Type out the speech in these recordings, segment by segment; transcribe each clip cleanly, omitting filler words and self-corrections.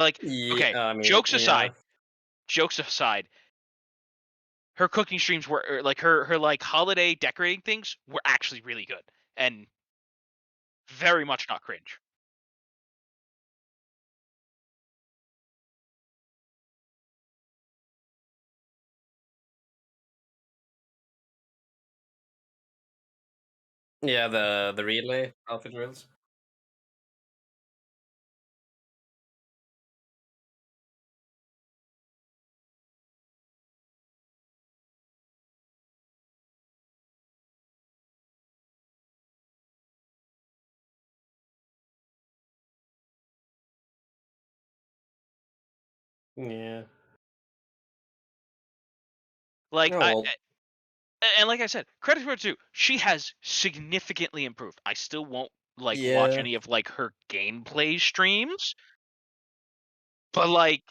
Like, Yeah, okay, I mean, jokes yeah. aside, her cooking streams were like her like holiday decorating things were actually really good and very much not cringe. Yeah, the relay outfit drills. Yeah. Like Oh, well, and like I said, credit to her too. She has significantly improved. I still won't like watch yeah. any of like her gameplay streams, but like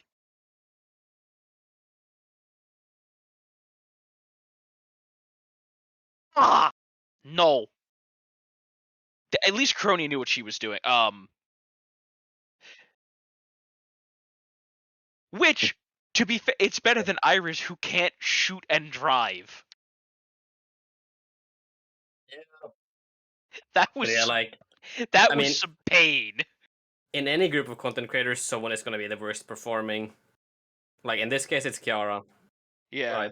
ah no. At least Crony knew what she was doing. Which to be fair, it's better than Iris who can't shoot and drive. Yeah. That But yeah, was like, that I was mean, some pain. in any group of content creators, someone is gonna be the worst performing. Like, in this case, it's Kiara, Yeah. right?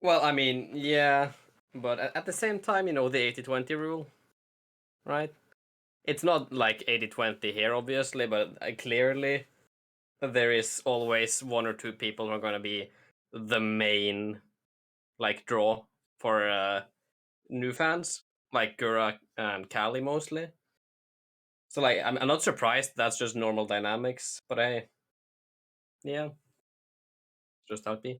Well, I mean, yeah, but at the same time, the 80-20 rule, right? It's not like 80-20 here, obviously, but clearly there is always one or two people who are going to be the main like draw for new fans, like Gura and Kali mostly. So like, I'm not surprised. That's just normal dynamics. But yeah, just how it be.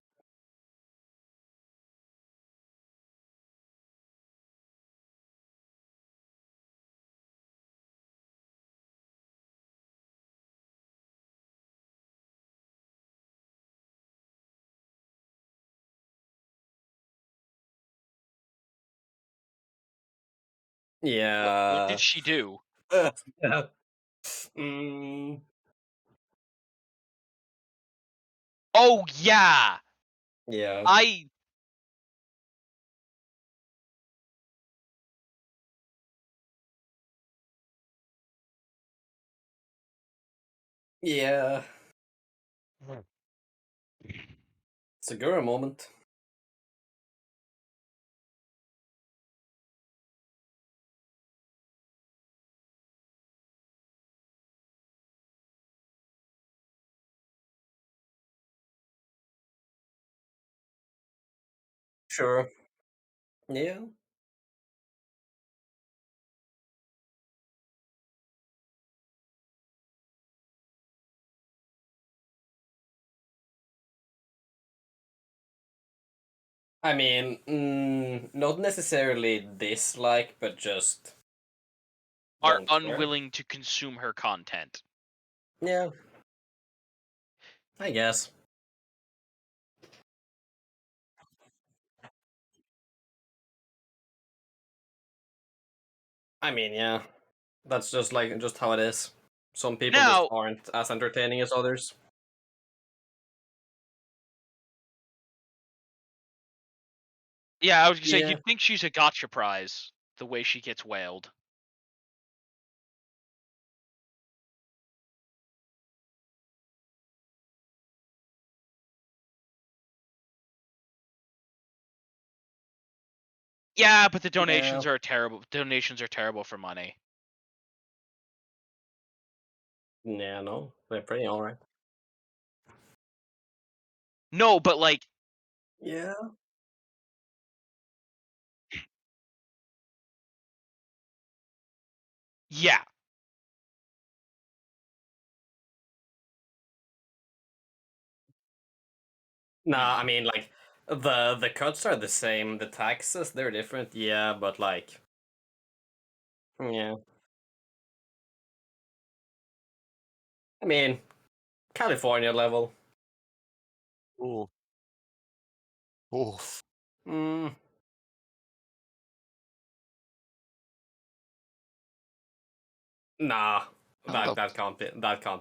What did Yeah. she do? Yeah. Mm, Oh yeah. yeah. I Yeah. It's a Gura moment. Sure. Yeah. I mean, not necessarily dislike, but just are don't care. unwilling to consume her content. Yeah, I guess. I mean, yeah, that's just how it is. Some people just Now, aren't as entertaining as others. yeah, I was gonna say Yeah, you'd think she's a gotcha prize the way she gets wailed. Yeah, but the yeah, donations are terrible. Donations are terrible for money. yeah. No, they're pretty all right. No, but like, Yeah. yeah. Nah, I Hmm. mean, like the cuts are the same. The taxes they're different. Yeah, but like, yeah. I mean, California level. Cool. Oof. Mm, nah, How the that can't be the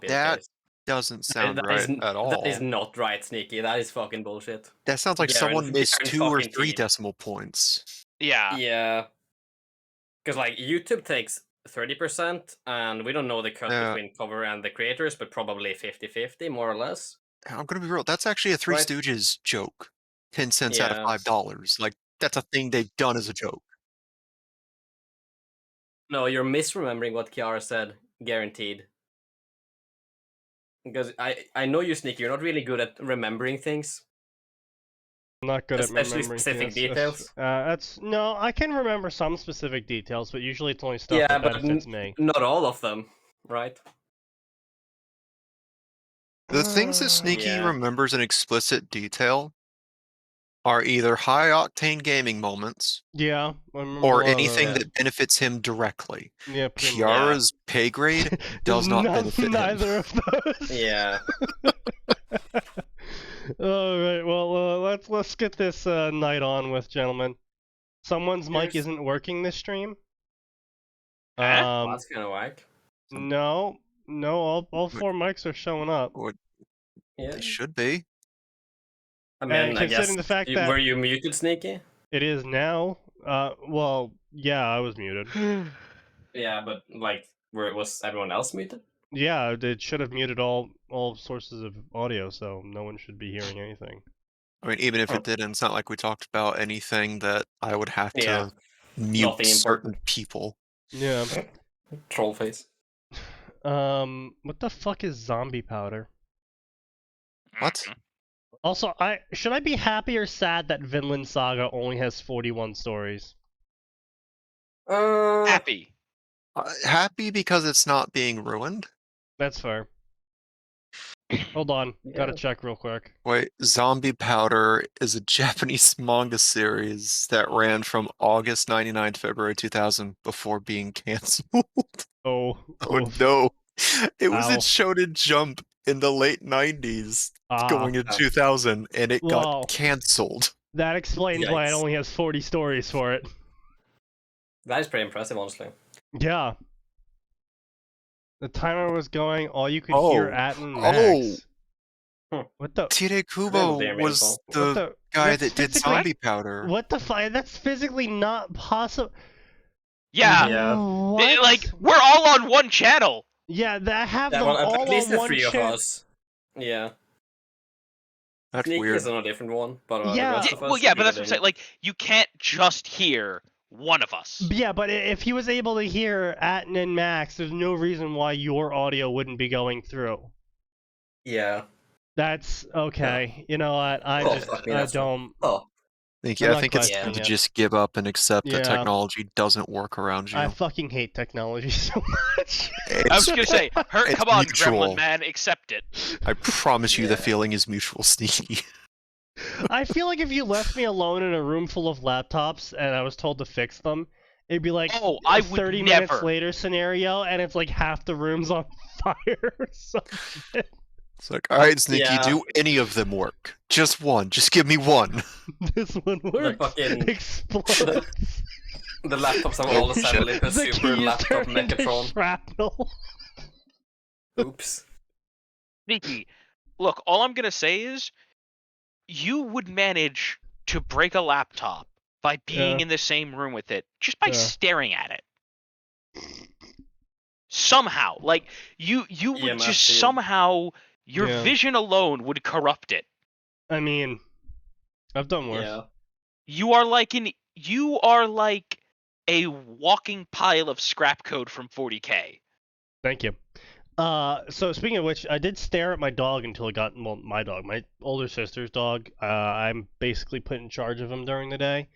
that case. doesn't sound That is right at that is all. not right, Sneaky. That is fucking bullshit. That sounds like someone missed Garen 2 or fucking 3 teed. decimal points. Yeah. Yeah, because like YouTube takes 30%, and we don't know the cut Yeah. between cover and the creators, but probably 50-50, more or less. I'm gonna be real, that's actually a Three Right? Stooges joke. 10 cents out of Yeah. $5. Like, that's a thing they've done as a joke. No, you're misremembering what Kiara said. Guaranteed. Because I know you, Sneaky. You're not really good at remembering things, I'm not good at especially remembering specific things. details. That's no, I can remember some specific details, but usually it's only stuff Yeah, that but benefits me. not all of them, right? The things that Sneaky Yeah. remembers in explicit detail are either high-octane gaming moments Yeah, I remember a or lot of anything those. Yeah. that benefits him directly. Yeah, pretty much. Kiara's pay grade does not benefit him. Neither of those. Yeah. All right, well, let's get this night on with, gentlemen. Someone's mic Cheers. isn't working this stream. Huh? That's kind of whack. No, all 4 mics are showing up. What Yeah. they should be. I And mean, I guess. considering the fact that Were you muted, Sneaky? it is now, well, yeah, I was muted. Yeah, but like, was everyone else muted? Yeah, it should have muted all sources of audio, so no one should be hearing anything. I mean, even if Oh. it didn't, it's not like we talked about anything that I would have Yeah. to mute Nothing certain important. people. Yeah. Troll face. What the fuck is zombie powder? What? Also, should I be happy or sad that Vinland Saga only has 41 stories? Happy. Happy because it's not being ruined? That's fair. Hold on, gotta Yeah. check real quick. Wait, Zombie Powder is a Japanese manga series that ran from August 99 to February 2000 before being canceled. Oh, Oh oof. no. It was in Ow. Shonen Jump in the late 90s going into Ah. 2000 and it Well. got canceled. That explains why it Yikes. only has 40 stories for it. That is pretty impressive, honestly. Yeah. The timer was going, all you could hear Oh. Atin Oh. Max. Hmm. What the? Tire Very Kubo meaningful. was What the guy that's that did physically- Zombie Powder. What the fuck? That's physically not possible. Yeah. Yeah. What? Like, we're all on one channel. Yeah, I have Yeah, them well, all at least on the one 3 of channel. us. Yeah. That's Sneaky weird. is on a different one, but Yeah. the rest of us. Well, yeah, but that's either what I'm saying. Like, you can't just hear one of us. Yeah, but if he was able to hear Atin and Max, there's no reason why your audio wouldn't be going through. Yeah. That's okay. You know what? I Oh, just fuck me, I that's wrong. don't. Oh. I I'm not think it's time questioning to it. just give up and accept that Yeah. technology doesn't work around you. I fucking hate technology so much. I was gonna say, It's come on, mutual. Gremlin man, accept it. I promise you the Yeah. feeling is mutual, Sneaky. I feel like if you left me alone in a room full of laptops and I was told to fix them, it'd be like Oh, I a would 30 minutes never. later scenario, and it's like half the room's on fire or something. It's like, alright, Sneaky, Yeah. do any of them work? Just one. Just give me one. This one works. fucking- Explodes. The laptops have all Oh, shit. assembled into The super keys laptop turn into Megatron. shrapnel. Oops. Sneaky. Look, all I'm gonna say is, you would manage to break a laptop by being Yeah. in the same room with it just by Yeah. staring at it. Somehow, like you would EMF just field. somehow your Yeah. vision alone would corrupt it. I mean, I've done worse. Yeah. You are like a walking pile of scrap code from 40K. Thank you. So speaking of which, I did stare at my dog until it got, well, my dog, my older sister's dog. I'm basically put in charge of him during the day,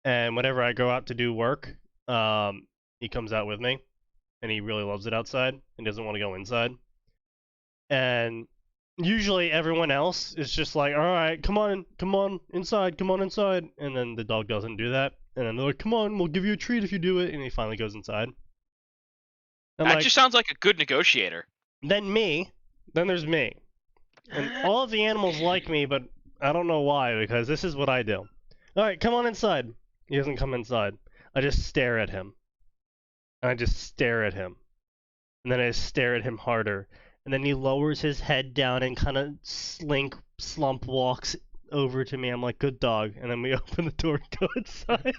and whenever I go out to do work, he comes out with me, and he really loves it outside and doesn't want to go inside. And usually everyone else is just like, all right, come on inside, and then the dog doesn't do that, and then they're like, come on, we'll give you a treat if you do it, and he finally goes inside. I'm That like, just sounds like a good negotiator. then there's me. And all of the animals like me, but I don't know why, because this is what I do. Alright, come on inside. He doesn't come inside. I just stare at him. And I just stare at him. And then I just stare at him harder. And then he lowers his head down and kind of slump walks over to me. I'm like, good dog. And then we open the door and go inside.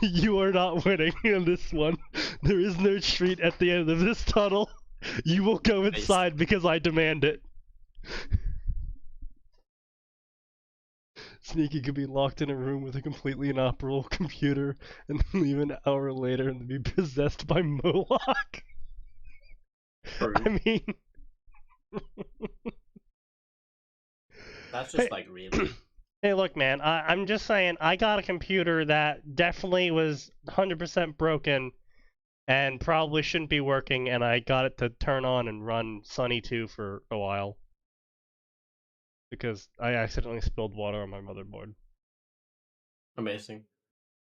You are not winning in this one. There is no treat at the end of this tunnel. You will go inside because I demand it. Sneaky could be locked in a room with a completely inoperable computer and leave an hour later and be possessed by Moloch. I mean... That's just like really... Hey, look, man, I'm just saying, I got a computer that definitely was 100% broken and probably shouldn't be working, and I got it to turn on and run Sunny 2 for a while. Because I accidentally spilled water on my motherboard. Amazing.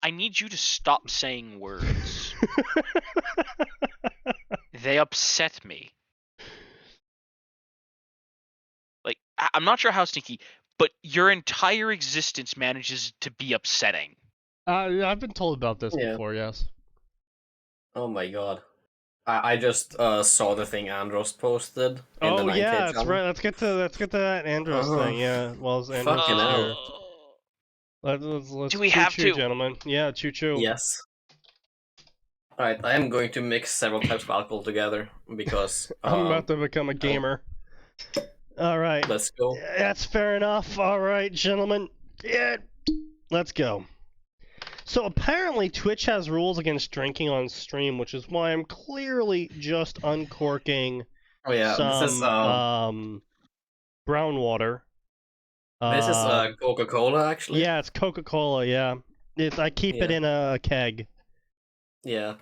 I need you to stop saying words. They upset me. Like, I'm not sure how Sneaky, but your entire existence manages to be upsetting. I've been told about this before, yes. Oh my god. I just saw the thing Andros posted in the 9K yeah, that's channel. right. Let's get to that Andros thing. Yeah, well, as Andros Fucking is hell. here. Let's Do we have choo-choo, to? gentlemen. Yeah, choo-choo. Yes. Alright, I am going to mix several types of alcohol together because I'm about to become a gamer. Alright. Let's go. That's fair enough. Alright, gentlemen. Yeah. Let's go. So apparently Twitch has rules against drinking on stream, which is why I'm clearly just uncorking some this is brown water. this is Coca-Cola actually. Yeah, it's Coca-Cola, yeah. I keep it in a keg. Yeah.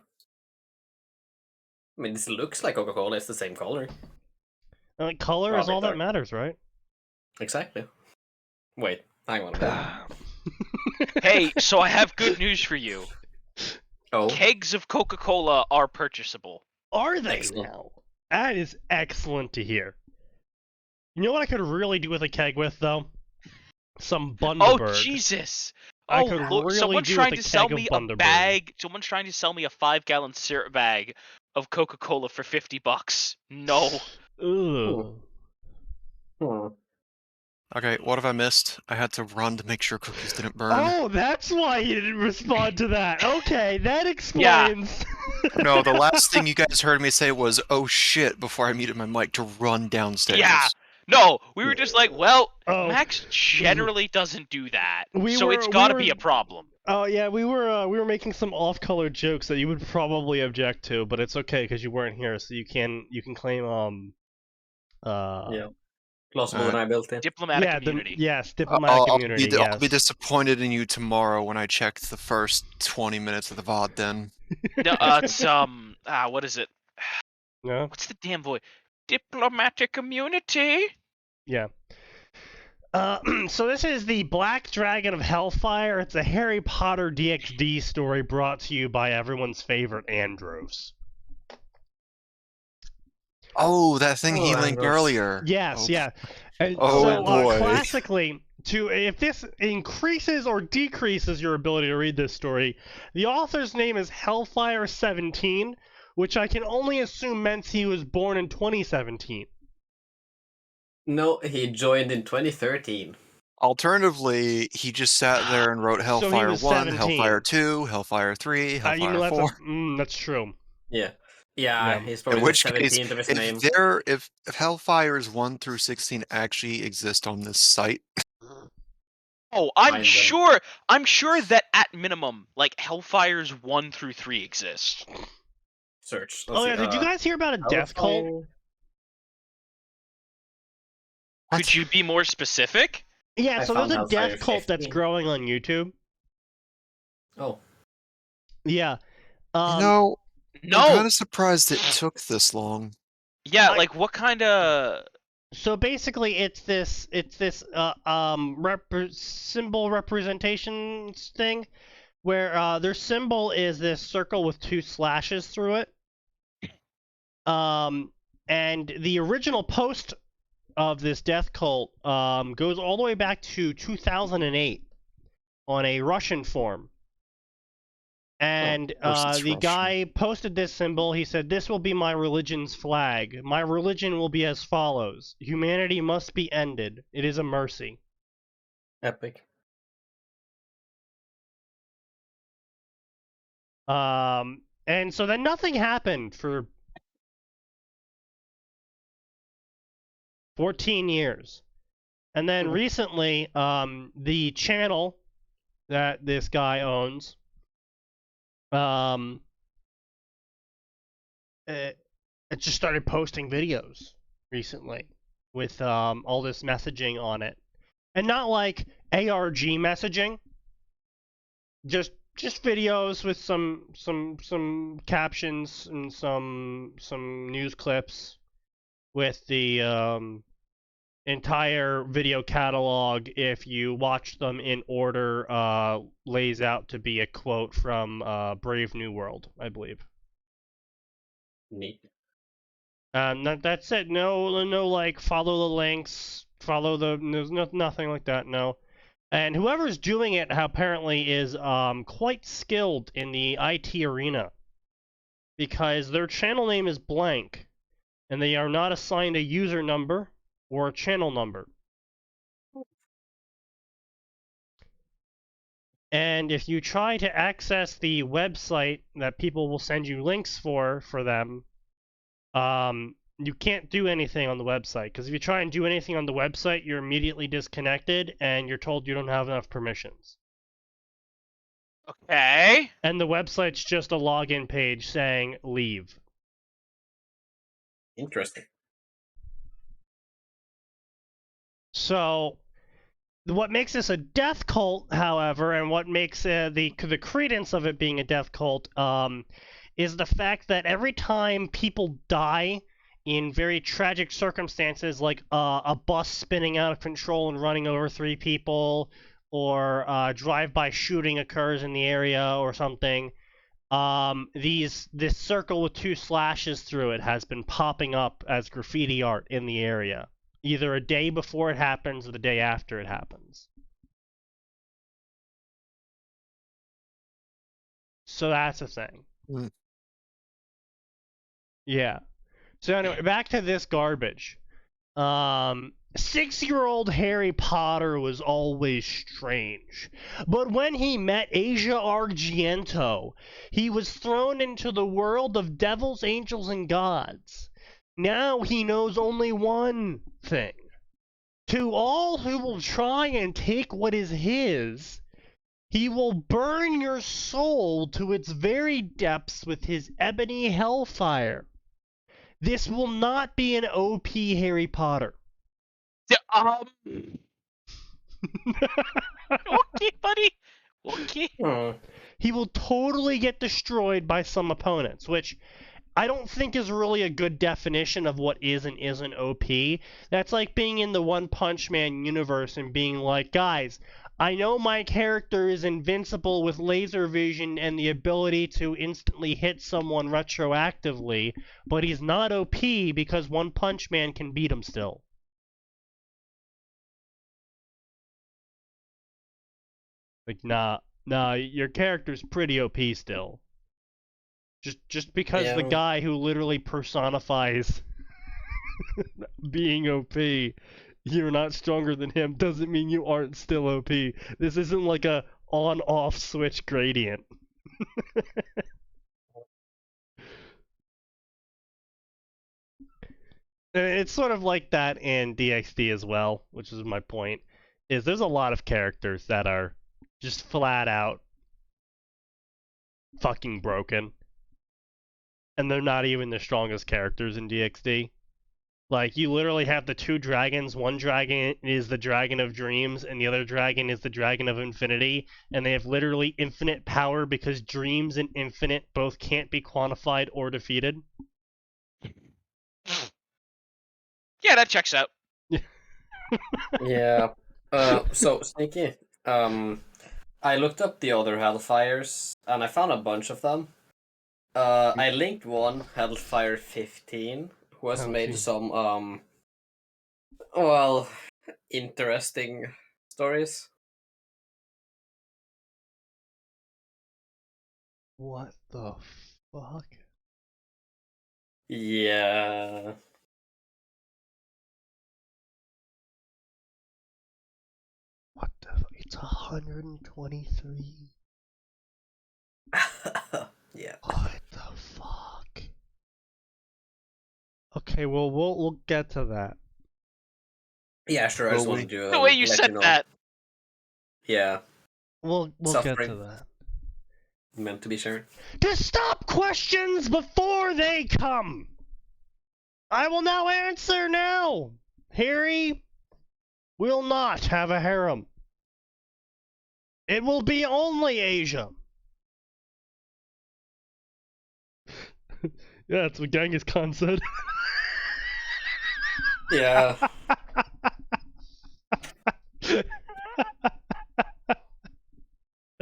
I mean, this looks like Coca-Cola, it's the same color. Color is all that matters, right? Exactly. Wait, hang on a minute. Hey, so I have good news for you. Oh. Kegs of Coca-Cola are purchasable. Are they Excellent. now? That is excellent to hear. You know what I could really do with a keg with, though? Some Bundaberg. Oh, Jesus! I Oh, could look, really someone's do trying with a to sell keg of me a Bundaberg. bag. Someone's trying to sell me a 5-gallon syrup bag of Coca-Cola for $50. No. Ugh. Okay, what have I missed? I had to run to make sure cookies didn't burn. Oh, that's why you didn't respond to that. Okay, that explains. No, the last thing you guys heard me say was, oh shit, before I muted my mic to run downstairs. Yeah. No, we were just like, well, Oh. Max generally doesn't do that, so We it's gotta were- be a problem. Oh yeah, we were making some off-color jokes that you would probably object to, but it's okay because you weren't here, so you can claim Yeah. Plausible deniability. Diplomatic yeah, immunity. yes, diplomatic immunity. Yes. I'll be disappointed in you tomorrow when I check the first 20 minutes of the VOD then. No, it's what is it? No? What's the damn voice? Diplomatic immunity. Yeah. So this is the Black Dragon of Hellfire. It's a Harry Potter DxD story brought to you by everyone's favorite Andros. Oh, that thing he linked Andros. earlier. Yes, Oh. yeah. And Oh, so, boy. classically, if this increases or decreases your ability to read this story, the author's name is Hellfire17, which I can only assume meant he was born in 2017. No, he joined in 2013. Alternatively, he just sat there and wrote So he Hellfire was 1, 17. Hellfire 2, Hellfire 3, Hellfire You know, 4. that's true. Yeah. Yeah. Yeah, he's probably In the which case, 17th of his name. if Hellfires 1 through 16 actually exist on this site, Oh, I'm Find them. sure. I'm sure that at minimum, like Hellfires 1 through 3 exist. Search. Oh yeah, did you guys hear about a death cult? Hellfire- Could you be more specific? Yeah, I so there's found a death Hellfire cult that's 15. growing on YouTube. Oh. Yeah. you know, I'm No. kind of surprised it took this long. Yeah, I- like what kind of? So basically, it's this symbol representation thing, where their symbol is this circle with 2 slashes through it. And the original post of this death cult goes all the way back to 2008 on a Russian forum. And course it's the Russian. guy posted this symbol. He said, "This will be my religion's flag. My religion will be as follows. Humanity must be ended. It is a mercy." Epic. And so then nothing happened for 14 years. And then recently, the channel that this guy owns, it just started posting videos recently with all this messaging on it. And not like ARG messaging, just videos with some captions and some news clips with the entire video catalog, if you watch them in order, lays out to be a quote from Brave New World, I believe. Neat. That's it. No, like follow the links, there's nothing like that. No. And whoever's doing it apparently is quite skilled in the IT arena, because their channel name is blank, and they are not assigned a user number or a channel number. And if you try to access the website that people will send you links for them, you can't do anything on the website, because if you try and do anything on the website, you're immediately disconnected and you're told you don't have enough permissions. Okay. And the website's just a login page saying leave. Interesting. So, what makes this a death cult, however, and what makes the credence of it being a death cult, is the fact that every time people die in very tragic circumstances, like a bus spinning out of control and running over 3 people, or drive-by shooting occurs in the area or something, this circle with 2 slashes through it has been popping up as graffiti art in the area, either a day before it happens or the day after it happens. So that's a thing. Mm. Yeah. So anyway, back to this garbage. 6-year-old Harry Potter was always strange. But when he met Asia Argento, he was thrown into the world of devils, angels, and gods. Now he knows only one thing. To all who will try and take what is his, he will burn your soul to its very depths with his ebony hellfire. This will not be an OP Harry Potter. Okay, buddy. Okay. He will totally get destroyed by some opponents, which I don't think is really a good definition of what is and isn't OP. That's like being in the One Punch Man universe and being like, guys, I know my character is invincible with laser vision and the ability to instantly hit someone retroactively, but he's not OP because One Punch Man can beat him still. Like, nah, your character's pretty OP still. Just because the guy who literally personifies being OP, you're not stronger than him, doesn't mean you aren't still OP. This isn't like a on-off switch gradient. It's sort of like that in DxD as well, which is my point, is there's a lot of characters that are just flat out fucking broken. And they're not even the strongest characters in DxD. Like, you literally have the 2 dragons. One dragon is the Dragon of Dreams, and the other dragon is the Dragon of Infinity. And they have literally infinite power because Dreams and Infinite both can't be quantified or defeated. Yeah, that checks out. Yeah. So, Sneaky, I looked up the other Hellfires, and I found a bunch of them. I linked one, Hellfire 15, who has made some Well, interesting stories. What the fuck? Yeah. What the? It's 123. Yeah. What the fuck? Okay, well we'll get to that. Yeah, sure. I just Will we? wanted to The way you let said you know. that. Yeah, We'll get Suffering. to that. meant to be shared. To stop questions before they come. I will now answer now. Harry will not have a harem. It will be only Asia. Yeah, that's what Genghis Khan said. Yeah.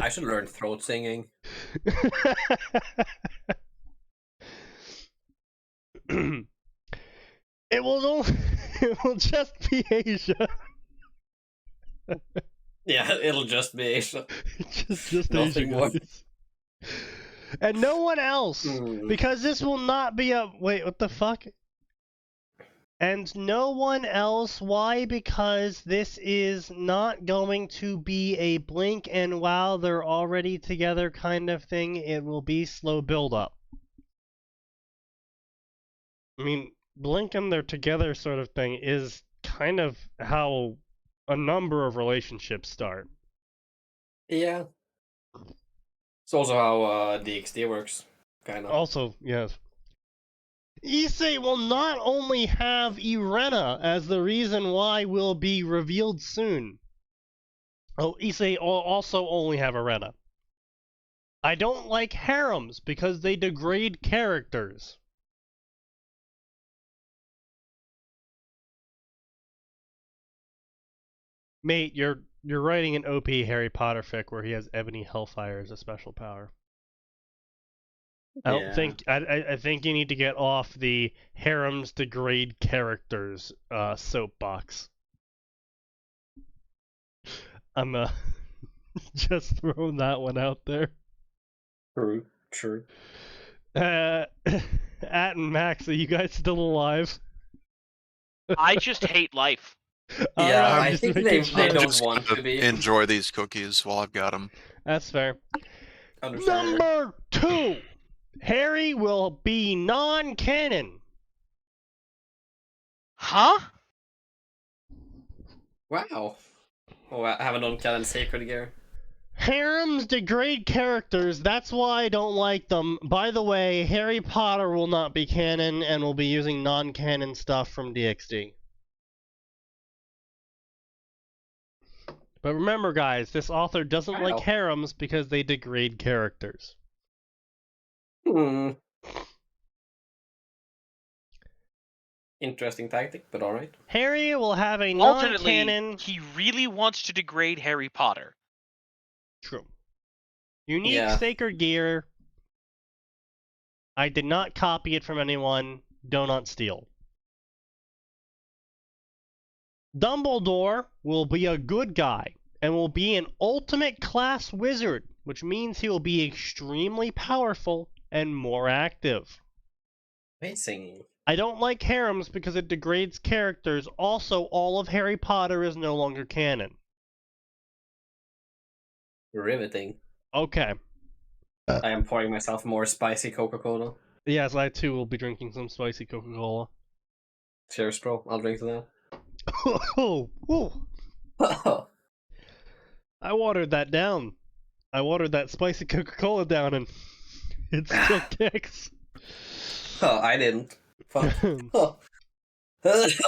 I should learn throat singing. It will just be Asia. Yeah, it'll just be Asia. just Asia, Nothing more. guys. And no one else, Hmm. because this will not be a wait. What the fuck? And no one else. Why? Because this is not going to be a blink and wow, they're already together kind of thing. It will be slow build up. I mean, blink and they're together sort of thing is kind of how a number of relationships start. Yeah. It's also how DxD works, kind of. Also, yes. Issei will not only have Irena as the reason why will be revealed soon. Oh, Issei will also only have Irena. I don't like harems because they degrade characters. Mate, you're writing an OP Harry Potter fic where he has Ebony Hellfire as a special power. I think you need to get off the harems degrade characters soapbox. I'm just throwing that one out there. True. Atin, Max, are you guys still alive? I just hate life. Yeah, Alright, I just think making they sure. don't Just want gonna to be. enjoy these cookies while I've got them. That's fair. Understandable. Number 2. Harry will be non-canon. Huh? Wow. Oh, I have a non-canon sacred gear. Harems degrade characters, that's why I don't like them. By the way, Harry Potter will not be canon and will be using non-canon stuff from DxD. But remember guys, this author doesn't like Wow. harems because they degrade characters. Interesting tactic, but alright. Harry will have a Alternately, non-canon... he really wants to degrade Harry Potter. True. Unique Yeah. sacred gear. I did not copy it from anyone. Do not steal. Dumbledore will be a good guy and will be an ultimate class wizard, which means he will be extremely powerful and more active. Amazing. I don't like harems because it degrades characters. Also, all of Harry Potter is no longer canon. Riveting. Okay. I am pouring myself more spicy Coca-Cola. Yes, I too will be drinking some spicy Coca-Cola. Cheers, bro. I'll drink to Oh, that. I watered that down. I watered that spicy Coca-Cola down and it still kicks. Oh, I didn't. Fuck. This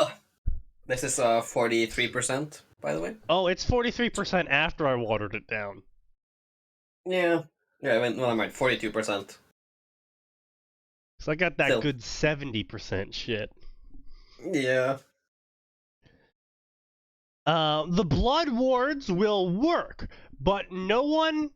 is 43%, by the way. Oh, it's 43% after I watered it down. Yeah. Yeah, well, I'm right. 42%. So I got that Still. good 70% shit. Yeah. The blood wards will work, but no one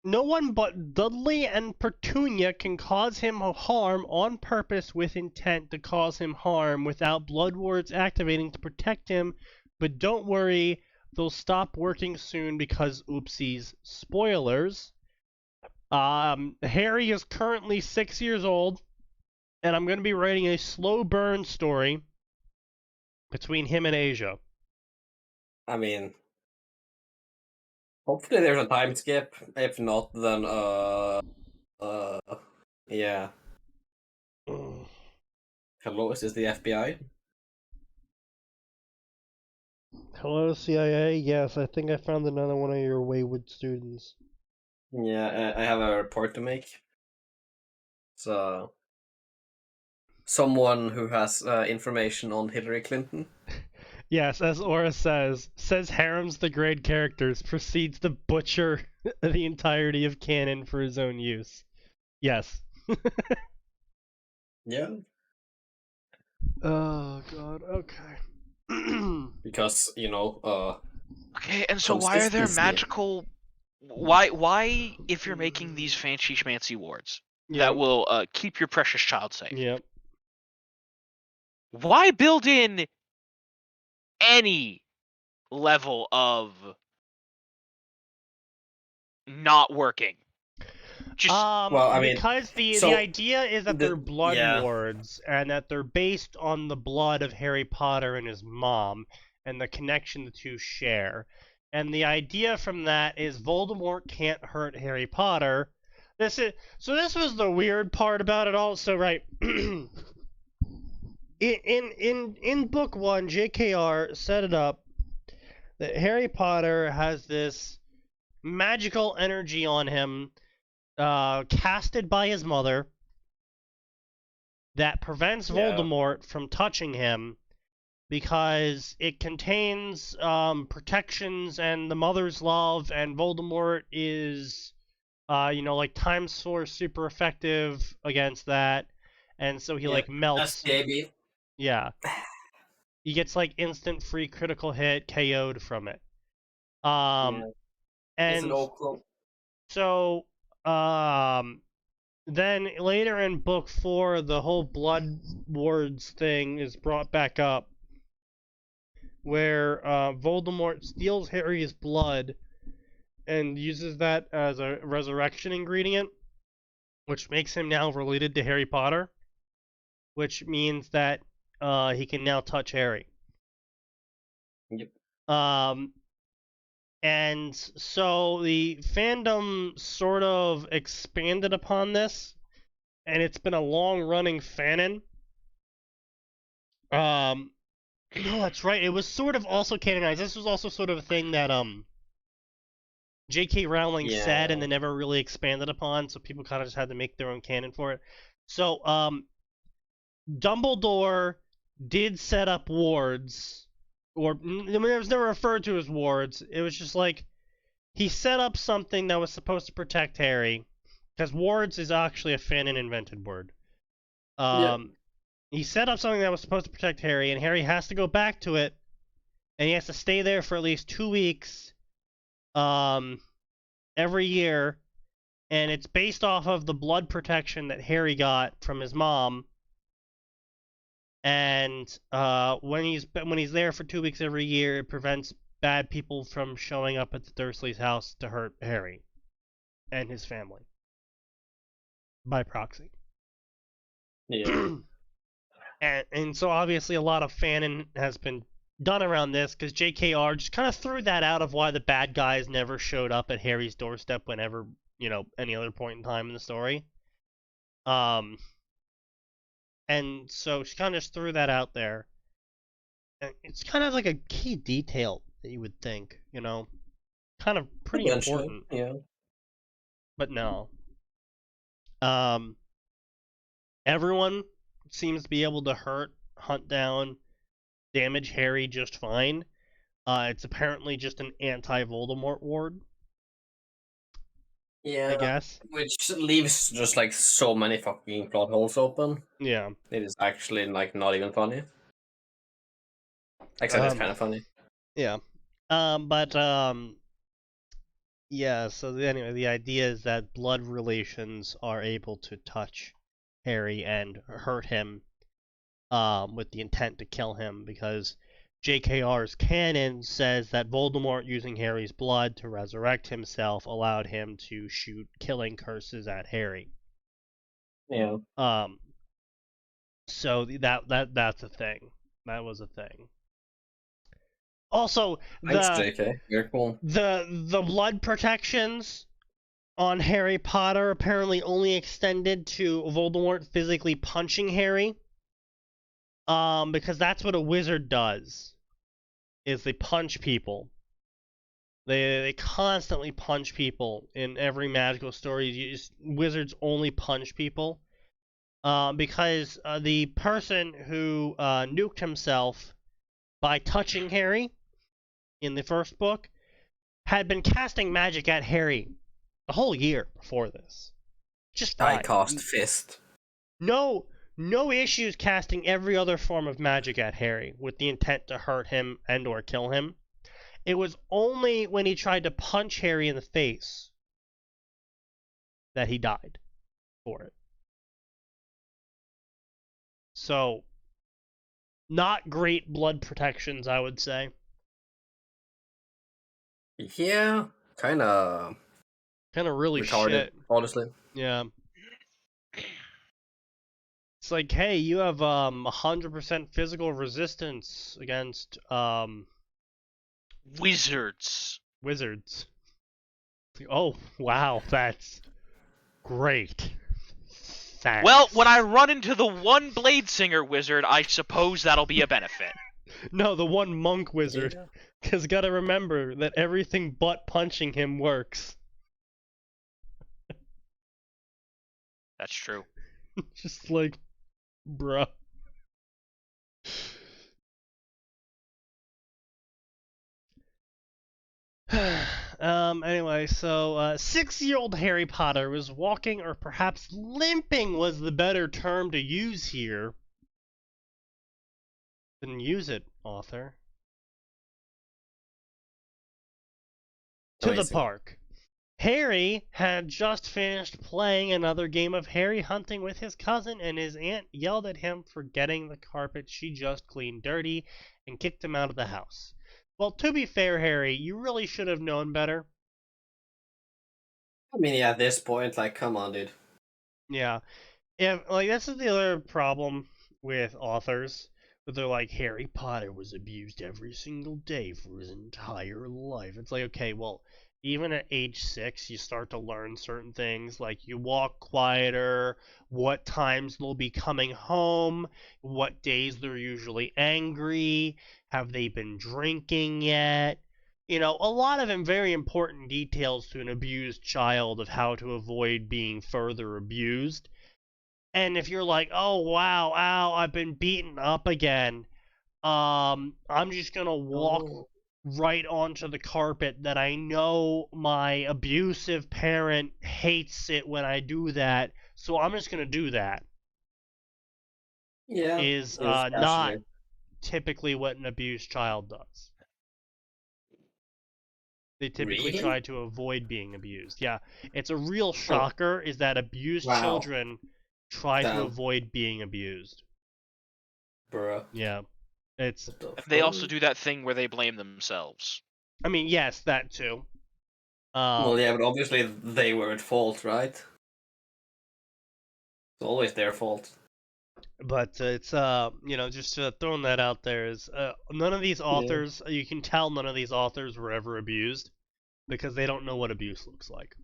no one but Dudley and Petunia can cause him harm on purpose with intent to cause him harm without blood wards activating to protect him, but don't worry, they'll stop working soon because oopsies. Spoilers. Harry is currently 6 years old, and I'm going to be writing a slow burn story between him and Asia. I mean, hopefully there's a time skip. If not, then yeah. Mm. Hello, is this the FBI? Hello, CIA. Yes, I think I found another one of your wayward students. Yeah, I have a report to make. So, someone who has information on Hillary Clinton. Yes, as Aura says Harem's the grade characters, proceeds to butcher the entirety of canon for his own use. Yes. Yeah. Oh god, okay. Because, Okay, and so why are there consistency. magical? Why if you're making these fancy schmancy wards that will keep your precious child safe? Yep. Why build in any level of not working? Just Well, I mean, because the so idea is that they're blood yeah. wards and that they're based on the blood of Harry Potter and his mom and the connection the two share. And the idea from that is Voldemort can't hurt Harry Potter. This was the weird part about it all. So right, in book 1, JKR set it up that Harry Potter has this magical energy on him, casted by his mother, that prevents Voldemort from touching him because it contains protections and the mother's love, and Voldemort is, like times 4 super effective against that, and so he like melts. SKB. Yeah. He gets like instant free critical hit KO'd from it. It's And an old so then later in book 4, the whole blood wards thing is brought back up, where Voldemort steals Harry's blood and uses that as a resurrection ingredient, which makes him now related to Harry Potter, which means that he can now touch Harry. Yep. And so the fandom sort of expanded upon this, and it's been a long-running fanon. No, that's right. It was sort of also canonized. This was also sort of a thing that J.K. Rowling said and then never really expanded upon, so people kind of just had to make their own canon for it. So Dumbledore did set up wards, or it was never referred to as wards. It was just like he set up something that was supposed to protect Harry, because wards is actually a fanon invented word. He set up something that was supposed to protect Harry, and Harry has to go back to it, and he has to stay there for at least 2 weeks every year, and it's based off of the blood protection that Harry got from his mom. And when he's there for 2 weeks every year, it prevents bad people from showing up at the Dursleys' house to hurt Harry and his family by proxy. Yeah. And so obviously a lot of fanon has been done around this, because JKR just kind of threw that out of why the bad guys never showed up at Harry's doorstep whenever, any other point in time in the story. And so she kind of just threw that out there. And it's kind of like a key detail that you would think, kind of pretty important. Yeah. But no. Everyone seems to be able to hunt down, damage Harry just fine. It's apparently just an anti-Voldemort ward. Yeah. I guess. Which leaves just like so many fucking plot holes open. Yeah. It is actually like not even funny. Except it's kind of funny. Yeah. Yeah, so anyway, the idea is that blood relations are able to touch Harry and hurt him with the intent to kill him, because JKR's canon says that Voldemort using Harry's blood to resurrect himself allowed him to shoot killing curses at Harry. Yeah. So that's a thing. That was a thing. Also, Thanks, JK. Very cool. the blood protections on Harry Potter apparently only extended to Voldemort physically punching Harry. Because that's what a wizard does. Is they punch people. They constantly punch people in every magical story. Wizards only punch people. Because the person who nuked himself by touching Harry in the first book had been casting magic at Harry a whole year before this. Just fine. I cast fist. No issues casting every other form of magic at Harry with the intent to hurt him and or kill him. It was only when he tried to punch Harry in the face that he died for it. So, not great blood protections, I would say. Yeah, kind of Really retarded, shit. honestly. Yeah. It's like, hey, you have 100% physical resistance against Wizards. wizards. Oh, wow, that's great. Thanks. Well, when I run into the one Blade Singer wizard, I suppose that'll be a benefit. No, the one monk wizard. Yeah. Because gotta remember that everything but punching him works. That's true. Just like, bruh. Anyway, so 6-year-old Harry Potter was walking, or perhaps limping was the better term to use here. Didn't use it, author. To the Amazing. park. Harry had just finished playing another game of Harry hunting with his cousin, and his aunt yelled at him for getting the carpet she just cleaned dirty and kicked him out of the house. Well, to be fair, Harry, you really should have known better. I mean, yeah, at this point, like, come on, dude. Yeah. This is the other problem with authors. But they're like, Harry Potter was abused every single day for his entire life. It's like, okay, well, even at age 6, you start to learn certain things, like you walk quieter, what times they'll be coming home, what days they're usually angry, have they been drinking yet? A lot of very important details to an abused child of how to avoid being further abused. And if you're like, oh wow, ow, I've been beaten up again, I'm just gonna walk right onto the carpet that I know my abusive parent hates it when I do that, so I'm just gonna do that. Yeah. Is yes, not actually. typically what an abused child does. They typically Really? try to avoid being abused. Yeah, it's a real shocker is that abused Wow. children try to Damn. avoid being abused. Bruh. Yeah. It's What the They fuck? also do that thing where they blame themselves. I mean, yes, that too. Well, yeah, but obviously they were at fault, right? It's always their fault. But it's just throwing that out there is none of these authors, you can tell none of these authors were ever abused because they don't know what abuse looks like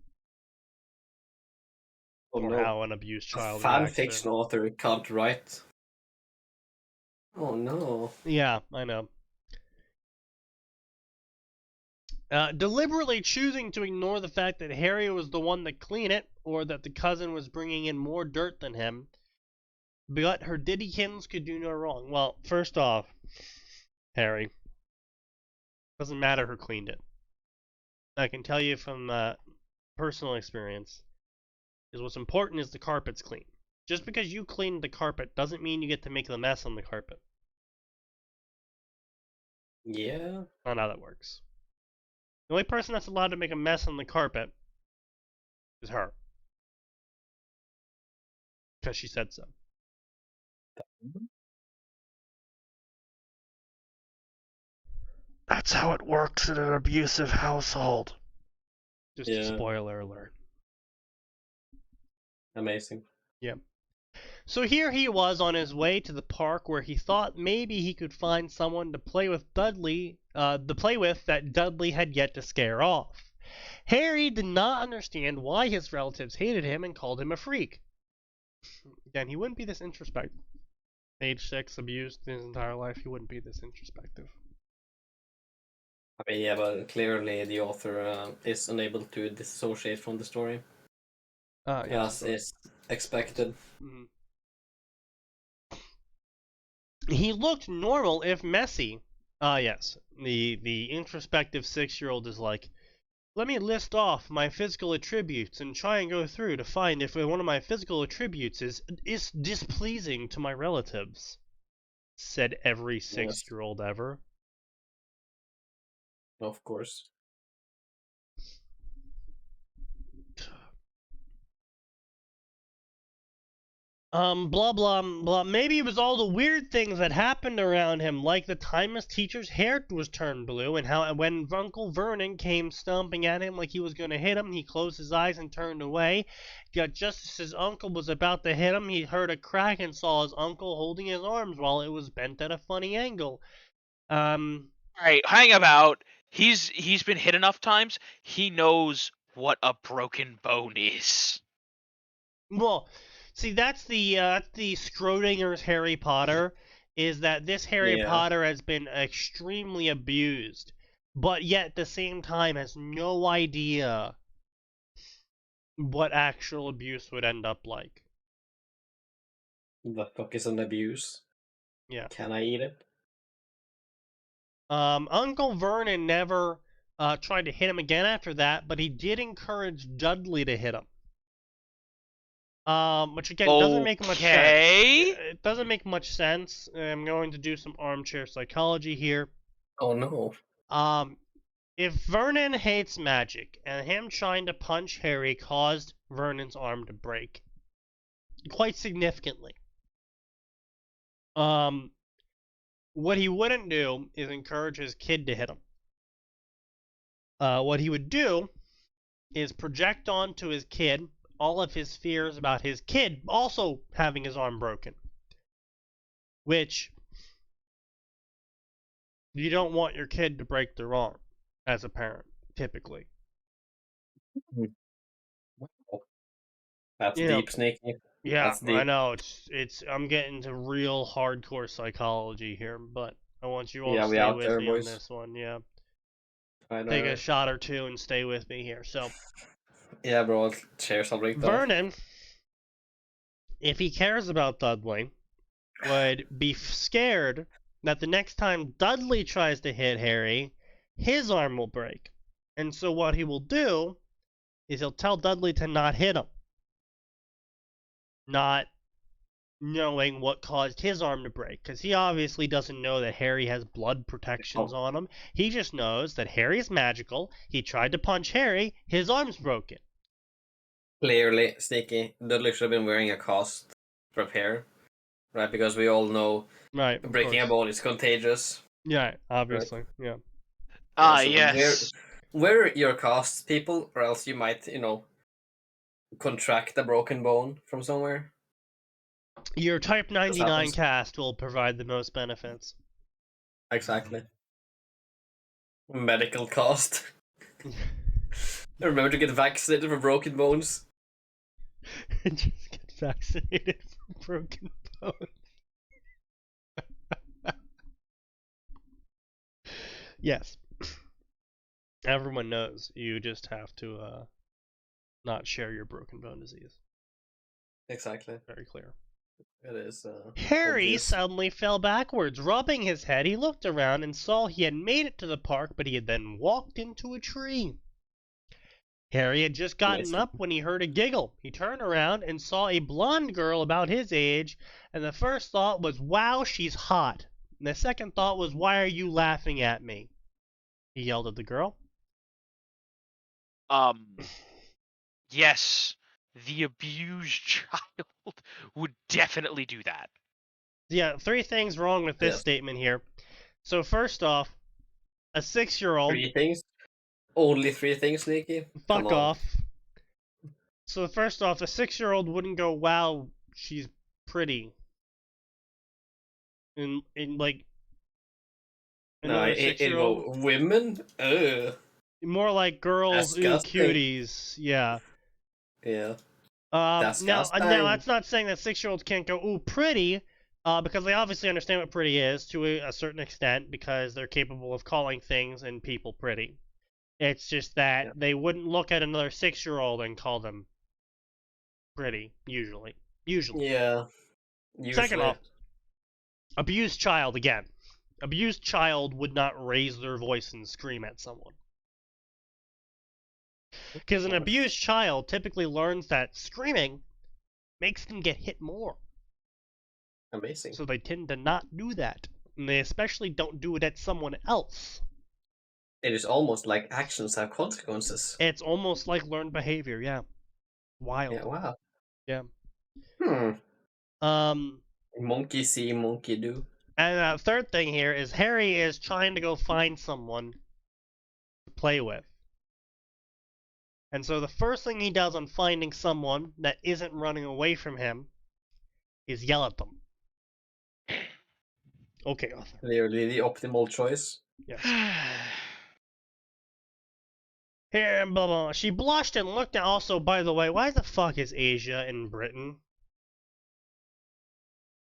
Oh, or no. how an abused A child fanfiction reacts to. author can't write. Oh no. Yeah, I know. Deliberately choosing to ignore the fact that Harry was the one to clean it, or that the cousin was bringing in more dirt than him, but her Diddykins could do no wrong. Well, first off, Harry, doesn't matter who cleaned it. I can tell you from personal experience, is what's important is the carpet's clean. Just because you cleaned the carpet doesn't mean you get to make the mess on the carpet. Yeah. Not how that works. The only person that's allowed to make a mess on the carpet is her. Because she said so. That's how it works in an abusive household. Just a spoiler alert. Amazing. Yeah. So here he was on his way to the park where he thought maybe he could find someone to play with that Dudley had yet to scare off. Harry did not understand why his relatives hated him and called him a freak. Again, he wouldn't be this introspective. Age 6, abused his entire life, he wouldn't be this introspective. I mean, yeah, but clearly the author is unable to dissociate from the story, Yes. as is expected. Mhm. He looked normal, if messy. Yes. The introspective 6-year-old is like, let me list off my physical attributes and try and go through to find if one of my physical attributes is displeasing to my relatives. Said every 6-year-old ever. Of course. Blah blah blah. Maybe it was all the weird things that happened around him, like the time his teacher's hair was turned blue, and how when Uncle Vernon came stomping at him like he was going to hit him, he closed his eyes and turned away. Yet just as his uncle was about to hit him, he heard a crack and saw his uncle holding his arms while it was bent at a funny angle. Alright, hang about. He's been hit enough times. He knows what a broken bone is. Well, see, that's the Schrodinger's Harry Potter, is that this Harry Potter has been extremely abused, but yet at the same time has no idea what actual abuse would end up like. The fuck is an abuse? Yeah. Can I eat it? Uncle Vernon never tried to hit him again after that, but he did encourage Dudley to hit him. Which again doesn't make much sense. It doesn't make much sense. I'm going to do some armchair psychology here. Oh no. If Vernon hates magic, and him trying to punch Harry caused Vernon's arm to break quite significantly, what he wouldn't do is encourage his kid to hit him. What he would do is project onto his kid all of his fears about his kid also having his arm broken. Which, you don't want your kid to break their arm as a parent, typically. Wow. That's deep, Sneaky. Yeah, That's deep. I know. I'm getting to real hardcore psychology here, but I want you all to stay with me on this one. Yeah. Take a shot or two and stay with me here. So. Yeah, bro. Share something. Vernon, if he cares about Dudley, would be scared that the next time Dudley tries to hit Harry, his arm will break. And so what he will do is he'll tell Dudley to not hit him. Not knowing what caused his arm to break, because he obviously doesn't know that Harry has blood protections on him. He just knows that Harry is magical. He tried to punch Harry, his arm's broken. Clearly, Sneaky, Dudley should have been wearing a cast for hair, right? Because we all know breaking a bone is contagious. Yeah, obviously, right? So yes. Wear your casts, people, or else you might, contract a broken bone from somewhere. Your Type 99 cast will provide the most benefits. Exactly. Medical cast. Remember to get vaccinated for broken bones. Just get vaccinated for broken bones. Yes. Everyone knows you just have to not share your broken bone disease. Exactly. Very clear. It is. Harry obvious. suddenly fell backwards, rubbing his head. He looked around and saw he had made it to the park, but he had then walked into a tree. Harry had just gotten up when he heard a giggle. He turned around and saw a blonde girl about his age, and the first thought was, wow, she's hot. And the second thought was, why are you laughing at me? He yelled at the girl. Yes, the abused child would definitely do that. Yeah, 3 things wrong with this Yes. statement here. So first off, a 6-year-old, 3 things. Only 3 things, Sneaky. Come fuck on. off. So first off, a 6-year-old wouldn't go, wow, she's pretty. In like No, another it 6-year-old, go women. Ugh. more like girls, ooh, Disgusting. cuties. Yeah. Yeah. Now Disgusting. that's not saying that 6-year-olds can't go, ooh, pretty, because they obviously understand what pretty is to a certain extent because they're capable of calling things and people pretty. It's just that Yeah. they wouldn't look at another 6-year-old and call them pretty, usually. Yeah. Usually. Second off, abused child again. Abused child would not raise their voice and scream at someone. Because an abused child typically learns that screaming makes them get hit more. Amazing. So they tend to not do that. And they especially don't do it at someone else. It is almost like actions have consequences. It's almost like learned behavior, yeah. Wild. Yeah, wow. Yeah. Hmm. Monkey see, monkey do. And third thing here is Harry is trying to go find someone to play with. And so the first thing he does on finding someone that isn't running away from him is yell at them. Okay, Arthur. Clearly the optimal choice. Yes. Here, blah, blah. She blushed and looked at. Also, by the way, why the fuck is Asia in Britain?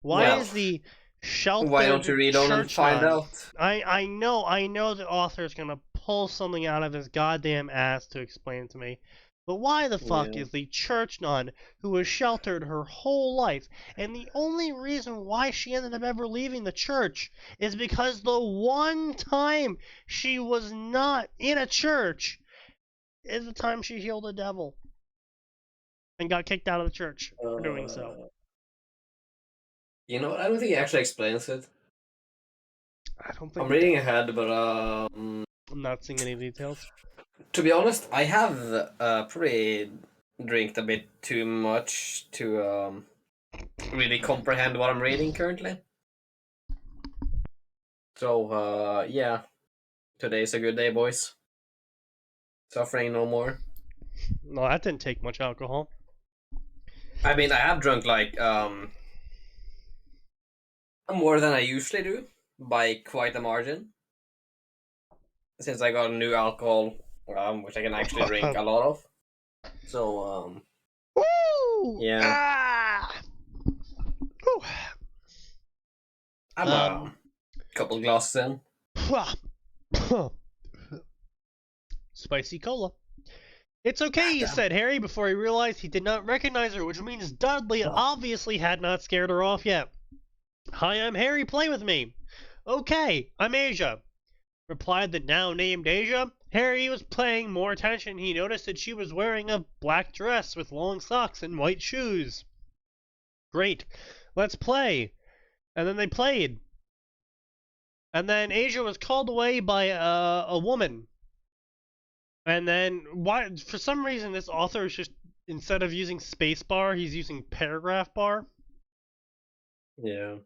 Why Well, is the sheltered Why don't you read on and church find nun? out? I know the author's gonna pull something out of his goddamn ass to explain to me. But why the fuck Yeah. is the church nun who was sheltered her whole life, and the only reason why she ended up ever leaving the church is because the one time she was not in a church is the time she healed a devil and got kicked out of the church for doing so. You know what? I don't think he actually explains it. I don't think I'm reading ahead, but I'm not seeing any details. to be honest, I have probably drank a bit too much to really comprehend what I'm reading currently. So yeah, today's a good day, boys. Suffering no more. No, that didn't take much alcohol. I mean, I have drunk like more than I usually do by quite a margin. Since I got a new alcohol, which I can actually drink a lot of. So Woo! yeah. Ah! Woo! I'm a couple glasses in. Spicy cola. It's okay, he said Harry before he realized he did not recognize her, which means Dudley obviously had not scared her off yet. Hi, I'm Harry, play with me. Okay, I'm Asia, replied the now named Asia. Harry was paying more attention. He noticed that she was wearing a black dress with long socks and white shoes. Great, let's play. And then they played. And then Asia was called away by a woman. And then, why? For some reason, this author is just, instead of using spacebar, he's using paragraph bar. Yeah.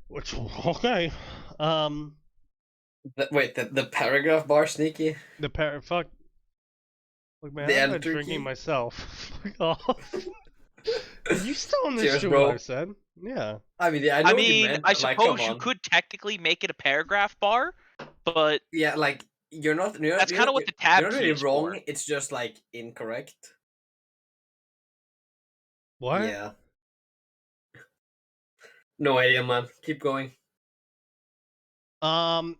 Which, okay. Wait, the paragraph bar, Sneaky? Fuck. Look, man, The I'm not editor drinking key? myself. Fuck off. You still Cheers, understood bro. what I said? Yeah. I mean, yeah, I know what you meant. I but, like, suppose come you on. could technically make it a paragraph bar, but Yeah, like you're not. that's kind of what the tab You're not key really is wrong. for. It's just like incorrect. What? Yeah. No idea, man. Keep going. And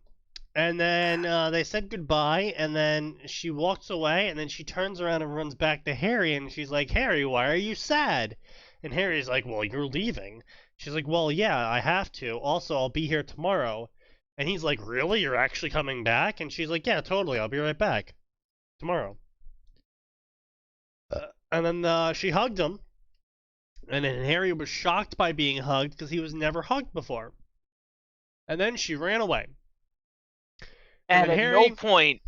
then they said goodbye, and then she walks away, and then she turns around and runs back to Harry, and she's like, Harry, why are you sad? And Harry's like, well, you're leaving. She's like, well, yeah, I have to. Also, I'll be here tomorrow. And he's like, really? You're actually coming back? And she's like, yeah, totally. I'll be right back. Tomorrow. And then she hugged him. And then Harry was shocked by being hugged because he was never hugged before. And then she ran away. And at Harry, no point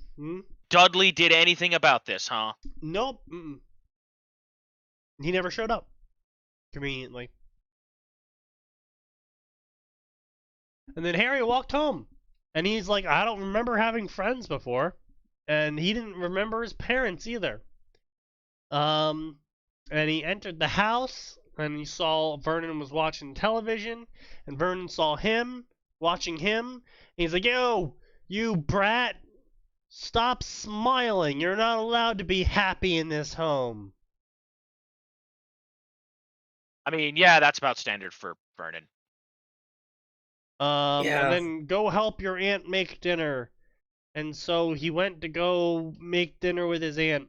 Dudley did anything about this, huh? Nope. He never showed up. Conveniently. And then Harry walked home. And he's like, I don't remember having friends before. And he didn't remember his parents either. And he entered the house, and he saw Vernon was watching television, and Vernon saw him watching him. And he's like, yo, you brat, stop smiling. You're not allowed to be happy in this home. I mean, yeah, that's about standard for Vernon. Yeah. And then go help your aunt make dinner. And so he went to go make dinner with his aunt.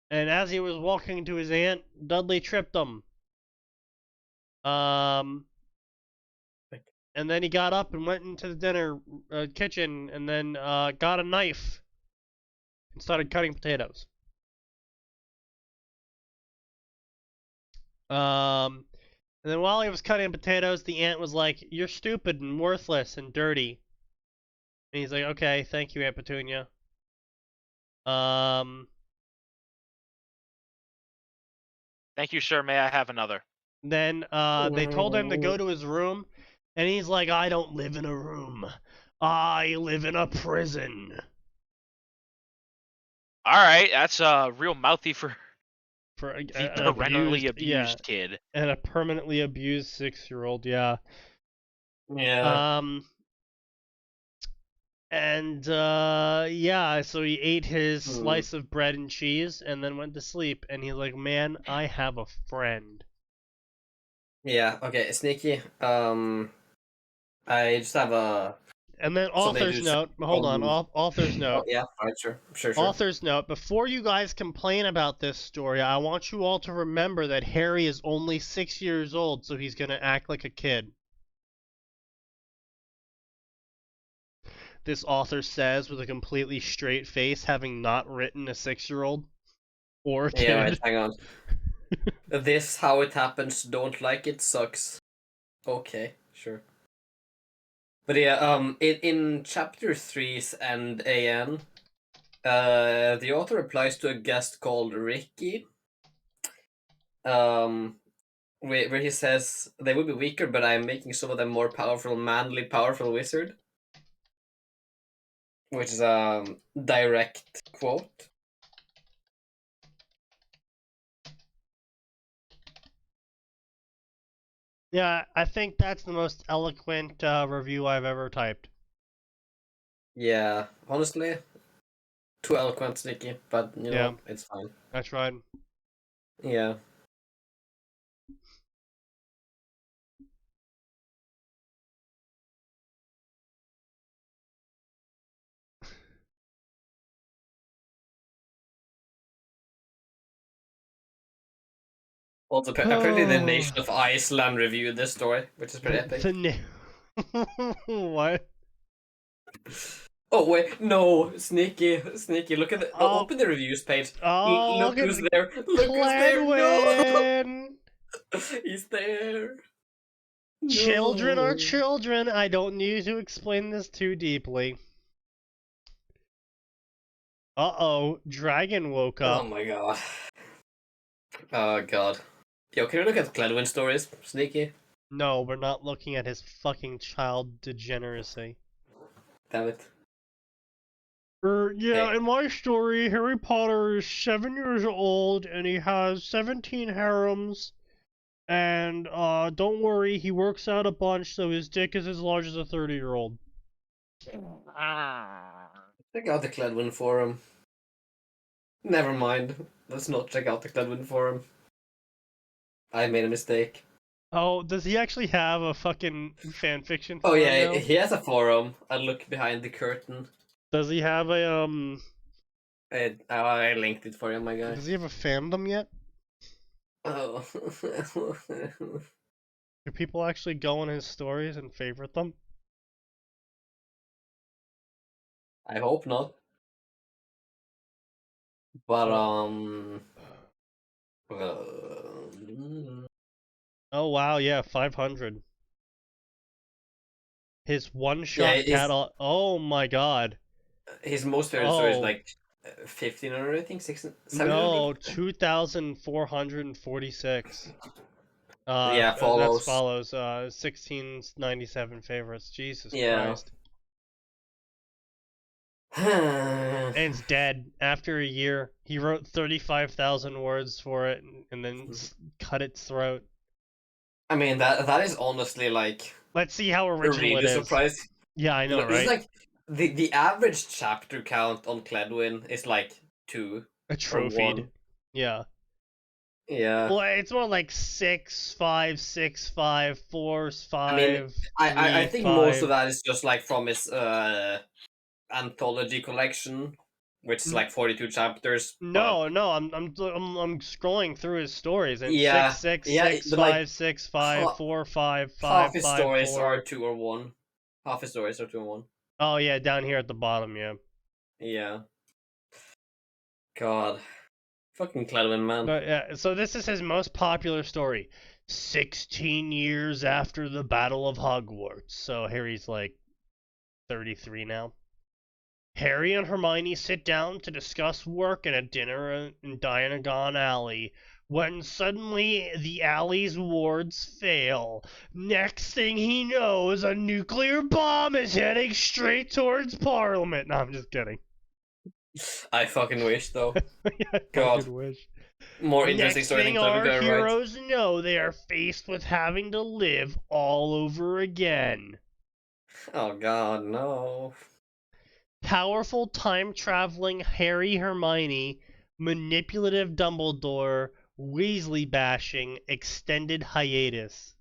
And as he was walking to his aunt, Dudley tripped him. And then he got up and went into the dinner kitchen, and then got a knife and started cutting potatoes. And then while he was cutting potatoes, the aunt was like, "You're stupid and worthless and dirty." And he's like, "Okay, thank you, Aunt Petunia." Thank you, sir. May I have another? Then they told him to go to his room, and he's like, "I don't live in a room. I live in a prison." All right, that's real mouthy for For the an parentally abused yeah, kid. and a permanently abused 6-year-old, yeah. Yeah. And yeah, so he ate his slice of bread and cheese and then went to sleep, and he's like, "Man, I have a friend." Yeah, okay, Sneaky. I just have a... And then Something author's to note, hold on, author's Oh, note. yeah, alright, sure. Author's note, before you guys complain about this story, I want you all to remember that Harry is only 6 years old, so he's gonna act like a kid. This author says with a completely straight face, having not written a 6-year-old or a kid. Yeah, wait, hang on. This how it happens, don't like it, sucks. Okay, sure. But yeah, in chapter 3's and AN, the author replies to a guest called Ricky, where he says, "They would be weaker, but I am making some of them more powerful, manly, powerful wizard." Which is a direct quote. Yeah, I think that's the most eloquent review I've ever typed. Yeah, honestly, too eloquent, Sneaky, but you know, it's fine. I tried. Yeah. Also, apparently the Nation of Iceland reviewed this story, which is pretty epic. What? Oh wait, no, Sneaky, look at the open the reviews page. Oh, Look who's there. Look who's there. No. He's there. Children No. are children. I don't need to explain this too deeply. Uh-oh, Dragon woke up. Oh my god. Oh god. Yo, can we look at Glenwyn stories, Sneaky? No, we're not looking at his fucking child degeneracy. Damn it. Yeah, in my story, Harry Potter is 7 years old, and he has 17 harems, and, don't worry, he works out a bunch, so his dick is as large as a 30-year-old. Check out the Glenwyn forum. Never mind. Let's not check out the Glenwyn forum. I made a mistake. Oh, does he actually have a fucking fanfiction Oh forum yeah, now? he has a forum. I look behind the curtain. Does he have a, I linked it for you, my guy. does he have a fandom yet? Oh. Do people actually go on his stories and favorite them? I hope not. But, Oh wow, yeah, 500. His one-shot Yeah, catalog. Oh my god. his most favorite story is Oh. like 1,500, I think, 700. No, 2,446. Yeah, That's follows. follows. 1697 favorites. Jesus Yeah. Christ. And it's dead after a year. He wrote 35,000 words for it and then cut its throat. I mean, that is honestly like Let's see how a original really it is. surprise. Yeah, I know, It's right? like the average chapter count on Cledwin is like 2 A or trophied. 1. Yeah. Yeah. Well, it's more like 6, 5, 6, 5, 4, 5, I mean, 3, I think 5. most of that is just like from his anthology collection, which is like 42 chapters. No, I'm scrolling through his stories and it's Yeah, 6, 6, yeah, 6, but 5, like 6, 5, 4, 5, 5, half his 5, stories 4. are 2 or 1. Half his stories are 2 or 1. Oh yeah, down here at the bottom, yeah. Yeah. God. Fucking Cledwin, man. But yeah, so this is his most popular story. 16 years after the Battle of Hogwarts. So Harry's like 33 now. Harry and Hermione sit down to discuss work at a dinner in Diagon Alley, when suddenly the alley's wards fail. Next thing he knows, a nuclear bomb is heading straight towards Parliament. No, I'm just kidding. I fucking wish, though. I God. fucking wish. More interesting Next story thing than our Cledwin could write. heroes know, they are faced with having to live all over again. Oh god, no. Powerful time-traveling Harry Hermione, manipulative Dumbledore, Weasley bashing, extended hiatus.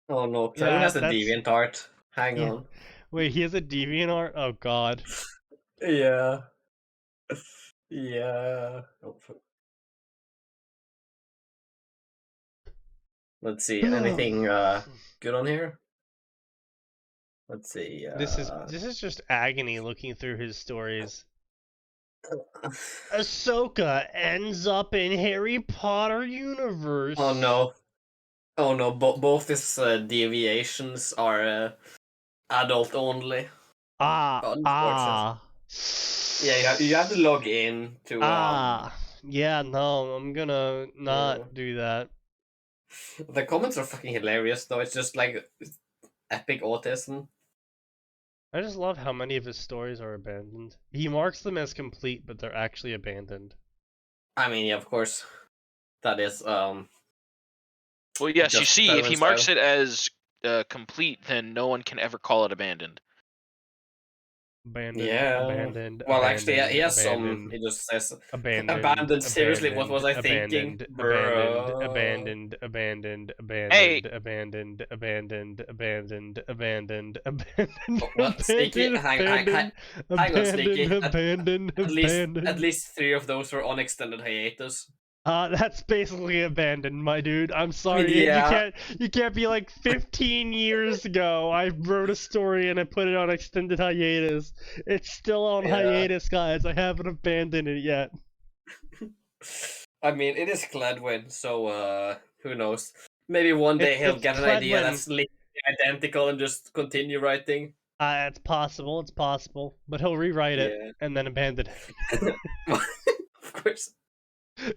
Oh no, Yeah, Cledwin has a that's- deviant art. Hang Yeah. on. Wait, he has a DeviantArt? Oh god. Yeah. Yeah. Oh, let's see, anything good on here? Let's see. This is just agony looking through his stories. Ahsoka ends up in Harry Potter universe. Oh no. Oh no, both his deviations are adult only. Unfortunate. Yeah, you have to log in to Yeah, no, I'm gonna not do that. The comments are fucking hilarious though. It's just like epic autism. I just love how many of his stories are abandoned. He marks them as complete, but they're actually abandoned. I mean, yeah, of course. That is Well, yes, you just see, if he Cledwin marks style. it as complete, then no one can ever call it abandoned. Abandoned, Yeah. abandoned, Well, abandoned, actually, yeah, he has abandoned, some. It just says abandoned, Seriously, what was I thinking, abandoned, bro? abandoned, abandoned, Hey! abandoned, abandoned, abandoned, abandoned, abandoned, What? Sneaky, hang on, Sneaky. abandoned, abandoned. At least 3 of those were on extended hiatus. That's basically abandoned, my dude. I'm sorry. Yeah. You can't be like 15 years ago. I wrote a story and I put it on extended hiatus. It's still on Yeah. hiatus, guys. I haven't abandoned it yet. I mean, it is Cledwin, so who knows? Maybe one day he'll It's get an idea Cledwin. that's literally identical and just continue writing. It's possible, but he'll rewrite it and then abandon it. Of course.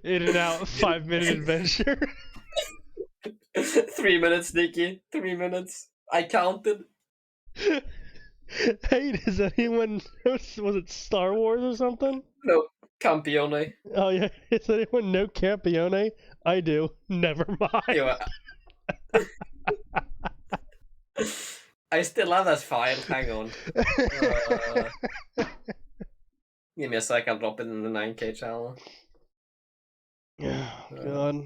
In and out, 5-minute adventure. 3 minutes, Sneaky. 3 minutes. I counted. Hey, does anyone was it Star Wars or something? No, Campione. Oh yeah, does anyone know Campione? I do. Never mind. Yeah, I still have that file. Hang on. Give me a sec. I'll drop it in the 9K channel. Oh, God.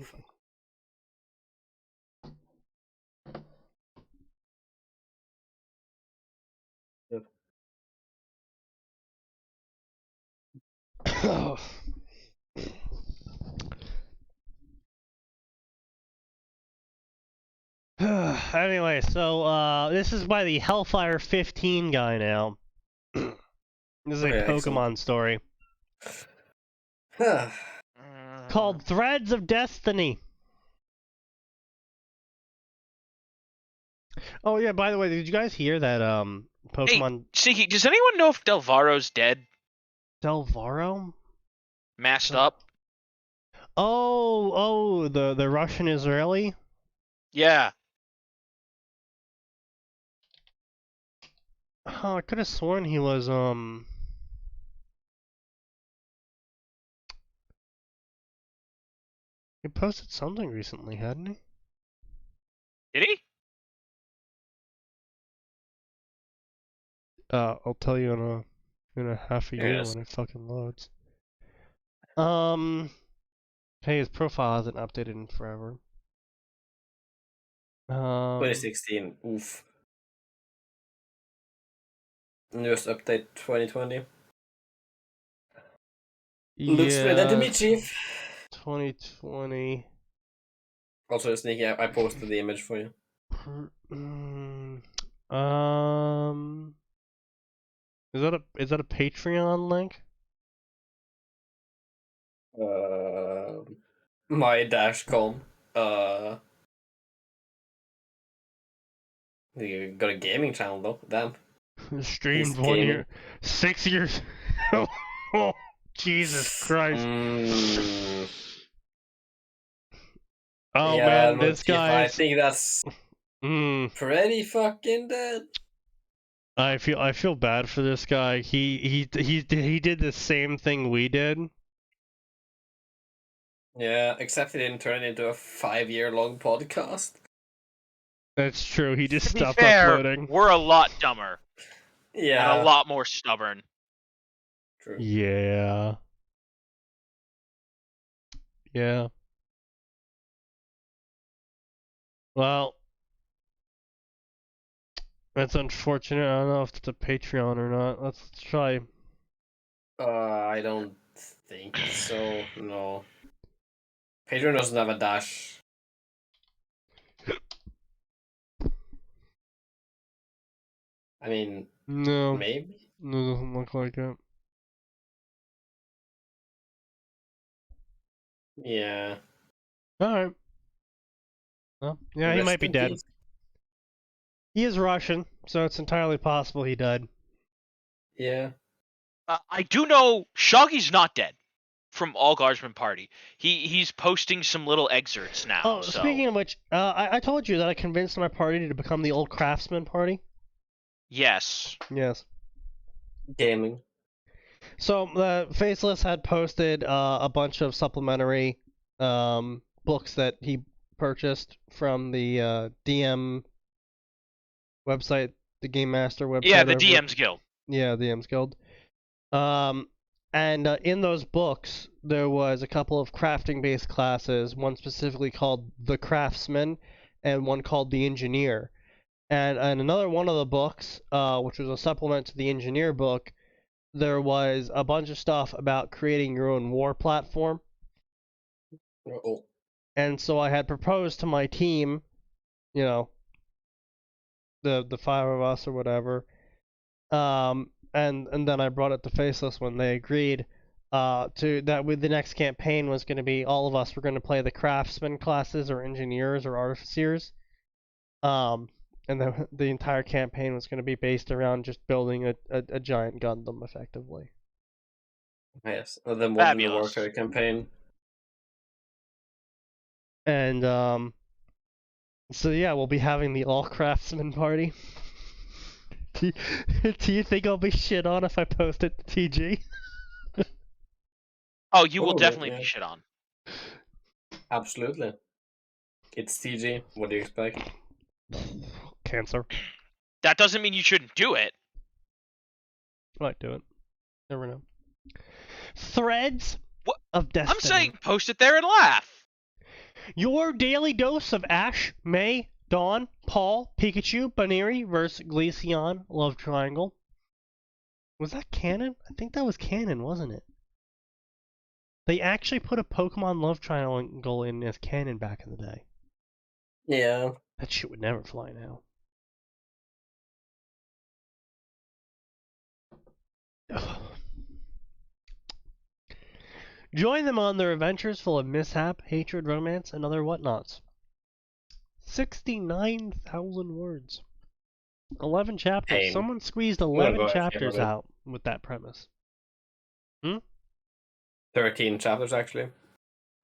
Anyway, so this is by the Hellfire 15 guy now. This is a Pokemon story called Threads of Destiny. Oh yeah, by the way, did you guys hear that Pokemon Hey, Sneaky, does anyone know if Delvaro's dead? Delvaro? Masked up. Oh, the Russian Israeli? Yeah. Oh, I could have sworn he was he posted something recently, hadn't he? Did he? I'll tell you in a half a year Yes. when it fucking loads. Hey, his profile hasn't updated in forever. 2016. Oof. Newest update 2020. Looks better than Yeah, Dmitriev. 2020. Also, Sneaky, I posted the image for you. Is that a Patreon link? My dash.com. You got a gaming channel though. Damn. Streamed He's 1 gaming. year, 6 years. Oh, Jesus Christ. Oh Yeah, man, this Motif, I guy's. think that's pretty fucking dead. I feel bad for this guy. He did the same thing we did. Yeah, except he didn't turn it into a 5-year-long podcast. That's true. He just To be stopped fair, uploading. we're a lot dumber and Yeah, a lot more stubborn. true. Yeah. Yeah. Well, that's unfortunate. I don't know if it's a Patreon or not. Let's try. I don't think so. No. Patreon doesn't have a dash. I mean, No, maybe. no, doesn't look like it. Yeah. All right. Well, yeah, he Rest might be in dead. peace. He is Russian, so it's entirely possible he died. Yeah. I do know Shoggy's not dead from All Guardsmen Party. He's posting some little excerpts now. Oh, so speaking of which, I told you that I convinced my party to become the old Craftsman Party. yes. Yes. Gaming. So Faceless had posted a bunch of supplementary books that he purchased from the DM website, the Game Master website. Yeah, the over- DM's Guild. Yeah, the DM's Guild. And in those books, there was a couple of crafting-based classes, one specifically called the Craftsman, and one called the Engineer. And another one of the books, which was a supplement to the Engineer book, there was a bunch of stuff about creating your own war platform. Uh-oh. And so I had proposed to my team, you know, the 5 of us or whatever, and then I brought it to Faceless when they agreed to that with the next campaign was going to be all of us were going to play the craftsman classes or engineers or artificers, and the entire campaign was going to be based around just building a giant Gundam effectively. Yes. The Modern Fabulous. Warfare campaign. And so yeah, we'll be having the all craftsman party. do you think I'll be shit on if I post it to TG? Oh, you will Probably, definitely yeah. be shit on. Absolutely. It's TG. What do you expect? Cancer. That doesn't mean you shouldn't do it. Might do it. Never know. Threads What? of Destiny. I'm saying post it there and laugh. Your daily dose of Ash, May, Dawn, Paul, Pikachu, Baneri versus Glaceon Love Triangle. Was that canon? I think that was canon, wasn't it? They actually put a Pokemon Love Triangle in as canon back in the day. Yeah. That shit would never fly now. Join them on their adventures full of mishap, hatred, romance, and other whatnots. 69,000 words. 11 chapters. Pain. Someone squeezed I'm gonna 11 go and chapters feel it. out with that premise. 13 chapters, actually.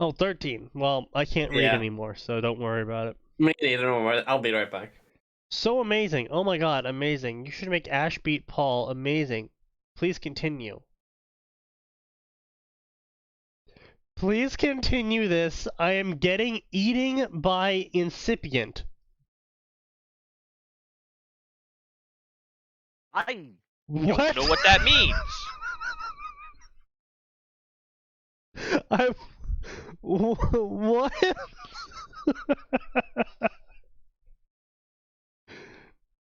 Oh, 13. Well, I can't read Yeah. anymore, so don't worry about it. Me neither, don't worry. I'll be right back. So amazing. Oh my god, amazing. You should make Ash beat Paul. Amazing. Please continue. Please continue this. I am getting eating by incipient. I What? don't know what that means. What?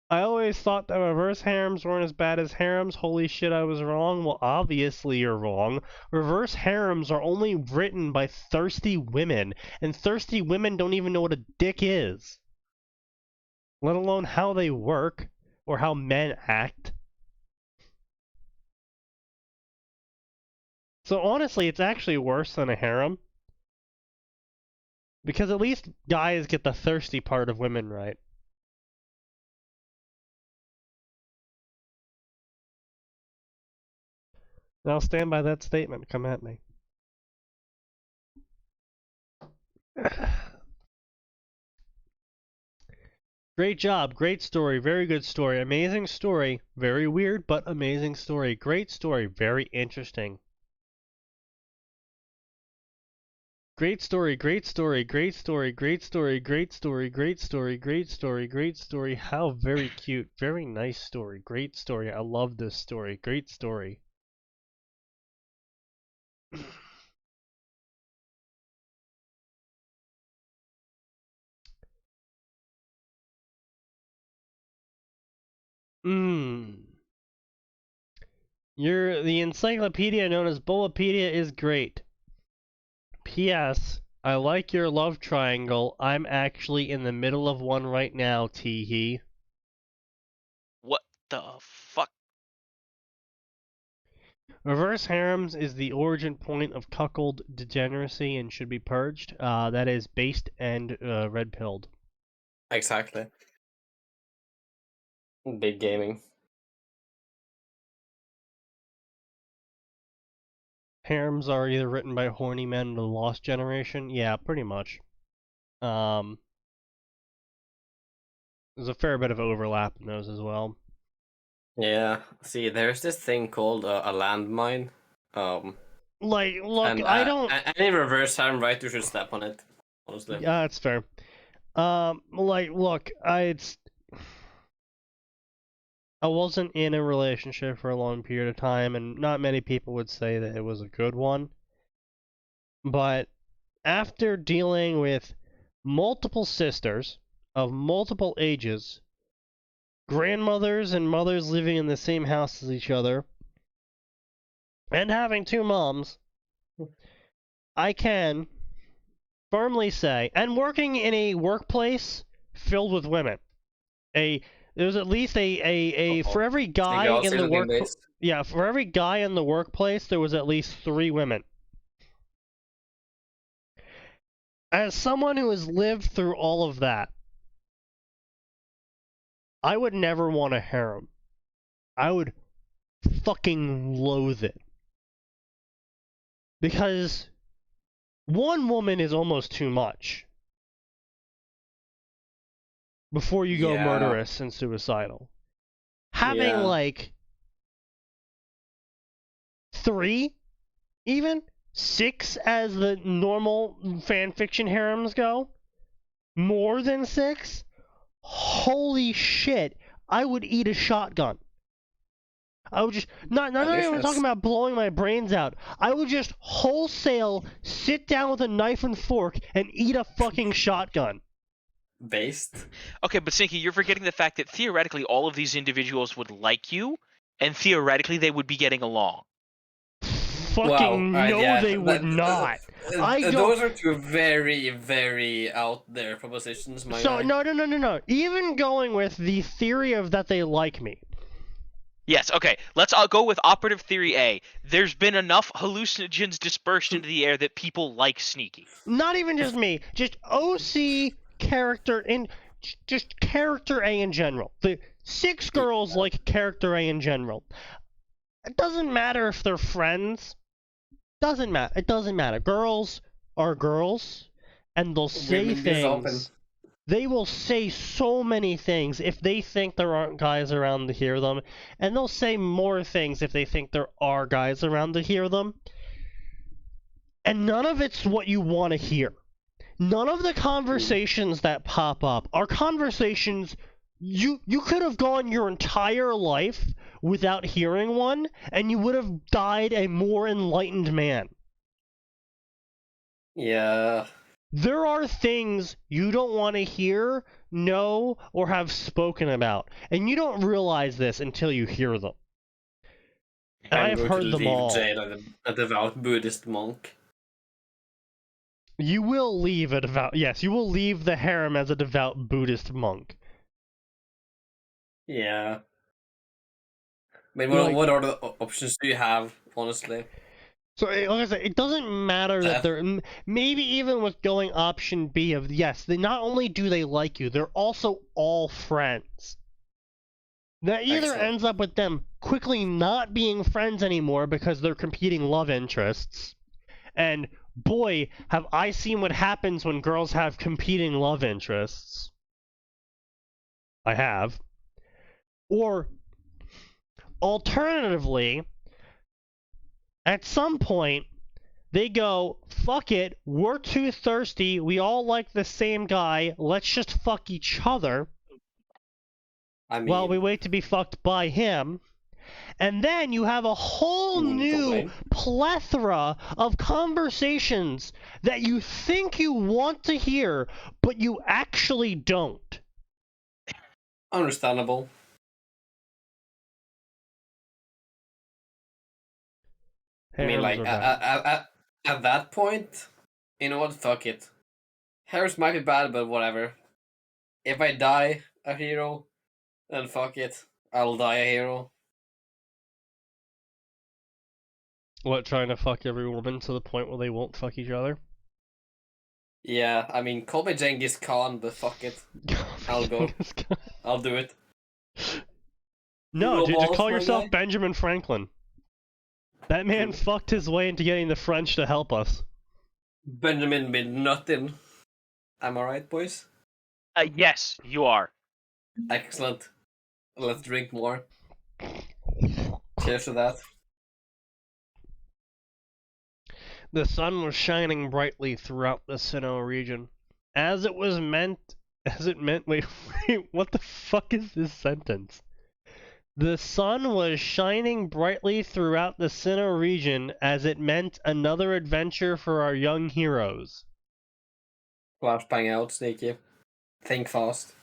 I always thought that reverse harems weren't as bad as harems. Holy shit, I was wrong. Well, obviously you're wrong. Reverse harems are only written by thirsty women, and thirsty women don't even know what a dick is, let alone how they work or how men act. So honestly, it's actually worse than a harem. Because at least guys get the thirsty part of women right. I'll stand by that statement. Come at me. Great job. Great story. Very good story. Amazing story. Very weird, but amazing story. Great story. Very interesting. Great story. Great story. Great story. Great story. Great story. Great story. Great story. Great story. How very cute. Very nice story. Great story. I love this story. Great story. The encyclopedia known as Bullopedia is great. P.S. I like your love triangle. I'm actually in the middle of one right now, teehee. What the fuck? Reverse harems is the origin point of cuckold degeneracy and should be purged. That is based and red-pilled. Exactly. Big gaming. Harems are either written by horny men of the lost generation. Yeah, pretty much. There's a fair bit of overlap in those as well. Yeah. See, there's this thing called a landmine. Like, look, And I don't... any reverse harem writer should step on it. Honestly. Yeah, that's fair. Like, look, I wasn't in a relationship for a long period of time, and not many people would say that it was a good one. But after dealing with multiple sisters of multiple ages, grandmothers and mothers living in the same house as each other, and having two moms, I can firmly say, and working in a workplace filled with women, there's at least for every guy in the workplace. Yeah, for every guy in the workplace, there was at least 3 women. As someone who has lived through all of that, I would never want a harem. I would fucking loathe it. Because one woman is almost too much before you go murderous and suicidal. Having like 3, even 6 as the normal fanfiction harems go, more than 6, holy shit, I would eat a shotgun. I would just, not even talking about blowing my brains out. I would just wholesale sit down with a knife and fork and eat a fucking shotgun. Based? Okay, but Sinky, you're forgetting the fact that theoretically all of these individuals would like you, and theoretically they would be getting along. Fucking they would not. Those are 2 very, very out there propositions, my guy. No. Even going with the theory of that they like me. Yes, okay. Let's go with operative theory A. There's been enough hallucinogens dispersed into the air that people like Sneaky. Not even just me, just OC character just character A in general. The 6 girls like character A in general. it doesn't matter if they're friends. Doesn't matter. It doesn't matter. Girls are girls, and they'll say Women do something. things. They will say so many things if they think there aren't guys around to hear them, and they'll say more things if they think there are guys around to hear them. And none of it's what you want to hear. None of the conversations that pop up are conversations you could have gone your entire life without hearing one, and you would have died a more enlightened man. Yeah. There are things you don't want to hear, know, or have spoken about, and you don't realize this until you hear them. And I I'm have going to heard them leave all. jail like a devout Buddhist monk. You will leave a devout. Yes, you will leave the harem as a devout Buddhist monk. Yeah. I mean, Like- what other options do you have, honestly? So, like I said, it doesn't matter that That- they're maybe even with going option B of yes, they not only do they like you, they're also all friends. That either Excellent. ends up with them quickly not being friends anymore because they're competing love interests. And boy, have I seen what happens when girls have competing love interests. I have. Or alternatively, at some point, they go, fuck it, we're too thirsty, we all like the same guy, let's just fuck each other I mean, while we wait to be fucked by him. And then you have a whole Wouldn't new complain. plethora of conversations that you think you want to hear, but you actually don't. understandable. I mean, like, Harems are bad. at that point, you know what? Fuck it. Harris might be bad, but whatever. If I die a hero, then fuck it. I'll die a hero. What, trying to fuck every woman to the point where they won't fuck each other? Yeah, I mean, call me Genghis Khan, but fuck it. I'll go. I'll do it. No, dude, just Balls, call my yourself guy. Benjamin Franklin. That man True. fucked his way into getting the French to help us. Benjamin with nothing. Am I right, boys? Yes, you are. Excellent. Let's drink more. Cheers to that. The sun was shining brightly throughout the Sinnoh region. As it meant, wait, what the fuck is this sentence? The sun was shining brightly throughout the Sinnoh region as it meant another adventure for our young heroes. Flashbang out, Sneaky. Think fast.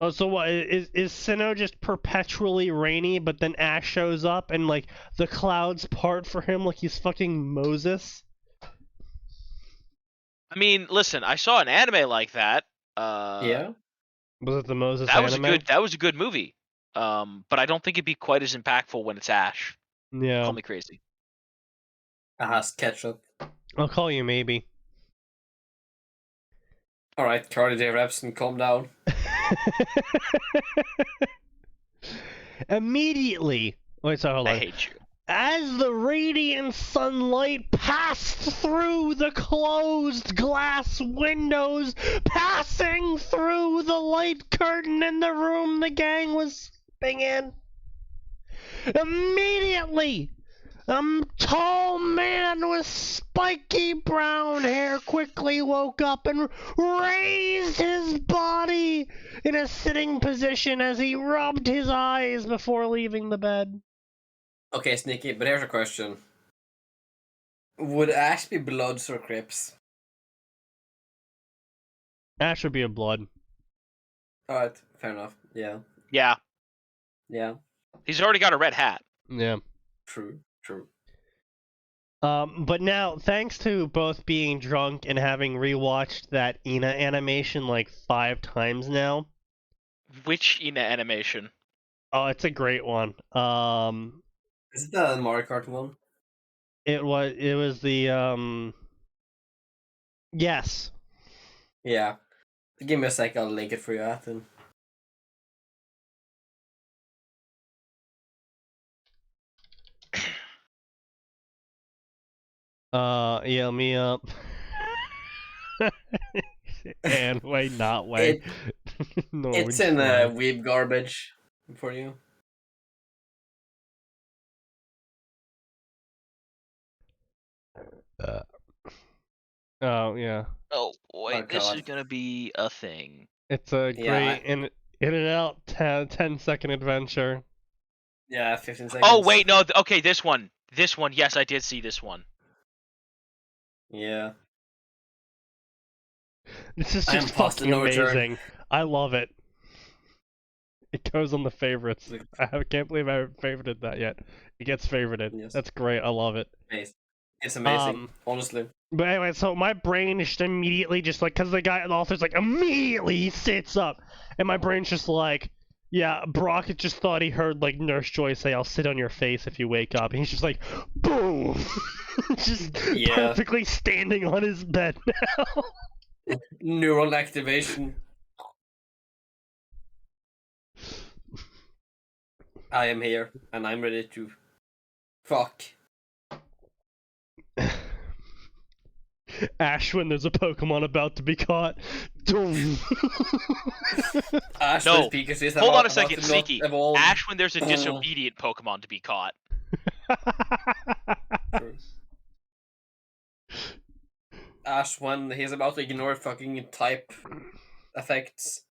Oh, so what, is Sinnoh just perpetually rainy, but then Ash shows up and, like, the clouds part for him like he's fucking Moses? I mean, listen, I saw an anime like that. Yeah? Was it the Moses That was anime? that was a good movie. But I don't think it'd be quite as impactful when it's Ash. Yeah. Call me crazy. Has ketchup. I'll call you maybe. Alright, Carly J. Repson, calm down. Immediately. Wait, sorry, hold I on. hate you. As the radiant sunlight passed through the closed glass windows, passing through the light curtain in the room the gang was sleeping in, immediately, a tall man with spiky brown hair quickly woke up and raised his body in a sitting position as he rubbed his eyes before leaving the bed. Okay, Sneaky, but here's a question. Would Ash be Bloods or Crips? Ash would be a blood. Alright, fair enough. Yeah. Yeah, Yeah. he's already got a red hat. Yeah. True. True. But now, thanks to both being drunk and having rewatched that Ina animation like 5 times now. Which Ina animation? Oh, it's a great one. Is it the Mario Kart one? It was the yes. Yeah. Give me a sec, I'll link it for you, Atin. Yell me up. And way, not way. Norwich It's in slide. weeb garbage for you. Oh yeah, Oh boy, Oh, this God. is gonna be a thing. it's a Yeah, great in and out 10-second adventure. Yeah, 15 seconds. Oh wait, no. Okay, this one. This one. Yes, I did see this one. Yeah. This is I am just past the fucking no return. amazing. I love it. It goes on the favorites. Look. I can't believe I haven't favorited that yet. It gets favorited. Yes. That's great. I love it. It's amazing, Um, honestly. But anyway, so my brain is just immediately just like, because the author's like, immediately he sits up. And my brain's just like, yeah, Brock just thought he heard like Nurse Joy say, "I'll sit on your face if you wake up." And he's just like, boom! Just Yeah. perfectly standing on his bed now. Neural activation. I am here, and I'm ready to fuck. Ash, when there's a Pokemon about to be caught. Doom. Ash No, with Pikachu is Hold on a about second, to not Sneaky. evolve. Ash when there's a disobedient Pokemon to be caught. True. Ash when he's about to ignore fucking type effects.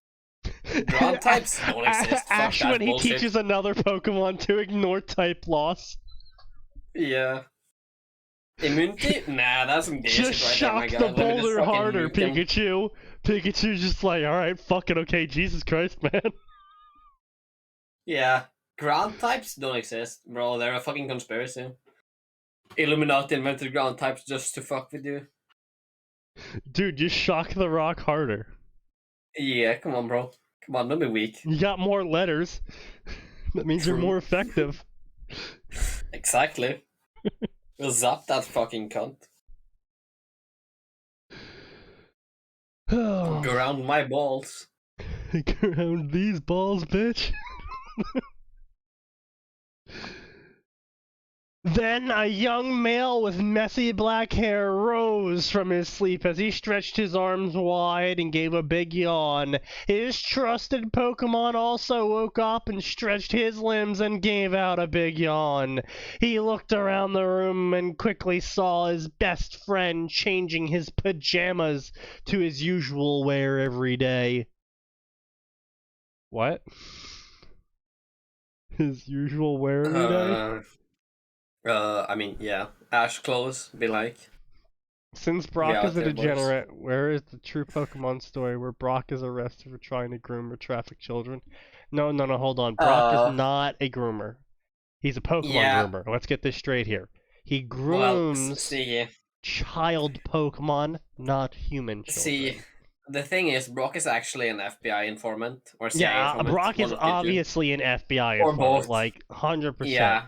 Ground types don't exist. Fuck Ash that when he bullshit. teaches another Pokemon to ignore type loss. Yeah. Immunity? Nah, that's some gay Just shit right there, my shock guy. the Let me just boulder fucking harder, nuke him. Pikachu. Pikachu's just like, alright, fucking okay, Jesus Christ, man. Yeah. Ground types don't exist, bro. They're a fucking conspiracy. Illuminati invented ground types just to fuck with you. Dude, just shock the rock harder. Yeah, come on, bro. Come on, don't be weak. You got more letters. That means you're True. more effective. Exactly. We'll zap that fucking cunt. Go around my balls. Around these balls, bitch. Then a young male with messy black hair rose from his sleep as he stretched his arms wide and gave a big yawn. His trusted Pokemon also woke up and stretched his limbs and gave out a big yawn. He looked around the room and quickly saw his best friend changing his pajamas to his usual wear every day. What? His usual wear every day? I mean, yeah. Ash clothes, be like. Since Brock Yeah, is a there was. degenerate, where is the true Pokemon story where Brock is arrested for trying to groom or traffic children? No, hold on. Brock is not a groomer. He's a Pokemon Yeah. groomer. Let's get this straight here. He Well, grooms see, child Pokemon, not human children. see, the thing is, Brock is actually an FBI informant or CIA Yeah, informant. Brock is one of the two. obviously an FBI Or informant, both. like 100%. Yeah.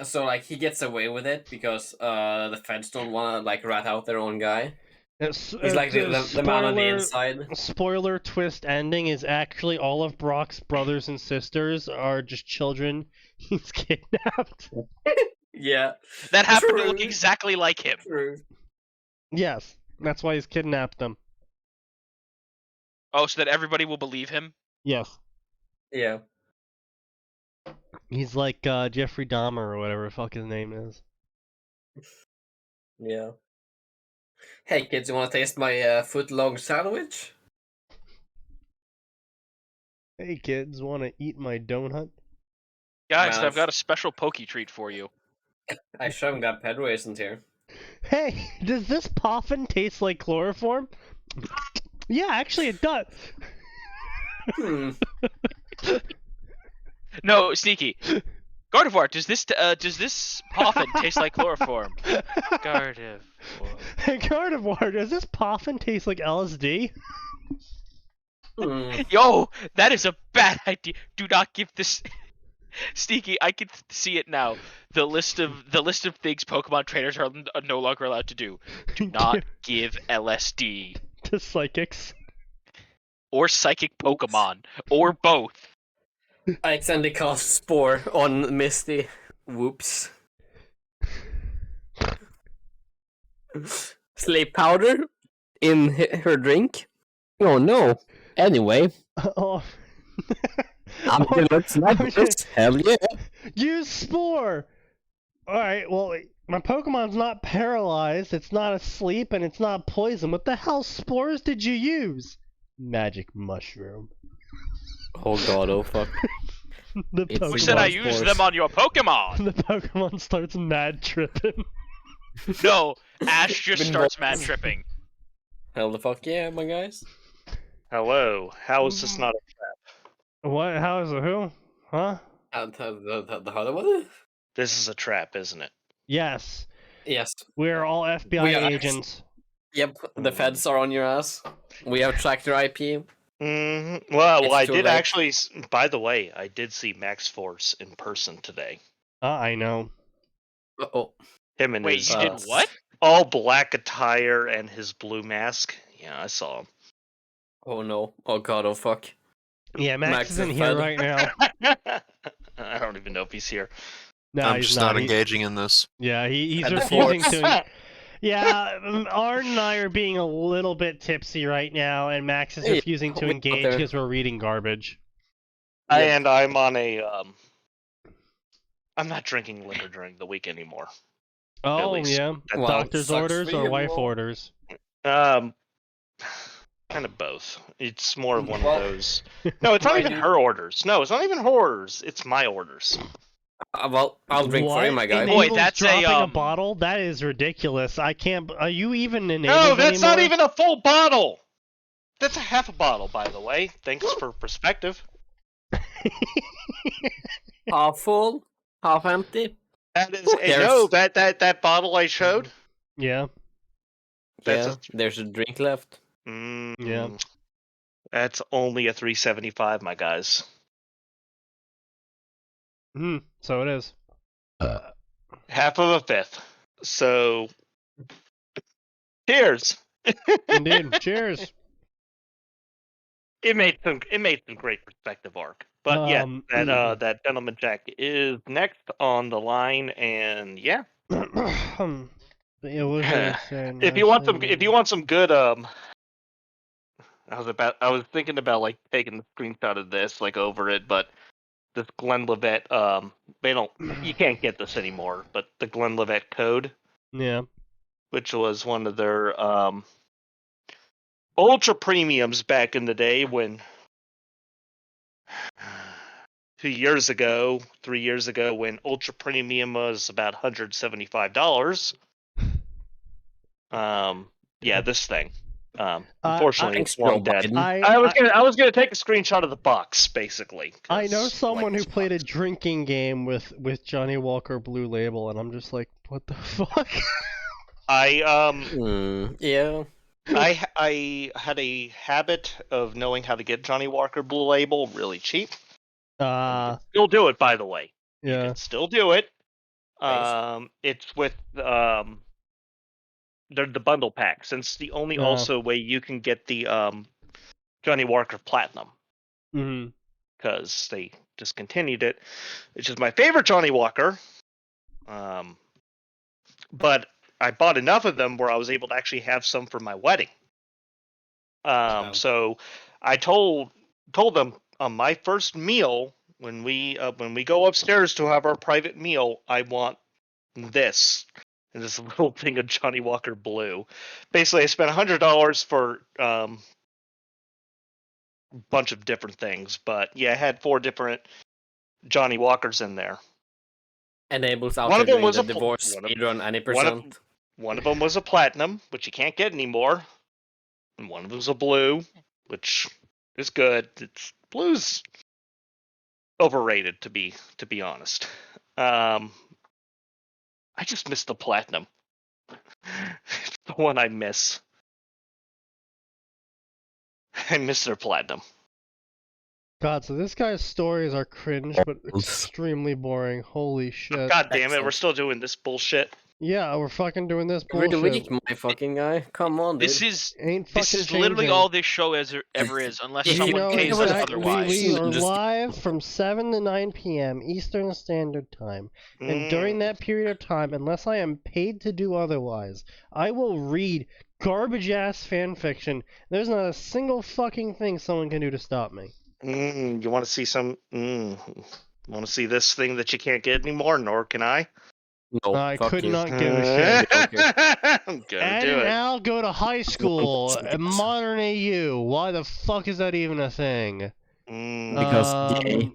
So like he gets away with it because the feds don't want to like rat out their own guy. He's like the man on the inside. Spoiler twist ending is actually all of Brock's brothers and sisters are just children he's kidnapped. Yeah. That happened to look True. exactly like him. True. Yes, that's why he's kidnapped them. Oh, so that everybody will believe him? Yes. Yeah. He's like Jeffrey Dahmer or whatever the fuck his name is. Yeah. Hey kids, you want to taste my foot-long sandwich? Hey kids, want to eat my donut? Guys, Man, I've got a special pokey treat for you. I sure haven't got ped raisins here. Hey, does this poffin taste like chloroform? Yeah, actually it does. Hmm. No, Sneaky. Gardevoir, does this poffin taste like chloroform? Gardevoir. Hey, Gardevoir, does this poffin taste like LSD? Hmm. Yo, that is a bad idea. Do not give this. Sneaky, I can see it now. The list of things Pokemon trainers are no longer allowed to do. Do not give LSD To psychics. or psychic Pokemon or both. I accidentally cast Spore on Misty. Whoops. Sleep powder in her drink. Oh no. Anyway, Oh. I'm gonna snipe I'm this. Hell yeah. Use Spore! Alright, well, my Pokemon's not paralyzed, it's not asleep, and it's not poison. What the hell spores did you use? Magic mushroom. Oh god, oh fuck. The It's Who Pokemon, said I Pokemon used spores. them on your Pokemon? the Pokemon starts mad tripping. No, Ash just Been starts more- mad tripping. Hell the fuck yeah, my guys. Hello. How is this not a What? How is it? Who? Huh? What? This is a trap, isn't it? Yes. Yes. We're all FBI We are- agents. Yep, the feds are on your ass. We have tracked your IP. Well, It's I too did late. actually. By the way, I did see Max Force in person today. I know. Uh-oh. Him and Wait, his you did what? all black attire and his blue mask. Yeah, I saw him. Oh no. Oh god, oh fuck. Yeah, Max Max isn't is here fed. right now. I don't even know if he's here. No, I'm he's just not. not engaging in this. Yeah, he's And the refusing force. to. Yeah, Arn and I are being a little bit tipsy right now, and Max is Hey, refusing to we got engage there. because we're reading garbage. Yep. And I'm on a. I'm not drinking liquor during the week anymore. Oh, least yeah. that- Wow, Doctor's sucks orders for or you, wife well. orders? Kind of both. It's more of one Well, of those. No, it's not my even dude- her orders. No, it's not even her orders. It's my orders. Well, I'll drink for you, my guy. Boy, Enables that's a, dropping a um, bottle? That is ridiculous. I can't. Are you even enabled No, that's not anymore? even a full bottle. That's a half a bottle, by the way. Thanks for perspective. Half full, half empty. That is There's- no that bottle I showed. Yeah. That's Yeah, there's a drink left. Yeah. That's only a 375, my guys. So it is. Half of a fifth. So, cheers. Indeed. Cheers. It made some great perspective arc. But yeah, Um, that gentleman Jack is next on the line, and yeah. Yeah, what was I gonna say? If you want some good I was thinking about like taking the screenshot of this like over it, but this Glenlivet you can't get this anymore, but the Glenlivet code, Yeah. which was one of their ultra premiums back in the day when 3 years ago when ultra premium was about $175. Yeah, this thing. Unfortunately, it's long dead. I was gonna take a screenshot of the box, basically. I know 'cause, someone like, who played a drinking game with Johnny Walker Blue Label, and I'm just like, what the fuck? Yeah. I had a habit of knowing how to get Johnny Walker Blue Label really cheap. Still do it, by the way. You Yeah. can still do it. Nice. It's with the bundle pack, since the only also way you can get the Johnny Walker Platinum, Mm-hmm. because they discontinued it, which is my favorite Johnny Walker. But I bought enough of them where I was able to actually have some for my wedding. So I told them on my first meal when we go upstairs to have our private meal, I want this. And this little thing of Johnny Walker Blue. Basically, I spent $100 for a bunch of different things, but yeah, I had 4 different Johnny Walkers in there. Enables out One of them doing was the a divorce one of- speedrun any one of- percent. One of them was a platinum, which you can't get anymore, and one of them was a blue, which is good. It's blue's overrated, to be honest. I just miss the platinum. It's the one I miss. I miss their platinum. God, so this guy's stories are cringe, but extremely boring. Holy shit. God damn it, we're Excellent. still doing this bullshit. Yeah, we're fucking doing this Really bullshit. weak, my fucking guy. Come on, dude. This is Ain't this fucking is literally changing. all this show ever is, unless You someone know, pays it was us otherwise. we are Just- live from 7 to 9 p.m. Eastern Standard Time. And during that period of time, unless I am paid to do otherwise, I will read garbage-ass fanfiction. There's not a single fucking thing someone can do to stop me. You want to see some? Want to see this thing that you can't get anymore? Nor can I. No, I fuck could you. not give a shit. I'm gonna Ed do and it. Al go to high school, modern AU. Why the fuck is that even a thing? Because gay.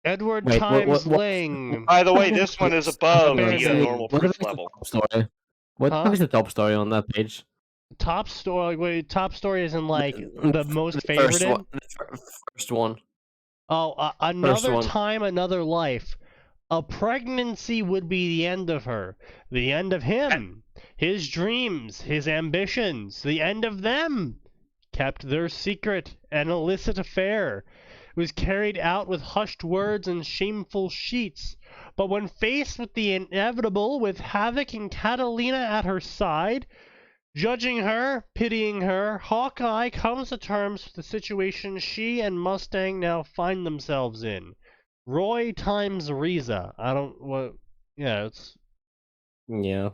Edward Wait, times what- Ling. By the way, this one is above the Abandoned. normal What first is the level. top story? What Huh? is the top story on that page? Top story. Wait, top story isn't like the most First favorited. one. First one. Oh, another one. time, another life. A pregnancy would be the end of her, the end of him, his dreams, his ambitions, the end of them. Kept their secret, an illicit affair. Was carried out with hushed words and shameful sheets. But when faced with the inevitable, with Havoc and Catalina at her side, judging her, pitying her, Hawkeye comes to terms with the situation she and Mustang now find themselves in. Roy times Riza. I don't what. Yeah, it's Yeah.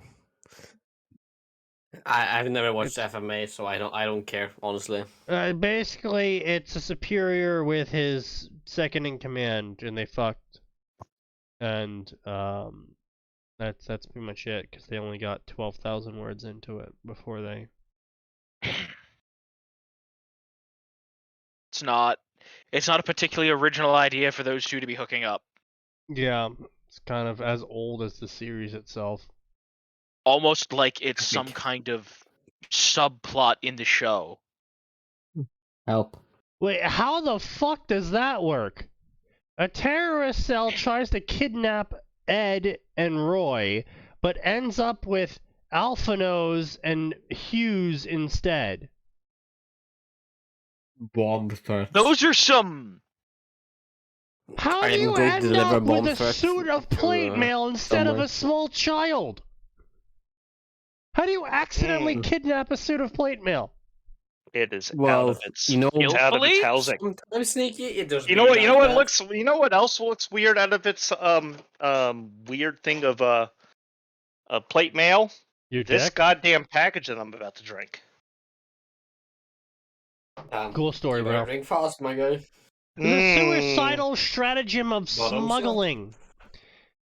I've never watched FMA, so I don't care, honestly. basically it's a superior with his second in command, and they fucked. And that's pretty much it, because they only got 12,000 words into it before they. It's not a particularly original idea for those two to be hooking up. Yeah, it's kind of as old as the series itself. Almost like it's Epic. some kind of subplot in the show. Help. Wait, how the fuck does that work? A terrorist cell tries to kidnap Ed and Roy, but ends up with Alphanos and Hughes instead. Bomb threats. Those are some. How I do am you going to end deliver up with bomb a threats suit of to, plate mail instead of somewhere. a small child? How do you accidentally kidnap a suit of plate mail? It is out Well, of its. you know, It's out of its Skillfully? housing. sometimes sneaky. It does. You know what? You know what looks. You know what else looks weird out of its weird thing of plate mail? Your This dick? goddamn package that I'm about to drink. Cool story, bro. Drink fast, my guy. The suicidal stratagem of Bottom smuggling.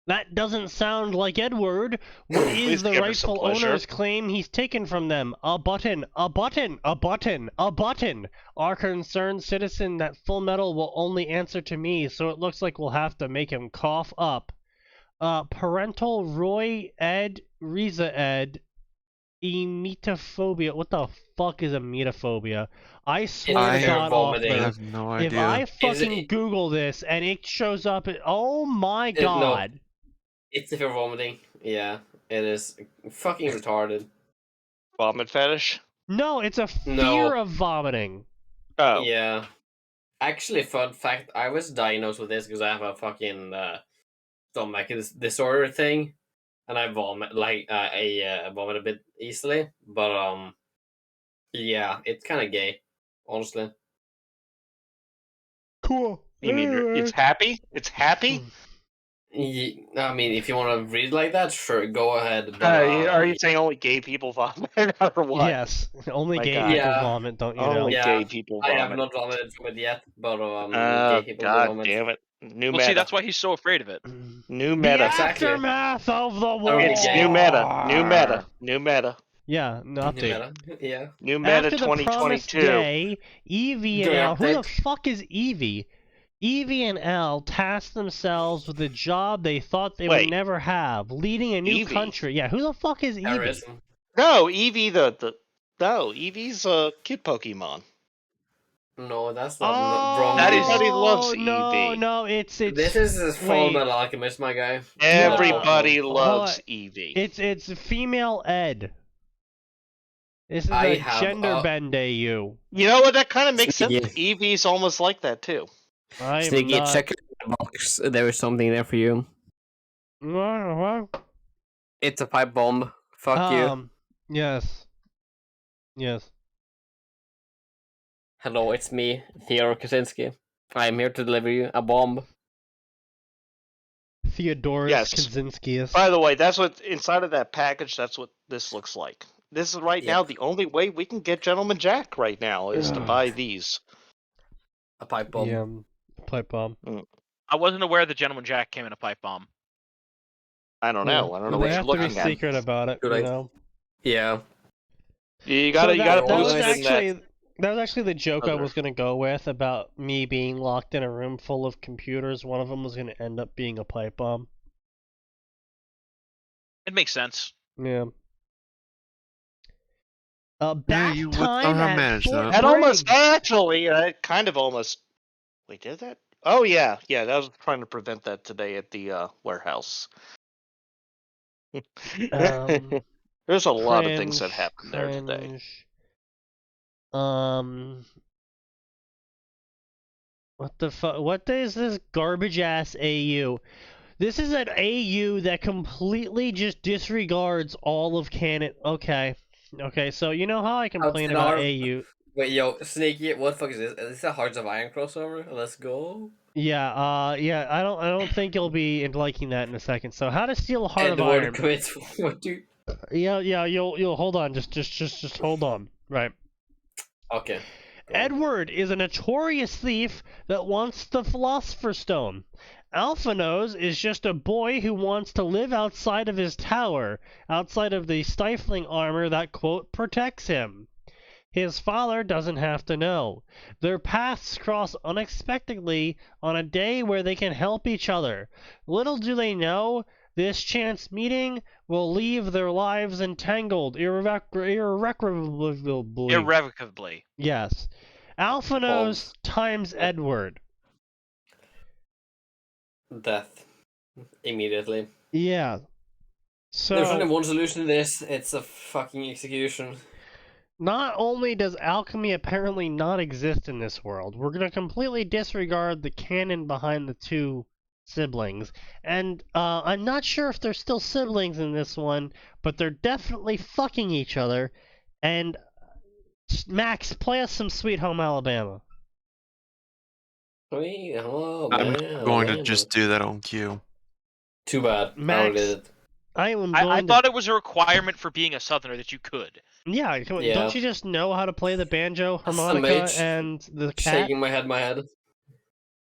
That doesn't sound like Edward. What is Please the give her some rightful pleasure. owner's claim he's taken from them? A button, a button, a button, a button. Our concerned citizen that Full Metal will only answer to me, so it looks like we'll have to make him cough up. Parental Roy Ed, Riza Ed, Imitaphobia. What the fuck is Imitaphobia? I swear I to God, vomiting. I author, have no if idea. I Is fucking it- Google this and it shows up, oh my No. God. It's if you're vomiting. Yeah, it is fucking retarded. Vomit fetish. No, it's a No. fear of vomiting. Oh. Yeah. Actually, fun fact: I was diagnosed with this because I have a fucking stomach disorder thing, and I vomit I vomit a bit easily. But yeah, it's kind of gay, honestly. Cool. You mean it's happy? It's happy? I mean, if you want to read it like that, sure, go ahead. But, Are you saying only gay people vomit or what? Yes, only My gay God. people Yeah. vomit, don't you Only know? Yeah, gay people I vomit. have not vomited from it yet, but gay people do God vomit. damn it. New Well, meta. see, that's why he's so afraid of it. New The meta. Exactly. aftermath of the war. It's new meta. New meta. New meta. Yeah, no update. Meta. Yeah. New meta After the promised 2022. day, Evie and Day Al. Who the update. fuck is Evie? Evie and Al tasked themselves with a job they thought they Wait. would never have, leading a new Evie? country. Yeah, who the fuck is Evie? Terrorism. No, Eevee no, Eevee's a kid Pokemon. No, that's not Oh, wrong. That is- Everybody loves no, Eevee. no, it's This is Full wait. Metal Alchemist, my guy. Everybody No. loves Hold Eevee. it's female Ed. This is I a have, gender bend AU. You know what? That kind of makes sense. Yeah. Eevee's almost like that too. I am Sneaky, not. check the box. There is something there for you. What? It's a pipe bomb. Fuck you. Yes. Yes. Hello, it's me, Theodore Kaczynski. I am here to deliver you a bomb. Theodorus Yes. Kaczynskius. By the way, that's what inside of that package. That's what this looks like. This is right now Yep. the only way we can get Gentleman Jack right now is to Ugh. buy these. A pipe bomb. Yeah, pipe bomb. I wasn't aware the Gentleman Jack came in a pipe bomb. I don't know. I don't know They what have you're to be looking at. secret about it, Good you idea. know. Yeah. You gotta that boost was it in actually that. that was actually the joke I other- was gonna go with about me being locked in a room full of computers. One of them was gonna end up being a pipe bomb. It makes sense. Yeah. Yeah, Bath you would time somehow at manage Fort that. That almost Briggs. actually, kind of almost. Wait, did that? Oh yeah. That was trying to prevent that today at the warehouse. There's a lot of things that happened there today. Cringe. What the fuck? What is this garbage ass AU? This is an AU that completely just disregards all of canon. Okay. Okay, so you know how I complain about AU? Wait, yo, Sneaky, what the fuck is this? Is this a Hearts of Iron crossover? Let's go. Yeah, I don't think you'll be liking that in a second. So, how to steal a heart of Edward iron? quits. What do? Yeah, you'll hold on, just hold on, right? Okay. Go on. Edward is a notorious thief that wants the Philosopher's Stone. Alphanos is just a boy who wants to live outside of his tower, outside of the stifling armor that, quote, protects him. His father doesn't have to know. Their paths cross unexpectedly on a day where they can help each other. Little do they know, this chance meeting will leave their lives entangled irrecoverably. Irrevocably. Yes. Alphanos times Edward. Death. Immediately. Yeah. There's only So, one solution to this. It's a fucking execution. not only does alchemy apparently not exist in this world, we're going to completely disregard the canon behind the two siblings. And I'm not sure if they're still siblings in this one, but they're definitely fucking each other. And Max, play us some Sweet Home Alabama. Sweet home I'm going to Alabama. just do that on cue. Too bad. I Max, already did it. I am I going thought it was a requirement for being a Southerner that you could. Yeah, come on, Yeah. don't you just know how to play the banjo, That's the harmonica, mage. and the cat? Shaking my head.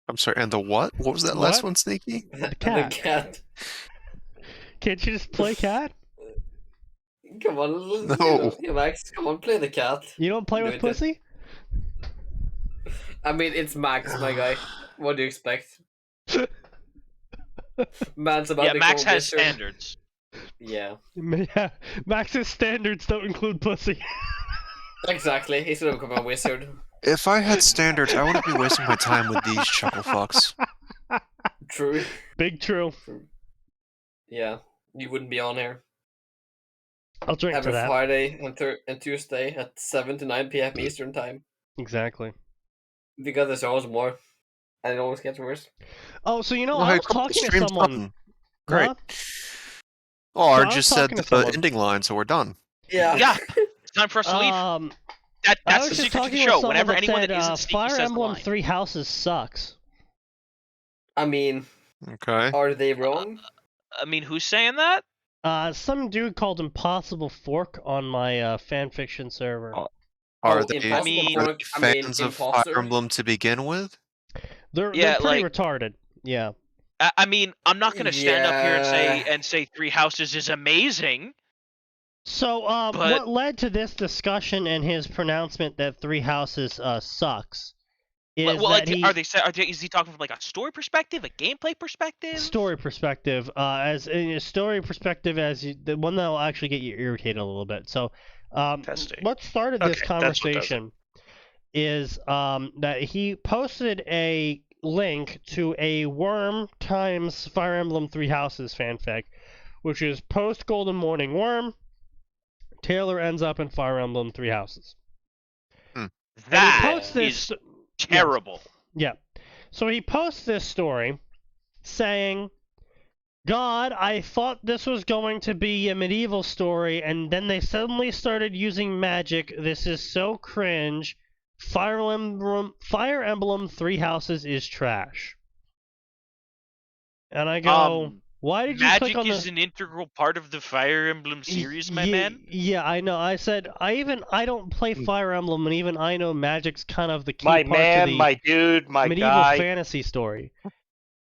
I'm sorry, and the what? What was that last What? one, Sneaky? The cat. cat. Can't you just play cat? Come on, No. yeah, Max, come on, play the cat. You don't play Do with it. pussy? I mean, it's Max, my guy. What do you expect? Man's about Yeah, to Max become a has wizard. standards. Yeah, Yeah, Max's standards don't include pussy. exactly. He's gonna become a wizard. If I had standards, I wouldn't be wasting my time with these chuckle fucks. True. Big true. Yeah, you wouldn't be on here I'll drink every to that. Friday and Tuesday at 7 to 9 p.m. Eastern time. Exactly. Because there's always more, and it always gets worse. Oh, so you know, Well, I hey, was come on, talking to stream's someone. done. Great. Huh? Oh, I I was just said talking to the someone. ending line, so we're done. Yeah. Yeah, it's time for us to leave. I That's the was just secret to talking the with show. someone Whenever that anyone said that isn't sneaky Fire says the Emblem line. Three Houses sucks. I mean, Okay. are they wrong? I mean, who's saying that? Some dude called Impossible Fork on my fanfiction server. Oh. Are they Impossible mean- Fork, fans of Imposter. Fire Emblem to begin with? They're Yeah, pretty like- retarded. Yeah. I mean, I'm not gonna stand up here Yeah. and say Three Houses is amazing. So, But- what led to this discussion and his pronouncement that Three Houses sucks is Well, that like, is he talking from like a story perspective, a gameplay perspective? story perspective, as in a story perspective, the one that will actually get you irritated a little bit. So, Testing. what started this Okay, that's what does it. conversation is that he posted a link to a Worm times Fire Emblem Three Houses fanfic, which is post Golden Morning Worm. Taylor ends up in Fire Emblem Three Houses. That posts is this. terrible. Yeah. So he posts this story saying, God, I thought this was going to be a medieval story, and then they suddenly started using magic. This is so cringe. Fire Emblem Three Houses is trash. And I go, why did you Magic click on is the... an integral part of the Fire Emblem series, my man. Yeah, I know. I said, I don't play Fire Emblem, and even I know magic's kind of the key My part to man, the my dude, my medieval guy. fantasy story.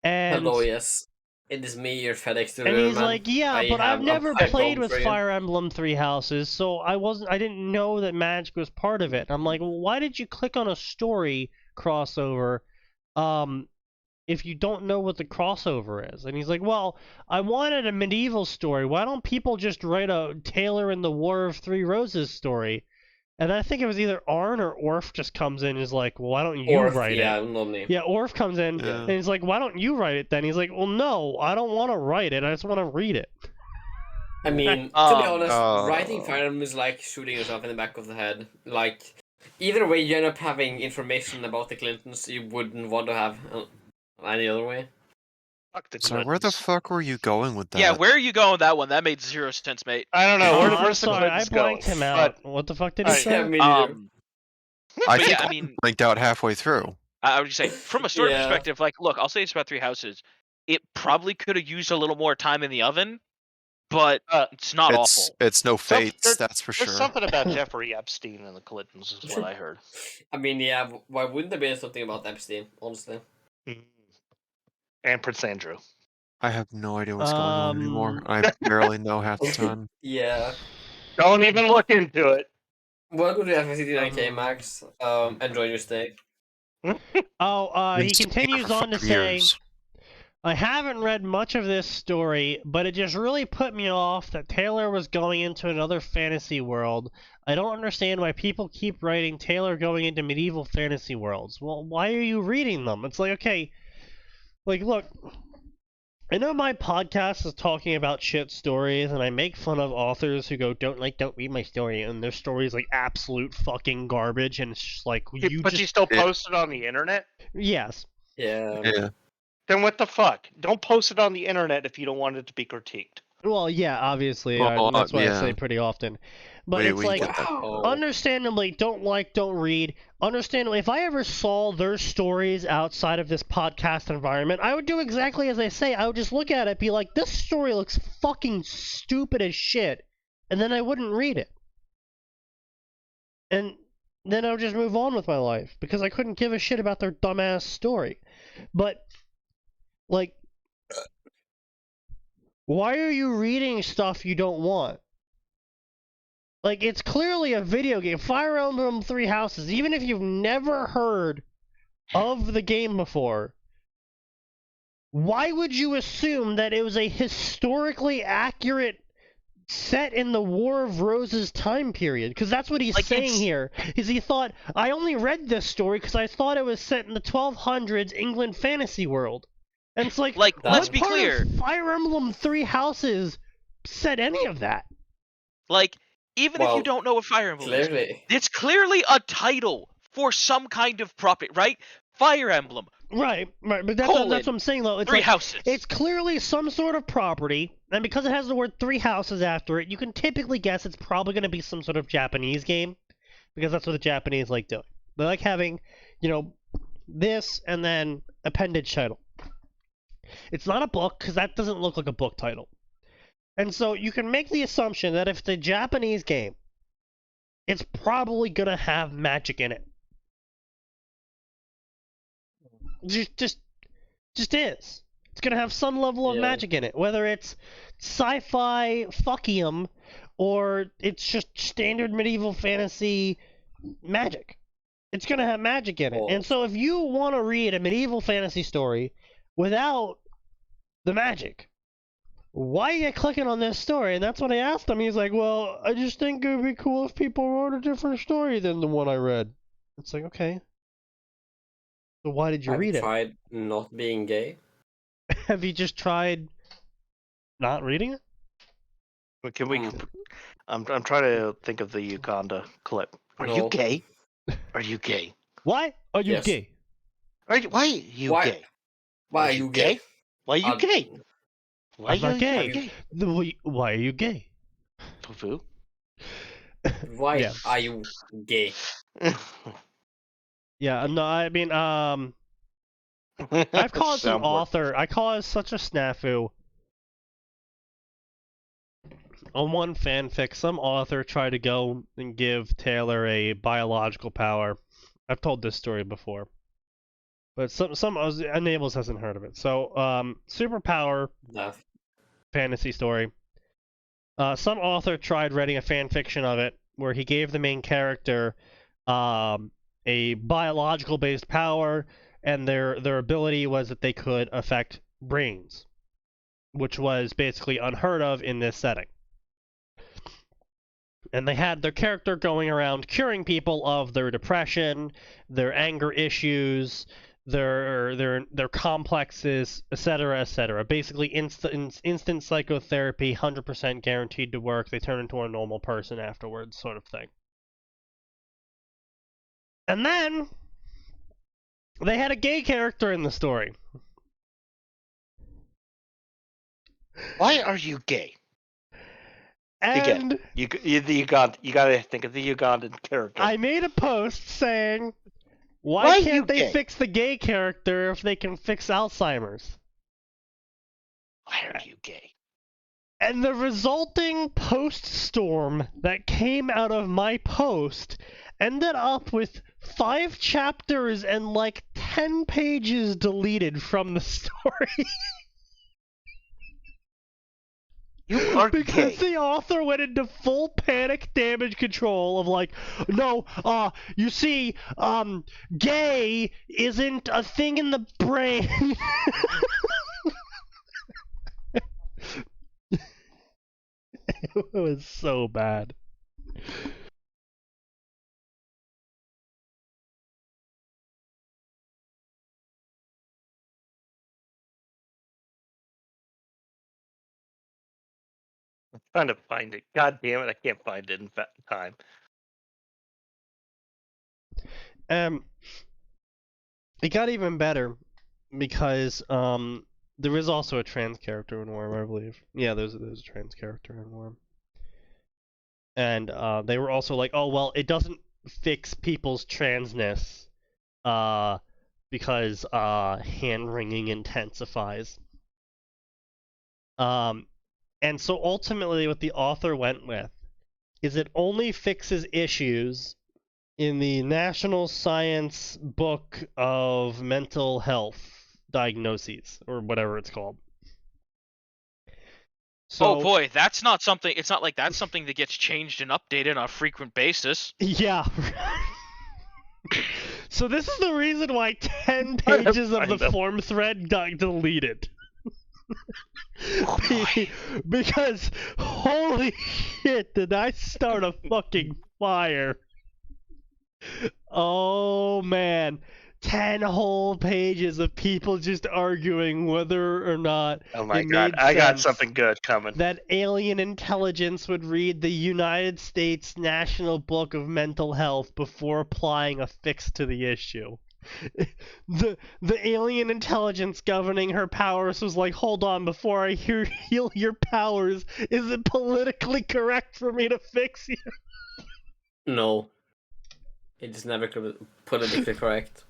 And Hello, yes. It is me, your FedEx and delivery he's man. like, yeah, I but I've have a never pipe played bomb with for you. Fire Emblem Three Houses, so I didn't know that magic was part of it. I'm like, well, why did you click on a story crossover, if you don't know what the crossover is? And he's like, well, I wanted a medieval story. Why don't people just write a Taylor and the War of Three Roses story? And I think it was either Arn or Orf just comes in and is like, well, why don't you Orf, write yeah, it? not me. Yeah, Orf comes in Yeah. and he's like, why don't you write it then? He's like, well, no, I don't want to write it. I just want to read it. I mean, to be honest, Oh. writing Fire Emblem is like shooting yourself in the back of the head. Like, either way, you end up having information about the Clintons you wouldn't want to have any other way. Fuck the So where the Clintons. fuck were you going with that? Yeah, where are you going with that one? That made 0 sense, mate. I don't know. Oh, Where's I'm the sorry, I Clintons blanked going? him out. What the fuck did he Alright. say? Yeah, me neither. I but think yeah, I I mean, blinked out halfway through. I would just say, from a story Yeah. perspective, like, look, I'll say this about Three Houses. It probably could have used a little more time in the oven, but it's not awful. It's no fates, there- that's for There's sure. something about Jeffrey Epstein and the Clintons, is what I heard. I mean, yeah, why wouldn't there be something about Epstein, honestly? And Prince Andrew. I have no idea what's going on anymore. I barely know half the time. Yeah. Don't even look into it. Welcome to FS89K, Max. Enjoy your stay. Oh, Been he sitting here continues for on to 5 say, years. I haven't read much of this story, but it just really put me off that Taylor was going into another fantasy world. I don't understand why people keep writing Taylor going into medieval fantasy worlds. Well, why are you reading them? It's like, okay, like, look, I know my podcast is talking about shit stories, and I make fun of authors who go, don't read my story, and their story is like absolute fucking garbage, and it's just like, But you just... still post it on the internet? Yes. Yeah. Yeah. Then what the fuck? Don't post it on the internet if you don't want it to be critiqued. Well, yeah, obviously, Well, that's what I yeah. say pretty often. But We it's like, get that. Wow. understandably, don't read. Understandably, if I ever saw their stories outside of this podcast environment, I would do exactly as they say. I would just look at it, be like, this story looks fucking stupid as shit, and then I wouldn't read it. And then I would just move on with my life, because I couldn't give a shit about their dumbass story. But, like, why are you reading stuff you don't want? Like, it's clearly a video game. Fire Emblem Three Houses, even if you've never heard of the game before, why would you assume that it was a historically accurate set in the War of Roses time period? Because that's what he's Like, saying it's- here, is he thought, I only read this story because I thought it was set in the 1200s England fantasy world. And it's like Like, let's what be part clear. of Fire Emblem Three Houses said any of that? Like, even if Well, you don't know what Fire Emblem is, Clearly. it's clearly a title for some kind of property, right? Fire Emblem, Right, but that's what I'm saying though. It's Three like, Houses. it's clearly some sort of property, and because it has the word Three Houses after it, you can typically guess it's probably going to be some sort of Japanese game, because that's what the Japanese like doing. They like having, this and then appendage title. It's not a book, because that doesn't look like a book title. And so you can make the assumption that if it's a Japanese game, it's probably going to have magic in it. Just is. It's gonna have some level of Yeah. magic in it, whether it's sci-fi fuckium or it's just standard medieval fantasy magic. It's gonna have magic in it. Oh. And so if you want to read a medieval fantasy story without the magic, why are you clicking on this story? And that's what I asked him. He's like, well, I just think it would be cool if people wrote a different story than the one I read. It's like, okay. So why did you read it? Tried not being gay. Have you just tried not reading it? But can we? I'm trying to think of the Uganda clip. Are you No. gay? Are you gay? Why are you Yes. gay? Why are you Why- gay? Why are you gay? Why are you Uh, gay? Why I'm not gay. gay? Why are you gay? Foo-foo? Why Yeah. are you gay? Yeah, no, I mean, I've caused an Soundboard. author. I caused such a snafu. On one fanfic, some author tried to go and give Taylor a biological power. I've told this story before, but some Enables hasn't heard of it. So, Superpower No. fantasy story. Some author tried writing a fanfiction of it where he gave the main character a biological-based power, and their ability was that they could affect brains, which was basically unheard of in this setting. And they had their character going around curing people of their depression, their anger issues, their complexes, etc., etc. Basically, instant psychotherapy, 100% guaranteed to work. They turn into a normal person afterwards, sort of thing. And then they had a gay character in the story. Why are you gay? And You gotta think of the Ugandan character. I made a post saying, why you can't they gay? fix the gay character if they can fix Alzheimer's? Why are you gay? And the resulting post storm that came out of my post ended up with 5 chapters and like 10 pages deleted from the story. You are Because gay. the author went into full panic damage control of like, no, you see, gay isn't a thing in the brain. It was so bad. I'm trying to find it. God damn it, I can't find it in time. It got even better because there is also a trans character in Worm, I believe. Yeah, there's a trans character in Worm. And they were also like, oh well, it doesn't fix people's transness because hand wringing intensifies. And so ultimately what the author went with is it only fixes issues in the National Science Book of Mental Health Diagnoses, or whatever it's called. So, Oh boy, that's not something. It's not like that's something that gets changed and updated on a frequent basis. yeah. So this is the reason why 10 pages of the form thread got deleted. Because holy shit, did I start a fucking fire. Oh man, 10 whole pages of people just arguing whether or not Oh my it god, made I got sense something good coming. that alien intelligence would read the United States National Book of Mental Health before applying a fix to the issue. The alien intelligence governing her powers was like, hold on, before I heal your powers, is it politically correct for me to fix you? No. It's never politically correct.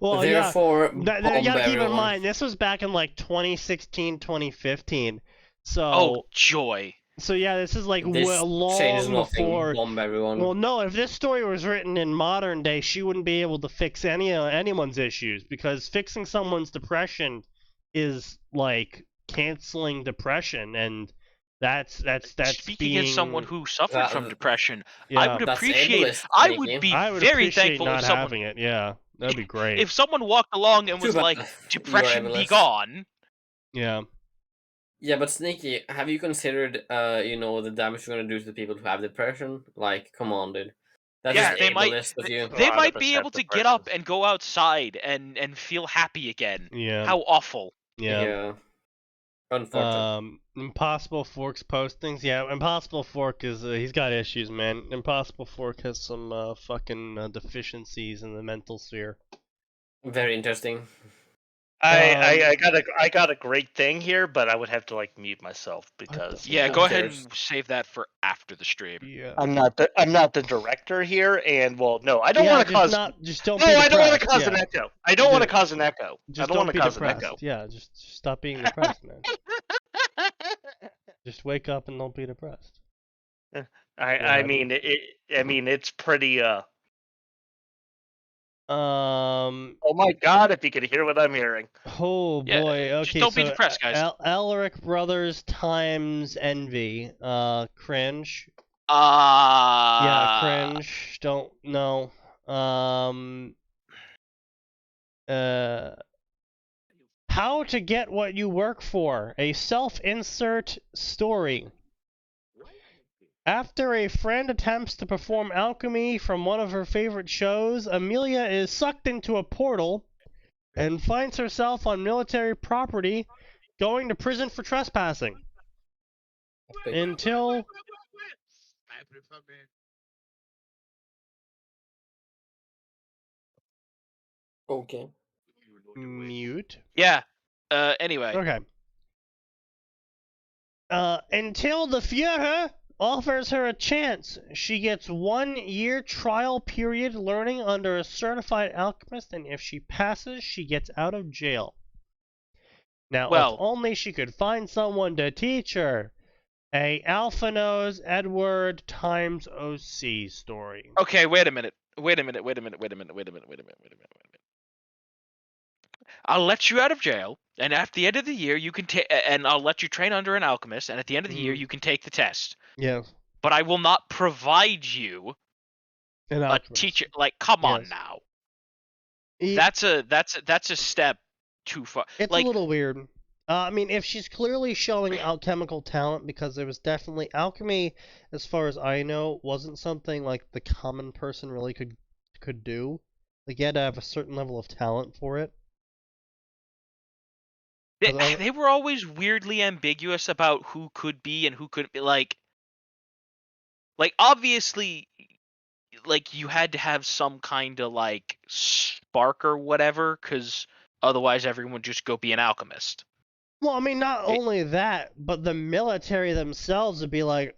Well, Therefore, you bomb gotta keep in everyone. mind, this was back in like 2016, 2015. So, Oh joy. so yeah, this is like This changes long nothing. before. Bomb everyone. Well, no, if this story was written in modern day, she wouldn't be able to fix anyone's issues, because fixing someone's depression is like canceling depression, and that's Speaking being... as someone who suffered from depression, Yeah, I would That's appreciate. ableist, I Sneaky. would be I would very appreciate thankful not if someone, having it. Yeah, that'd be great. if someone walked along and Too was bad like, you're "Depression be ableist. gone." Yeah. Yeah, but Sneaky, have you considered, the damage you're gonna do to the people who have depression? Like, come on, dude. That's Yeah, just they might. ableist of you. They might 100% be able to get depression. up and go outside and feel happy again. Yeah. How awful. Yeah. Unfortunate. Impossible Fork's postings. Yeah, Impossible Fork is he's got issues, man. Impossible Fork has some fucking deficiencies in the mental sphere. Very interesting. I got a great thing here, but I would have to like mute myself because Yeah, Who go ahead cares? and save that for after the stream. Yeah. I'm not the director here, and well, no, I don't Yeah, want to cause. just don't No, be I don't want to depressed. cause an Yeah. echo. I don't want to Dude, cause an echo. I Just don't want don't to be cause an depressed. echo. Yeah, just stop being depressed, man. Just wake up and don't be depressed. I What mean it's pretty oh my god, if you could hear what I'm hearing. Oh Yeah, boy. just Okay, don't be so depressed, guys. Alaric Brothers times envy. Cringe. Yeah, cringe. Don't know. Uh, How to get what you work for. A self-insert story. After a friend attempts to perform alchemy from one of her favorite shows, Amelia is sucked into a portal and finds herself on military property, going to prison for trespassing. Until Okay. mute. Yeah. Anyway. Okay. Until the Führer offers her a chance. She gets 1 year trial period learning under a certified alchemist, and if she passes, she gets out of jail. Now, Well, if only she could find someone to teach her. A Alphanos Edward times OC story. okay, wait a minute. I'll let you out of jail, and at the end of the year, you can take, and I'll let you train under an alchemist, and at the end of the year, you can take the test. Yes. But I will not provide you An a alchemist. teacher. Like, come on Yes. now. It- That's a step too far. It's Like, a little weird. I mean, if she's clearly showing alchemical talent, because there was definitely alchemy, as far as I know, wasn't something like the common person really could do. Like, you had to have a certain level of talent for it. they were always weirdly ambiguous about who could be and who couldn't be. Like obviously, like you had to have some kind of like spark or whatever, because otherwise everyone would just go be an alchemist. Well, I mean, not It- only that, but the military themselves would be like,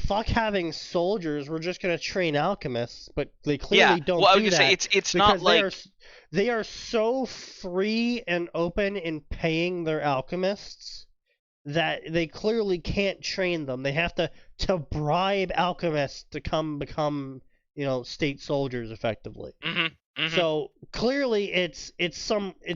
fuck having soldiers, we're just gonna train alchemists, but they clearly don't well, I was do gonna that. say it's not like They are so free and open in paying their alchemists that they clearly can't train them. They have to bribe alchemists to come become, state soldiers effectively. So clearly it's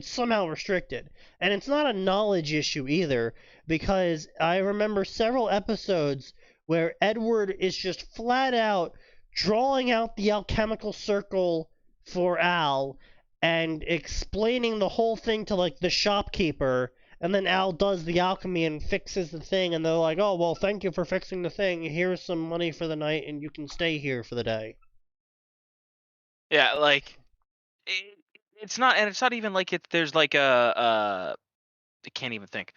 somehow restricted. And it's not a knowledge issue either, because I remember several episodes where Edward is just flat out drawing out the alchemical circle for Al and explaining the whole thing to like the shopkeeper, and then Al does the alchemy and fixes the thing, and they're like, "Oh, well, thank you for fixing the thing. Here's some money for the night and you can stay here for the day." yeah, like it's not even like there's like a I can't even think.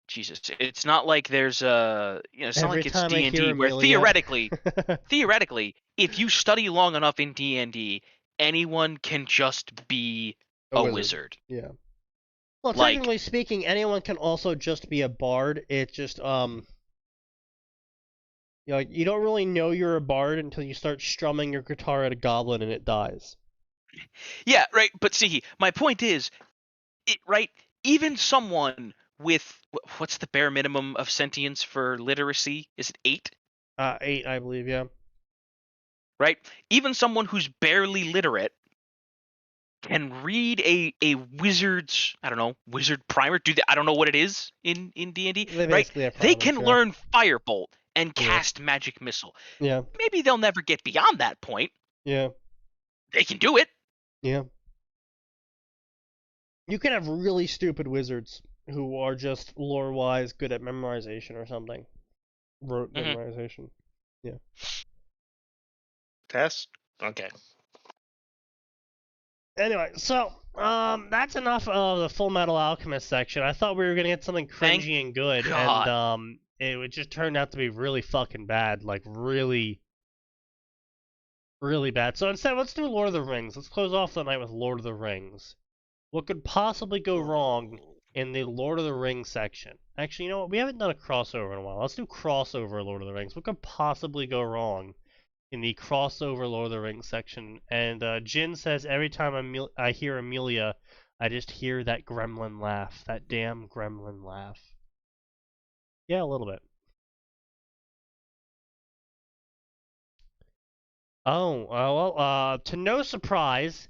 Jesus, it's not like there's it's not Every like it's time I hear D&D where Amelia... theoretically, if you study long enough in D&D, anyone can just be a wizard. Yeah. Well, Like- technically speaking, anyone can also just be a bard. It's just you don't really know you're a bard until you start strumming your guitar at a goblin and it dies. Yeah, right. But see, my point is, even someone with what's the bare minimum of sentience for literacy? Is it 8? 8, I believe, yeah. Right? Even someone who's barely literate can read a wizard's, I don't know, wizard primer. I don't know what it is in D&D, They right? basically have They primers, can yeah. learn firebolt and Yeah. cast magic missile. Yeah, Maybe they'll never get beyond that point. yeah, They can do it. yeah. You can have really stupid wizards who are just lore-wise good at memorization or something. Rote Mhm. memorization. Test? Okay. Anyway, so that's enough of the Full Metal Alchemist section. I thought we were gonna get something Thank cringy and good, God. and it would just turned out to be really fucking bad, like really, really bad. So instead, let's do Lord of the Rings. Let's close off the night with Lord of the Rings. What could possibly go wrong in the Lord of the Rings section? Actually, you know what? We haven't done a crossover in a while. Let's do crossover Lord of the Rings. What could possibly go wrong in the crossover Lord of the Rings section? And Jin says, every time I hear Amelia, I just hear that gremlin laugh. That damn gremlin laugh. Yeah, a little bit. Oh, well, to no surprise,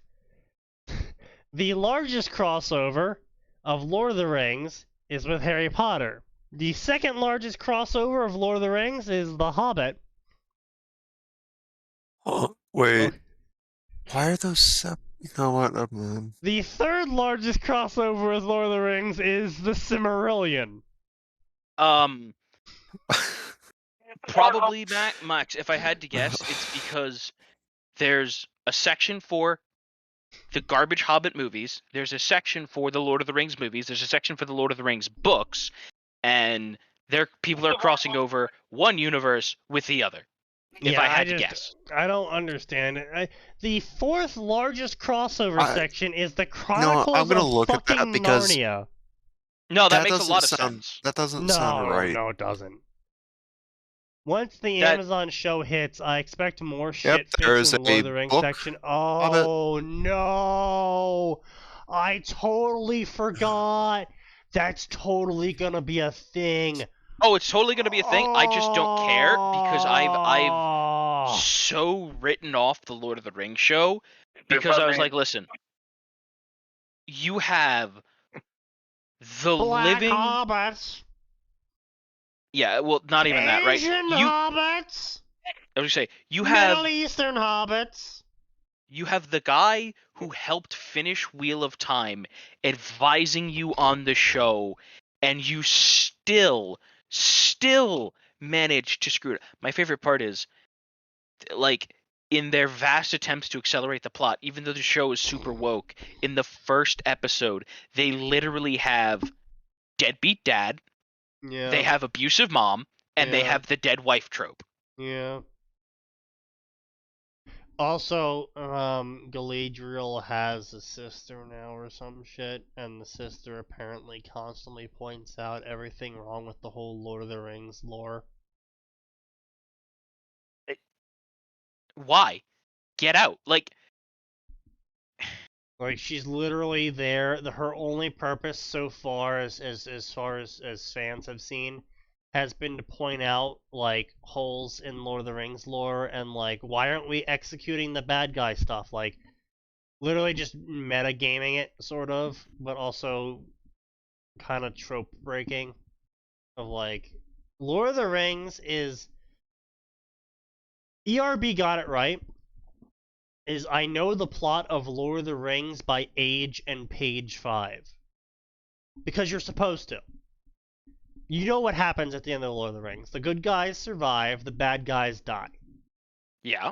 the largest crossover of Lord of the Rings is with Harry Potter. The second largest crossover of Lord of the Rings is The Hobbit. Oh, wait. Oh. Why are those You know what? Never mind. The third largest crossover with Lord of the Rings is The Silmarillion. Probably Max. If I had to guess, it's because there's a section for the garbage Hobbit movies. There's a section for the Lord of the Rings movies. There's a section for the Lord of the Rings books, and people are crossing over one universe with the other. If I had to guess, I don't understand it. The fourth largest crossover section is the I'm Chronicles gonna of look at that fucking because Narnia. no, that that makes a lot of doesn't sense. That doesn't sound right. No, it doesn't. Once the That- Amazon show hits, I expect more Yep, shit there fits is in the Lord a of the Rings book section. of it. Oh no! I totally forgot. That's totally gonna be a thing. Oh, it's totally gonna be a thing. I just don't care because I've so written off the Lord of the Rings show because I was like, listen, you have the Black living. hobbits. Yeah, well, not even that, right? Asian hobbits. I was gonna say you Middle have Eastern hobbits. the guy who helped finish Wheel of Time advising you on the show, and you still manage to screw it. My favorite part is, like, in their vast attempts to accelerate the plot, even though the show is super woke, in the first episode, they literally have deadbeat dad, Yeah. they have abusive mom, and they Yeah. have the dead wife trope. Yeah. Also, Galadriel has a sister now or some shit, and the sister apparently constantly points out everything wrong with the whole Lord of the Rings lore. Why? Get out. Like, she's literally there. Her only purpose so far, as far as fans have seen, has been to point out like holes in Lord of the Rings lore and like why aren't we executing the bad guy stuff? Like literally just metagaming it sort of, but also kind of trope breaking of like Lord of the Rings is ERB got it right. Is I know the plot of Lord of the Rings by age and page 5. Because you're supposed to. You know what happens at the end of the Lord of the Rings. The good guys survive, the bad guys die. yeah.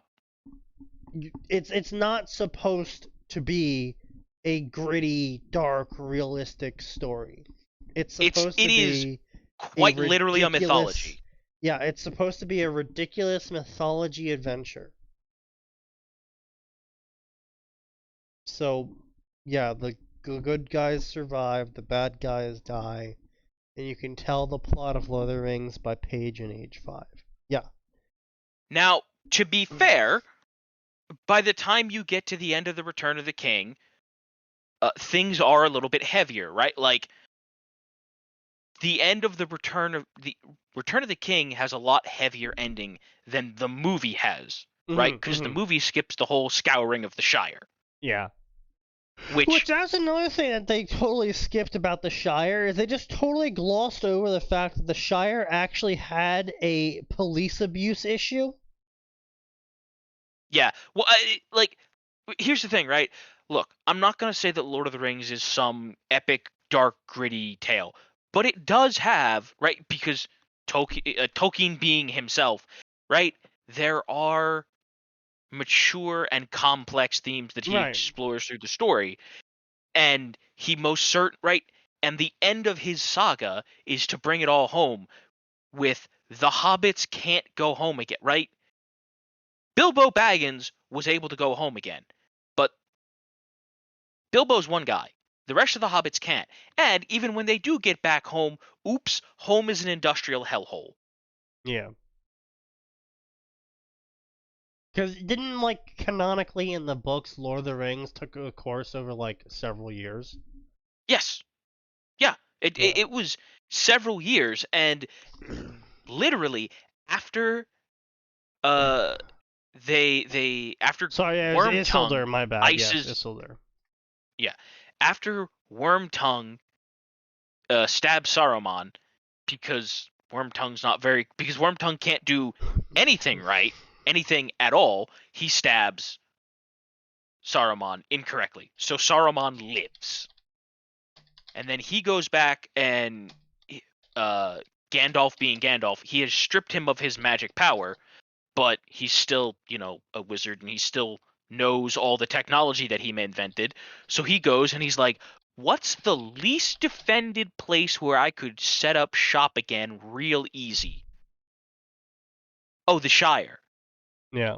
It's not supposed to be a gritty, dark, realistic story. It's supposed to be quite literally a mythology. Yeah, it's supposed to be a ridiculous mythology adventure. So, yeah, the good guys survive, the bad guys die, and you can tell the plot of Lord of the Rings by page and age 5. Yeah. Now, to be fair, by the time you get to the end of the Return of the King, things are a little bit heavier, right? Like the end of the Return of the King has a lot heavier ending than the movie has, right? Because the movie skips the whole scouring of the Shire. Yeah. Which that's another thing that they totally skipped about the Shire, is they just totally glossed over the fact that the Shire actually had a police abuse issue. Yeah. Well, here's the thing, right? Look, I'm not going to say that Lord of the Rings is some epic, dark, gritty tale, but it does have, right, because Tolkien being himself, right, there are mature and complex themes that he explores through the story, and he right, and the end of his saga is to bring it all home with the hobbits can't go home again, right? Bilbo Baggins was able to go home again, but Bilbo's one guy. The rest of the hobbits can't. And even when they do get back home, oops, home is an industrial hellhole. Yeah. Because didn't, like, canonically in the books, Lord of the Rings took a course over, like, several years? Yes. Yeah. It, Yeah. it was several years, and literally after after Sorry, it was Wormtongue Isildur, my bad. Yes, ices Isildur. after Wormtongue stabs Saruman because Wormtongue can't do anything right, anything at all. He stabs Saruman incorrectly. So Saruman lives. And then he goes back and Gandalf being Gandalf, he has stripped him of his magic power, but he's still, a wizard and he still knows all the technology that he invented. So he goes and he's like, what's the least defended place where I could set up shop again real easy? Oh, the Shire. Yeah.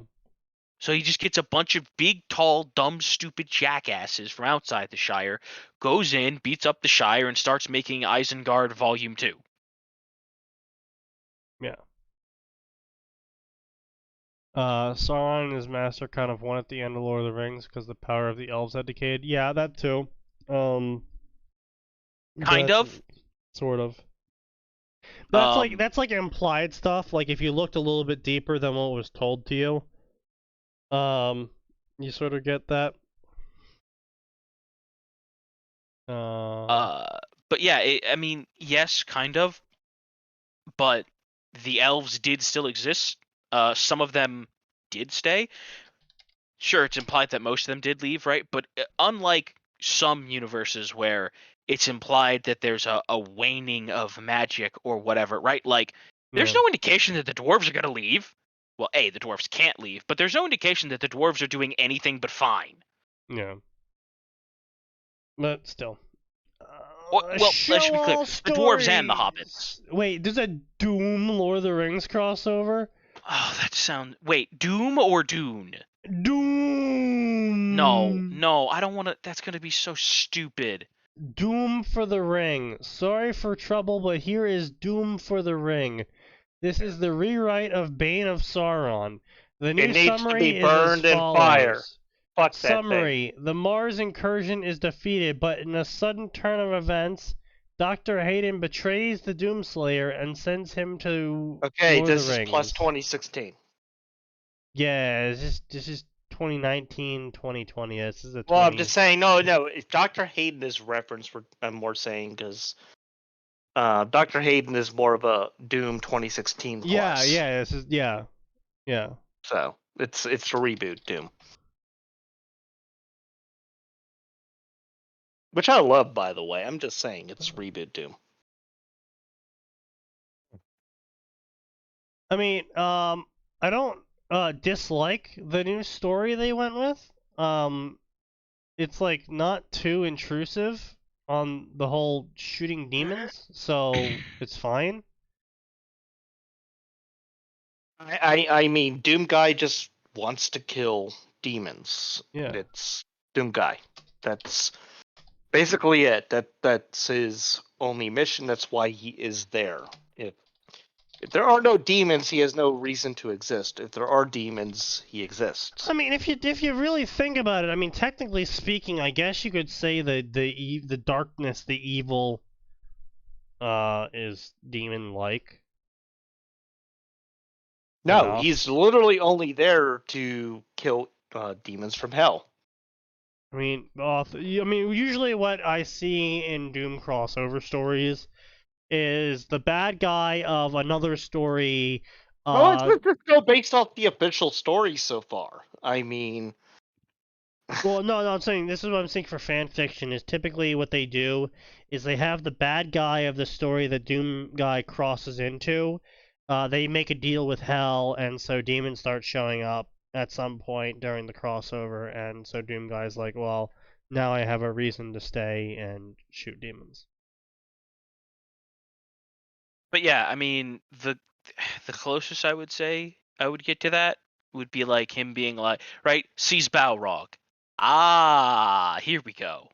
So he just gets a bunch of big, tall, dumb, stupid jackasses from outside the Shire, goes in, beats up the Shire, and starts making Isengard Volume 2. Yeah. Sauron and his master kind of won at the end of Lord of the Rings because the power of the elves had decayed. Yeah, that too. Kind of. Sort of. That's Um, like implied stuff. Like if you looked a little bit deeper than what was told to you, you sort of get that. but yeah, I mean, yes, kind of. But the elves did still exist. Some of them did stay. Sure, it's implied that most of them did leave, right? But unlike some universes where it's implied that there's a waning of magic or whatever, right? Like, there's Yeah. no indication that the dwarves are going to leave. Well, A, the dwarves can't leave, but there's no indication that the dwarves are doing anything but fine. Yeah. But still. Well, let's Show be clear. all The dwarves and the hobbits. stories. Wait, there's a Doom Lord of the Rings crossover? Oh, that sounds... Wait, Doom or Dune? No, Doom. I don't want to... That's going to be so stupid. Doom for the Ring. Sorry for trouble, but here is Doom for the Ring. This is the rewrite of Bane of Sauron. The new It needs to summary be is as burned in follows. fire. Fuck that thing. Summary: the Mars incursion is defeated, but in a sudden turn of events, Dr. Hayden betrays the Doomslayer and sends him to Okay, Lord of this the is Rings. plus 2016. Yeah, this is 2019, 2020. This is a 20... Well, I'm just saying, no. If Dr. Hayden is referenced, I'm more saying because Dr. Hayden is more of a Doom 2016 plus. Yeah. This is yeah. So it's a reboot Doom, which I love, by the way. I'm just saying it's reboot Doom. I mean, I don't dislike the new story they went with. It's like not too intrusive on the whole shooting demons, so it's fine. I mean, Doom Guy just wants to kill demons. Yeah. It's Doom Guy. That's basically it. That's his only mission. That's why he is there. If there are no demons, he has no reason to exist. If there are demons, he exists. I mean, if you really think about it, I mean, technically speaking, I guess you could say the darkness, the evil, is demon-like. No, enough. he's literally only there to kill demons from hell. I mean, usually what I see in Doom crossover stories is the bad guy of another story. Well, it's just go based off the official story so far. I mean, Well, no, I'm saying this is what I'm saying for fan fiction is typically what they do is they have the bad guy of the story that Doom guy crosses into. They make a deal with hell, and so demons start showing up at some point during the crossover, and so Doom guy's like, well, now I have a reason to stay and shoot demons. But yeah, I mean, the closest I would say I would get to that would be like him being like, right, sees Balrog. Ah, here we go.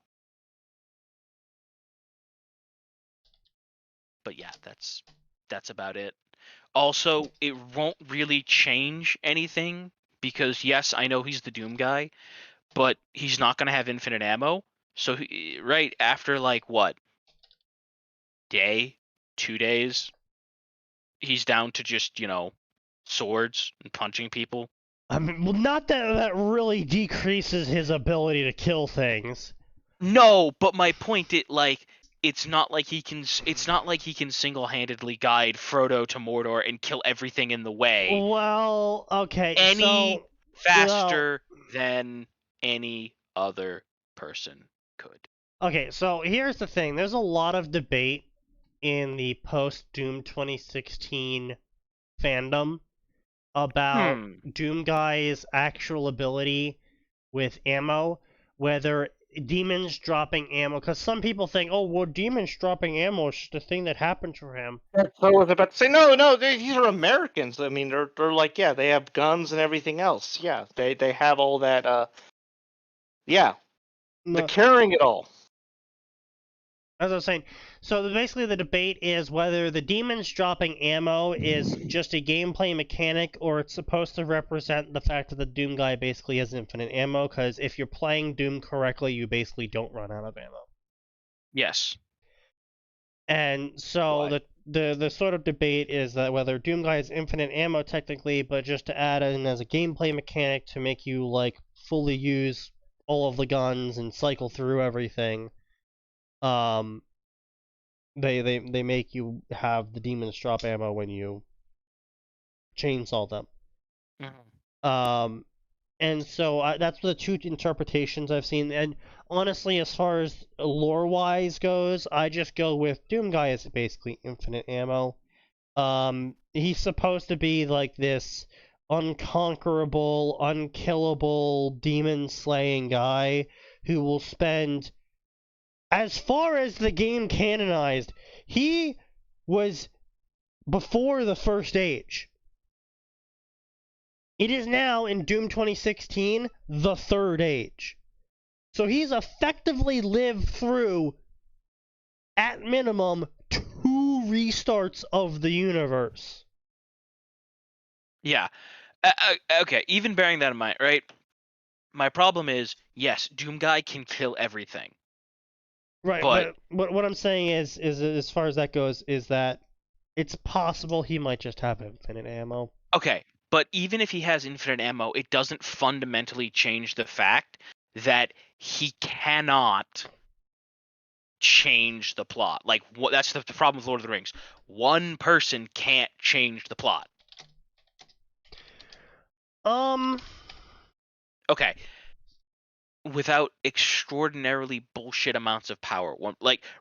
But yeah, that's about it. Also, it won't really change anything because yes, I know he's the Doom guy, but he's not gonna have infinite ammo. So right after like what day, 2 days, he's down to just swords and punching people. I mean, well, not that really decreases his ability to kill things. No, but my point it's not like he can single-handedly guide Frodo to Mordor and kill everything in the way Well, okay, any so faster than any other person could. okay, so here's the thing. There's a lot of debate in the post-Doom 2016 fandom about Doom Guy's actual ability with ammo, whether demons dropping ammo, because some people think, oh, well, demons dropping ammo is the thing that happened to him. So I was about to say, no, these are Americans. I mean, they're like, yeah, they have guns and everything else. Yeah, they have all that. Yeah, No, they're carrying it all. as I was saying, so basically the debate is whether the demons dropping ammo is just a gameplay mechanic or it's supposed to represent the fact that the Doom guy basically has infinite ammo, because if you're playing Doom correctly, you basically don't run out of ammo. Yes. And so Right. the sort of debate is that whether Doom guy has infinite ammo technically, but just to add in as a gameplay mechanic to make you like fully use all of the guns and cycle through everything. They make you have the demons drop ammo when you chainsaw them. And so that's the two interpretations I've seen. And honestly, as far as lore-wise goes, I just go with Doom Guy is basically infinite ammo. He's supposed to be like this unconquerable, unkillable, demon-slaying guy who will spend, as far as the game canonized, he was before the First Age. It is now, in Doom 2016, the Third Age. So he's effectively lived through, at minimum, 2 restarts of the universe. Yeah. Okay, even bearing that in mind, right? My problem is, yes, Doom Guy can kill everything. Right, but what I'm saying is as far as that goes, is that it's possible he might just have infinite ammo. Okay, but even if he has infinite ammo, it doesn't fundamentally change the fact that he cannot change the plot. Like, that's the problem with Lord of the Rings. One person can't change the plot. Okay. Without extraordinarily bullshit amounts of power.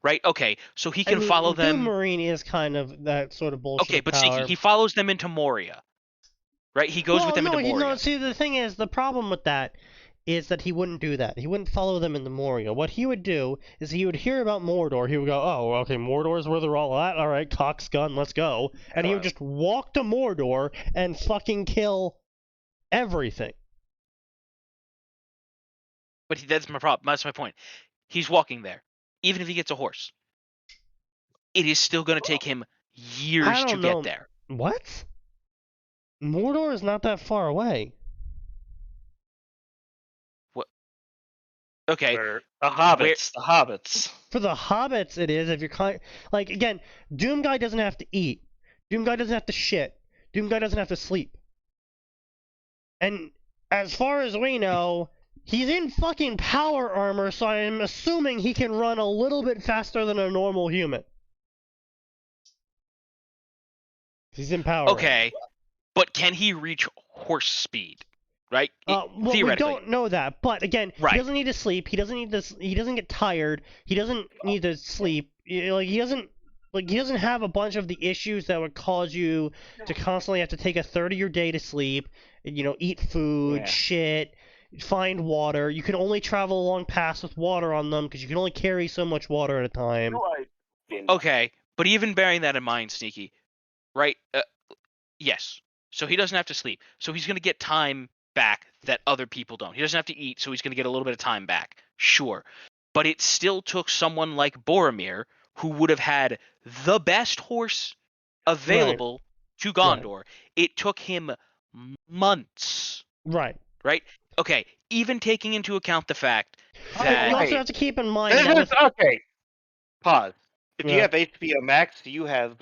Right? Okay, so he can follow them. Doom Marine is kind of that sort of bullshit. Okay, but power. he follows them into Moria. Right? He goes with them into Moria. No, see, the thing is, the problem with that is that he wouldn't do that. He wouldn't follow them into Moria. What he would do is he would hear about Mordor. He would go, oh, okay, Mordor's where they're all at. All right, cock's gun, let's go. And he would just walk to Mordor and fucking kill everything. But that's my problem. That's my point. He's walking there. Even if he gets a horse, it is still going to take him years to get there. What? Mordor is not that far away. What? Okay. The hobbits. For the hobbits, it is. If you're like, again, Doom Guy doesn't have to eat. Doom Guy doesn't have to shit. Doom Guy doesn't have to sleep. And as far as we know, he's in fucking power armor, so I'm assuming he can run a little bit faster than a normal human. He's in power. Okay. But can he reach horse speed? Right? Well, we don't know that. But again, he doesn't need to sleep. He doesn't need to. He doesn't get tired. He doesn't need to sleep. Like he doesn't have a bunch of the issues that would cause you to constantly have to take a third of your day to sleep. Eat food, shit, find water. You can only travel along paths with water on them because you can only carry so much water at a time. Okay, but even bearing that in mind, Sneaky, right? Yes. So he doesn't have to sleep. So he's going to get time back that other people don't. He doesn't have to eat, so he's going to get a little bit of time back. Sure. But it still took someone like Boromir, who would have had the best horse available to Gondor. It took him months. Right. Right? Okay, even taking into account the fact You that also have to keep in mind that with Okay. Pause. If you Yeah. have HBO Max, you have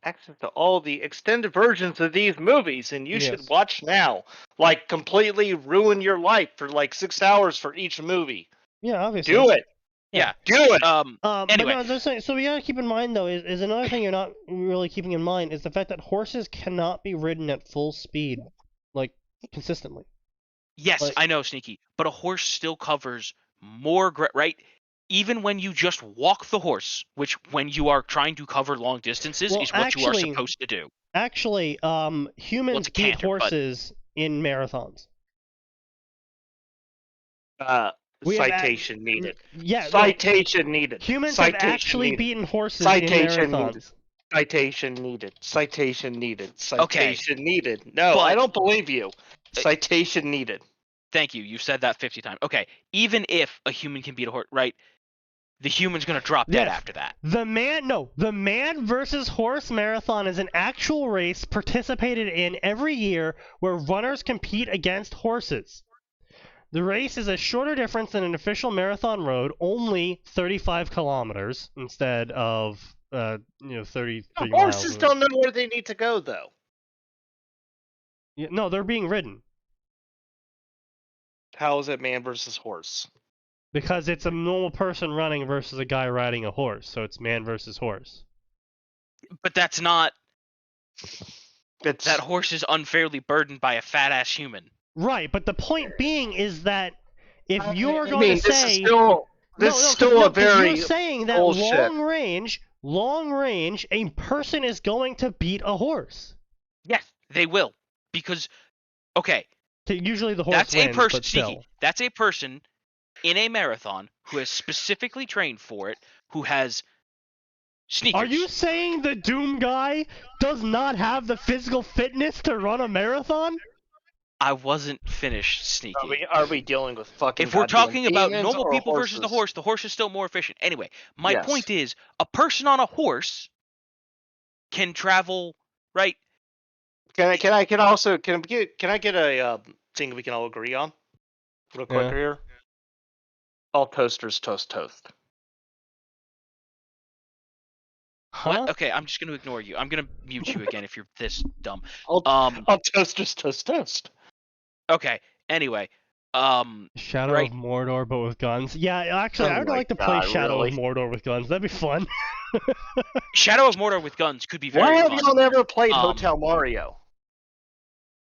access to all the extended versions of these movies, and you should Yes. watch now. Like, completely ruin your life for like 6 hours for each movie. Yeah, obviously. Do it. yeah. Do it. Anyway, but no, so we gotta keep in mind though is another thing you're not really keeping in mind is the fact that horses cannot be ridden at full speed, like consistently. yes, Like- I know, Sneaky, but a horse still covers more right? Even when you just walk the horse, which when you are trying to cover long distances Well, is what you are actually- supposed to do. Actually, humans it's a beat canter, but- horses in marathons. We have Citation needed. Yeah, no, Citation needed. humans have Citation actually needed. beaten horses Citation in marathons. needed. Citation needed. Citation needed. Okay. Citation needed. No, But- I don't believe you. Citation needed. Thank you. You've said that 50 times. Okay, even if a human can beat a horse, right? The human's gonna drop dead Yes. after that. The man versus horse marathon is an actual race participated in every year where runners compete against horses. The race is a shorter difference than an official marathon road, only 35 kilometers instead of 33 miles. Horses don't know where they need to go, though. Yeah, no, they're being ridden How is it man versus horse? because it's a normal person running versus a guy riding a horse, so it's man versus horse. But that's not. It's That horse is unfairly burdened by a fat ass human. Right, but the point being is that if you're I going mean, to this say is still a 'cause very you're saying that bullshit. long range, a person is going to beat a horse. Yes, they will. Because, okay, Usually the horse that's a wins, person, but still. Sneaky, that's a person in a marathon who has specifically trained for it, who has sneakers. Are you saying the Doom guy does not have the physical fitness to run a marathon? I wasn't finished, Sneaky. Are we dealing with fucking? If we're goddamn talking about demons normal or people versus the horses? horse is still more efficient. Anyway, my Yes. point is, a person on a horse can travel, right? Can I get a thing we can all agree on? Real quick Yeah. here. All toasters toast. Huh? What? Okay, I'm just gonna ignore you. I'm gonna mute you again if you're this dumb. All Um. toasters toast. Okay. Anyway. Shadow right. of Mordor, but with guns. Yeah, actually, Oh I would my like to play God, Shadow really? of Mordor with guns. That'd be fun. Shadow of Mordor with guns could be Why very have fun. y'all never played Um, Hotel Mario?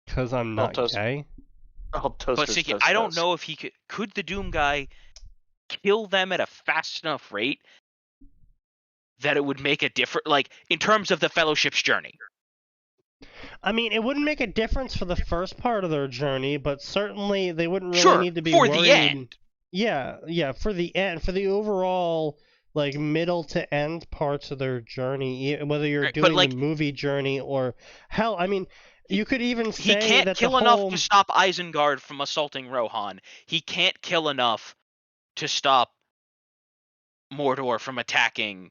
Because I'm not toast- gay. All toasters But Siki, toast. I don't know if he could the Doom guy kill them at a fast enough rate that it would make a difference, like in terms of the Fellowship's journey. I mean, it wouldn't make a difference for the first part of their journey, but certainly they wouldn't really Sure, need to be for worried. the end. Yeah, for the end, for the overall like middle to end parts of their journey, whether you're Right, but, doing like- the movie journey or hell, I mean, you could even He say can't that kill the enough whole... to stop Isengard from assaulting Rohan. He can't kill enough to stop Mordor from attacking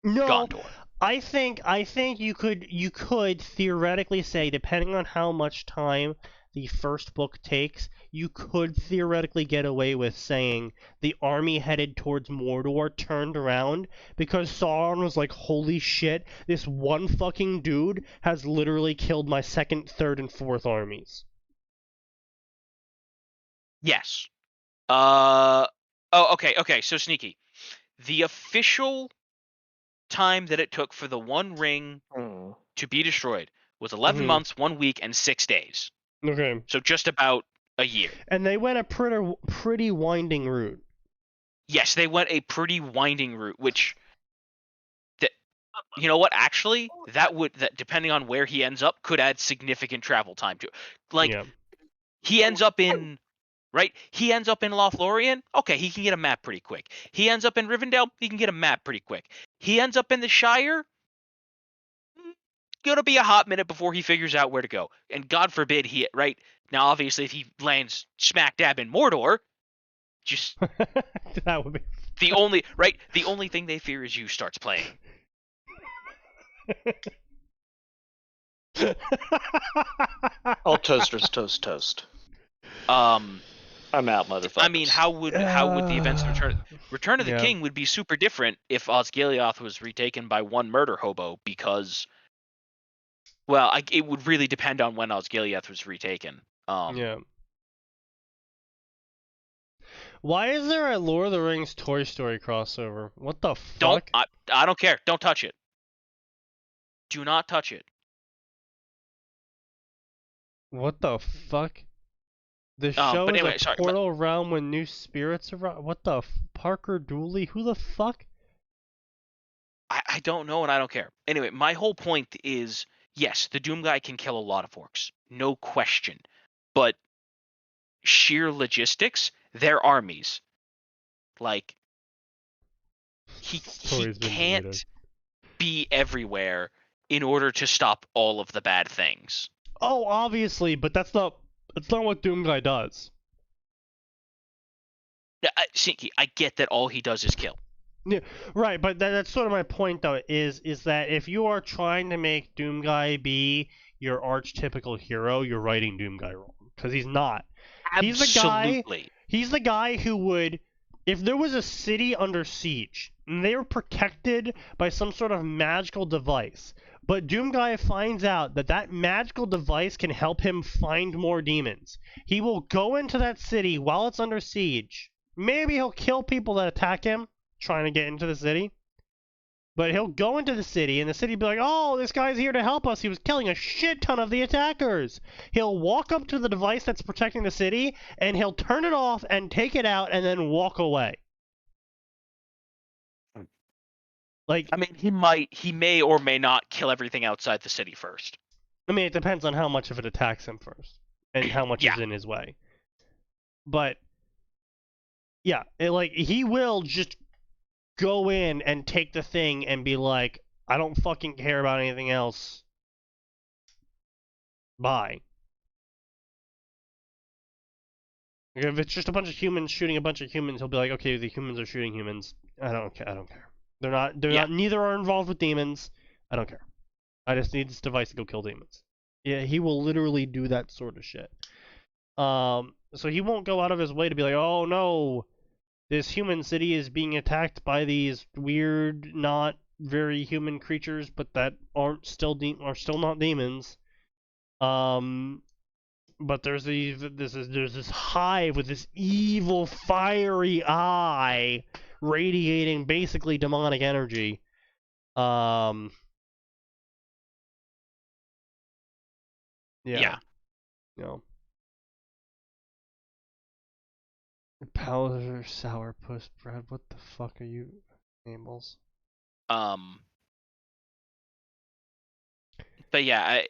No, Gondor. I think you could theoretically say, depending on how much time the first book takes, you could theoretically get away with saying the army headed towards Mordor turned around because Sauron was like, holy shit, this one fucking dude has literally killed my second, third, and fourth armies. Yes. Oh, okay. So Sneaky. The official time that it took for the One Ring to be destroyed was 11 Mhm. months, 1 week, and 6 days. Okay. So just about a year. And they went a pretty winding route. Yes, they went a pretty winding route, which, you know what? Actually, that depending on where he ends up, could add significant travel time to it. Like, Yeah. he ends up in, right? He ends up in Lothlorien. Okay, he can get a map pretty quick. He ends up in Rivendell. He can get a map pretty quick. He ends up in the Shire. Gonna be a hot minute before he figures out where to go. And God forbid right now, obviously, if he lands smack dab in Mordor, just That would be... the only thing they fear is you starts playing. All toasters toast. Um, I'm out, motherfuckers. I mean, how would the events of Return of the Yeah. King would be super different if Osgiliath was retaken by one murder hobo because, well, it would really depend on when Osgiliath was retaken. Yeah. Why is there a Lord of the Rings Toy Story crossover? What the fuck? I don't care. Don't touch it. Do not touch it. What the fuck? The show but is anyway, a sorry, portal realm when new spirits arrive. What the Parker Dooley? Who the fuck? I don't know and I don't care. Anyway, my whole point is, yes, the Doom guy can kill a lot of orcs, no question. But sheer logistics, they're armies. Like, he Story's been can't deleted. be everywhere in order to stop all of the bad things. Oh, obviously, but that's not what Doom Guy does. Sinky, I get that all he does is kill. Yeah, right, but that's sort of my point, though, is that if you are trying to make Doom Guy be your archetypical hero, you're writing Doom Guy wrong. Because he's not. Absolutely. He's the guy who would, if there was a city under siege, and they were protected by some sort of magical device, but Doom Guy finds out that that magical device can help him find more demons, he will go into that city while it's under siege. Maybe he'll kill people that attack him, trying to get into the city. But he'll go into the city, and the city will be like, oh, this guy's here to help us. He was killing a shit ton of the attackers. He'll walk up to the device that's protecting the city, and he'll turn it off and take it out and then walk away. Like, I mean, he may or may not kill everything outside the city first. I mean, it depends on how much of it attacks him first, and how much Yeah. is in his way. But, yeah, he will just go in and take the thing and be like, I don't fucking care about anything else. Bye. Like, if it's just a bunch of humans shooting a bunch of humans, he'll be like, okay, the humans are shooting humans. I don't care. Neither are involved with demons. I don't care. I just need this device to go kill demons. Yeah, he will literally do that sort of shit. So he won't go out of his way to be like, oh no, this human city is being attacked by these weird, not very human creatures, but that are still not demons. But there's this hive with this evil, fiery eye radiating basically demonic energy. Yeah. You know. Powder sourpuss bread. What the fuck are you, animals? But yeah,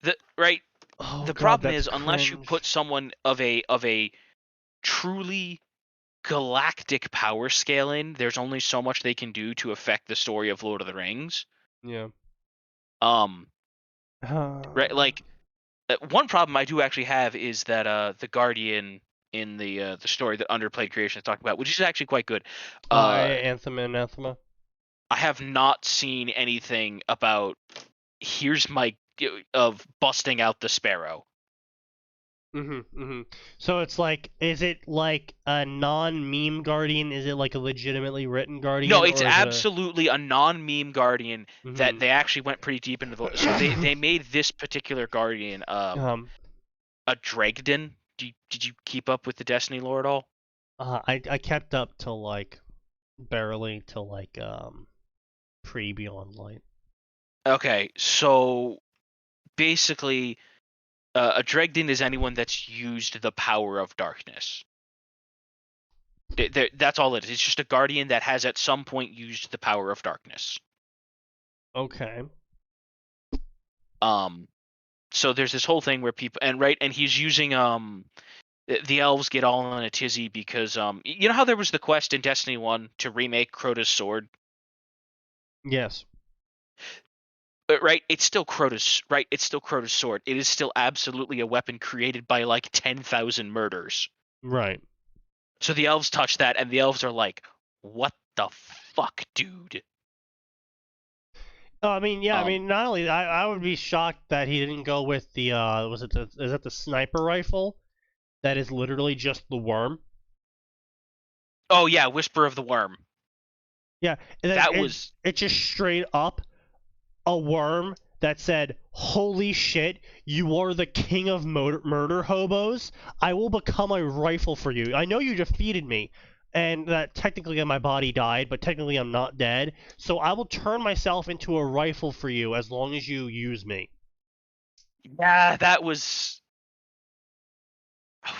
the God, problem that's is unless you cringe. put someone of a truly galactic power scale in, there's only so much they can do to affect the story of Lord of the Rings. Yeah. Right, like one problem I do actually have is that the Guardian in the story that Underplayed Creation is talking about, which is actually quite good. Anthem and Anathema. I have not seen anything about here's my of busting out the Sparrow. So it's like, is it like a non-meme Guardian? Is it like a legitimately written Guardian? No, it's or is absolutely a non-meme Guardian that they actually went pretty deep into the. So they made this particular Guardian a Dregden. Did you keep up with the Destiny lore at all? I kept up till like barely till like pre-Beyond Light. Okay, so basically, a Dregden is anyone that's used the power of darkness. That's all it is. It's just a Guardian that has at some point used the power of darkness. Okay. So there's this whole thing where people and he's using the elves get all in a tizzy because you know how there was the quest in Destiny 1 to remake Crota's sword? Yes. Right, it's still Crota's. Right, it's still Crota's sword. It is still absolutely a weapon created by like 10,000 murders. Right. So the elves touch that, and the elves are like, "What the fuck, dude?" Oh, I mean, yeah, I Um, mean, not only I would be shocked that he didn't go with the is that the sniper rifle that is literally just the worm? Oh yeah, Whisper of the Worm. Yeah, and then That was it's just straight up a worm that said, "Holy shit, you are the king of murder hobos. I will become a rifle for you. I know you defeated me, and that technically my body died, but technically I'm not dead. So I will turn myself into a rifle for you as long as you use me." that was.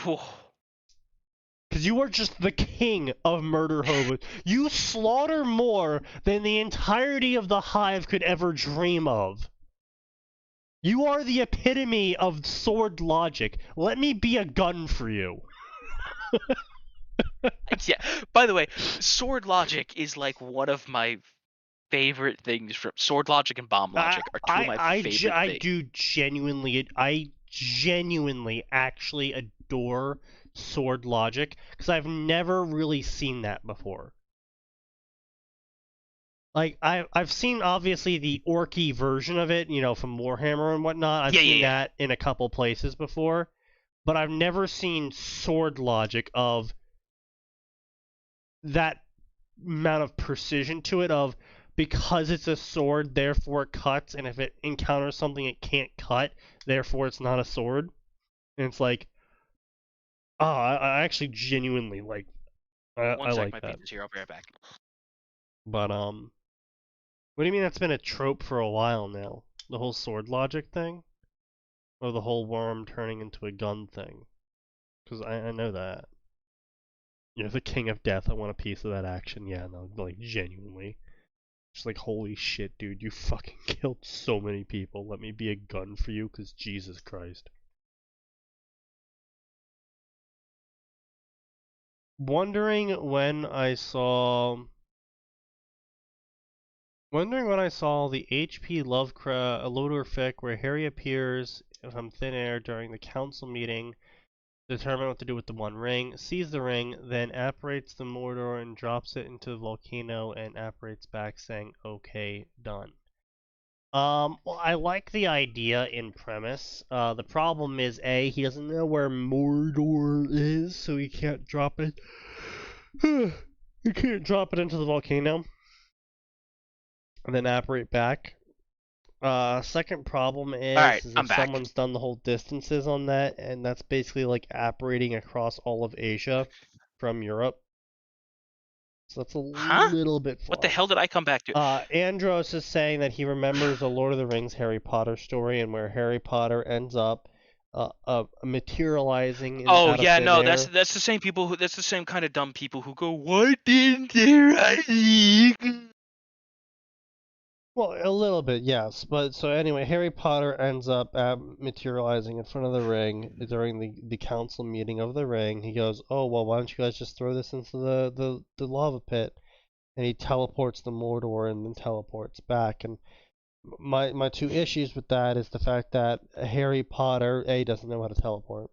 Because you are just the king of murder hobos. You slaughter more than the entirety of the hive could ever dream of. You are the epitome of sword logic. Let me be a gun for you. Yeah. By the way, sword logic is like one of my favorite things from sword logic and bomb logic are two of my favorite things. I genuinely actually adore sword logic because I've never really seen that before. Like I've seen obviously the orky version of it, from Warhammer and whatnot. I've seen Yeah. that in a couple places before, but I've never seen sword logic of that amount of precision to it of because it's a sword, therefore it cuts, and if it encounters something it can't cut, therefore it's not a sword. And it's like, I actually genuinely like, One I sec, like my that. pizza's here. I'll be right back. But what do you mean that's been a trope for a while now? The whole sword logic thing, or the whole worm turning into a gun thing? Because I know that. You're the king of death. I want a piece of that action. Yeah, no, like genuinely. Just like, holy shit, dude, you fucking killed so many people. Let me be a gun for you, because Jesus Christ. Wondering when I saw the H.P. Lovecraft Loader fic where Harry appears from thin air during the council meeting, determine what to do with the One Ring, sees the ring, then apparates the Mordor and drops it into the volcano and apparates back saying, "Okay, done." Well, I like the idea in premise. The problem is, A, he doesn't know where Mordor is, so he can't drop it. He can't drop it into the volcano and then apparate back. Second problem All right, is I'm if back. someone's done the whole distances on that, and that's basically like apparating across all of Asia from Europe. So that's a little bit far. What the hell did I come back to? Andros is saying that he remembers a Lord of the Rings Harry Potter story and where Harry Potter ends up materializing Oh out of yeah, thin no, air. that's the same people who that's the same kind of dumb people who go, "Why didn't they write?" Well, a little bit, yes. But so anyway, Harry Potter ends up materializing in front of the ring during the council meeting of the ring. He goes, "Oh well, why don't you guys just throw this into the lava pit?" And he teleports to Mordor and then teleports back. And my two issues with that is the fact that Harry Potter A doesn't know how to teleport.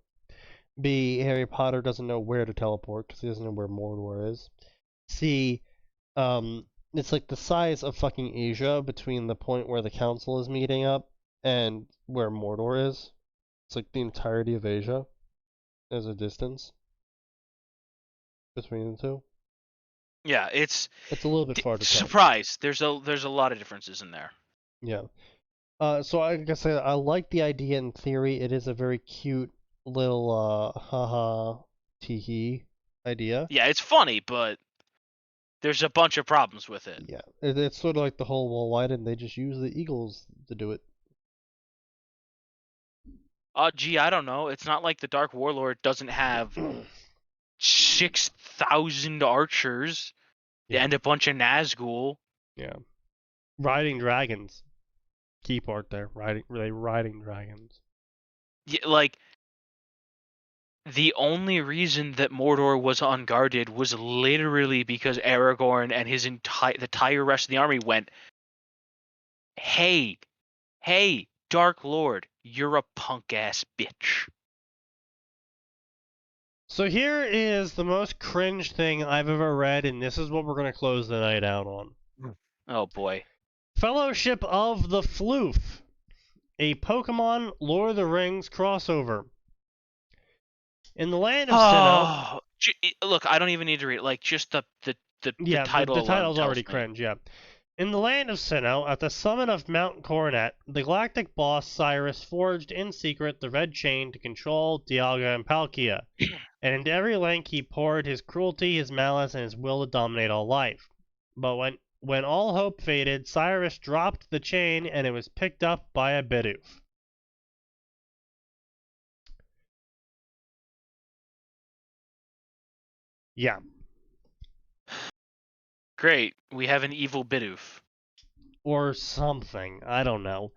B, Harry Potter doesn't know where to teleport because he doesn't know where Mordor is. C, it's like the size of fucking Asia between the point where the council is meeting up and where Mordor is. It's like the entirety of Asia as a distance between the two. Yeah, it's a little bit far to tell. surprise. There's a lot of differences in there. Yeah. So I guess I like the idea in theory. It is a very cute little haha teehee idea. Yeah, it's funny, but there's a bunch of problems with it. Yeah, it's sort of like the whole, well, why didn't they just use the Eagles to do it? Gee, I don't know. It's not like the Dark Warlord doesn't have 6,000 archers and a bunch of Nazgul. Yeah. Riding dragons. Key part there. Riding dragons. Yeah, like, the only reason that Mordor was unguarded was literally because Aragorn and the entire rest of the army went, hey, Dark Lord, you're a punk ass bitch. So here is the most cringe thing I've ever read, and this is what we're going to close the night out on. Oh boy. Fellowship of the Floof, a Pokemon Lord of the Rings crossover. In the land of Sinnoh... Oh, look, I don't even need to read it. Like, just the Yeah, title the alone title's tells already me. cringe, yeah. In the land of Sinnoh, at the summit of Mount Coronet, the galactic boss Cyrus forged in secret the Red Chain to control Dialga and Palkia, and into every link he poured his cruelty, his malice, and his will to dominate all life. But when all hope faded, Cyrus dropped the chain, and it was picked up by a Bidoof. Yeah. Great, we have an evil Bidoof. Or something. I don't know.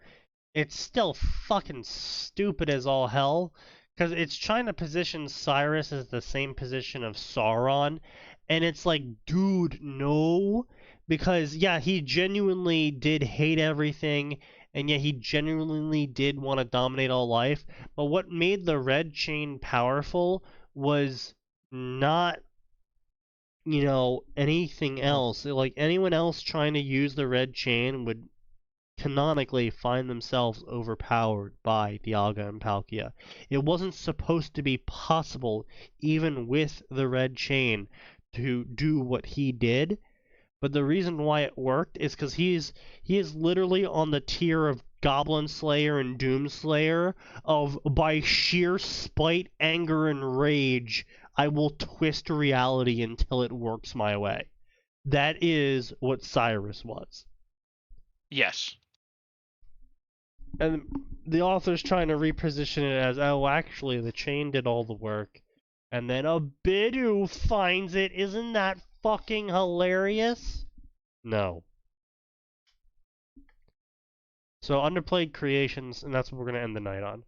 It's still fucking stupid as all hell, because it's trying to position Cyrus as the same position of Sauron, and it's like, dude, no, because yeah, he genuinely did hate everything, and yeah, he genuinely did want to dominate all life, but what made the Red Chain powerful was not, anything else. Like, anyone else trying to use the Red Chain would canonically find themselves overpowered by Dialga and Palkia. It wasn't supposed to be possible, even with the Red Chain, to do what he did, but the reason why it worked is because he is literally on the tier of Goblin Slayer and Doom Slayer of, by sheer spite, anger, and rage, I will twist reality until it works my way. That is what Cyrus was. Yes. And the author's trying to reposition it as, oh, actually, the chain did all the work. And then a Bidoof finds it. Isn't that fucking hilarious? No. So, Underplayed Creations, and that's what we're going to end the night on.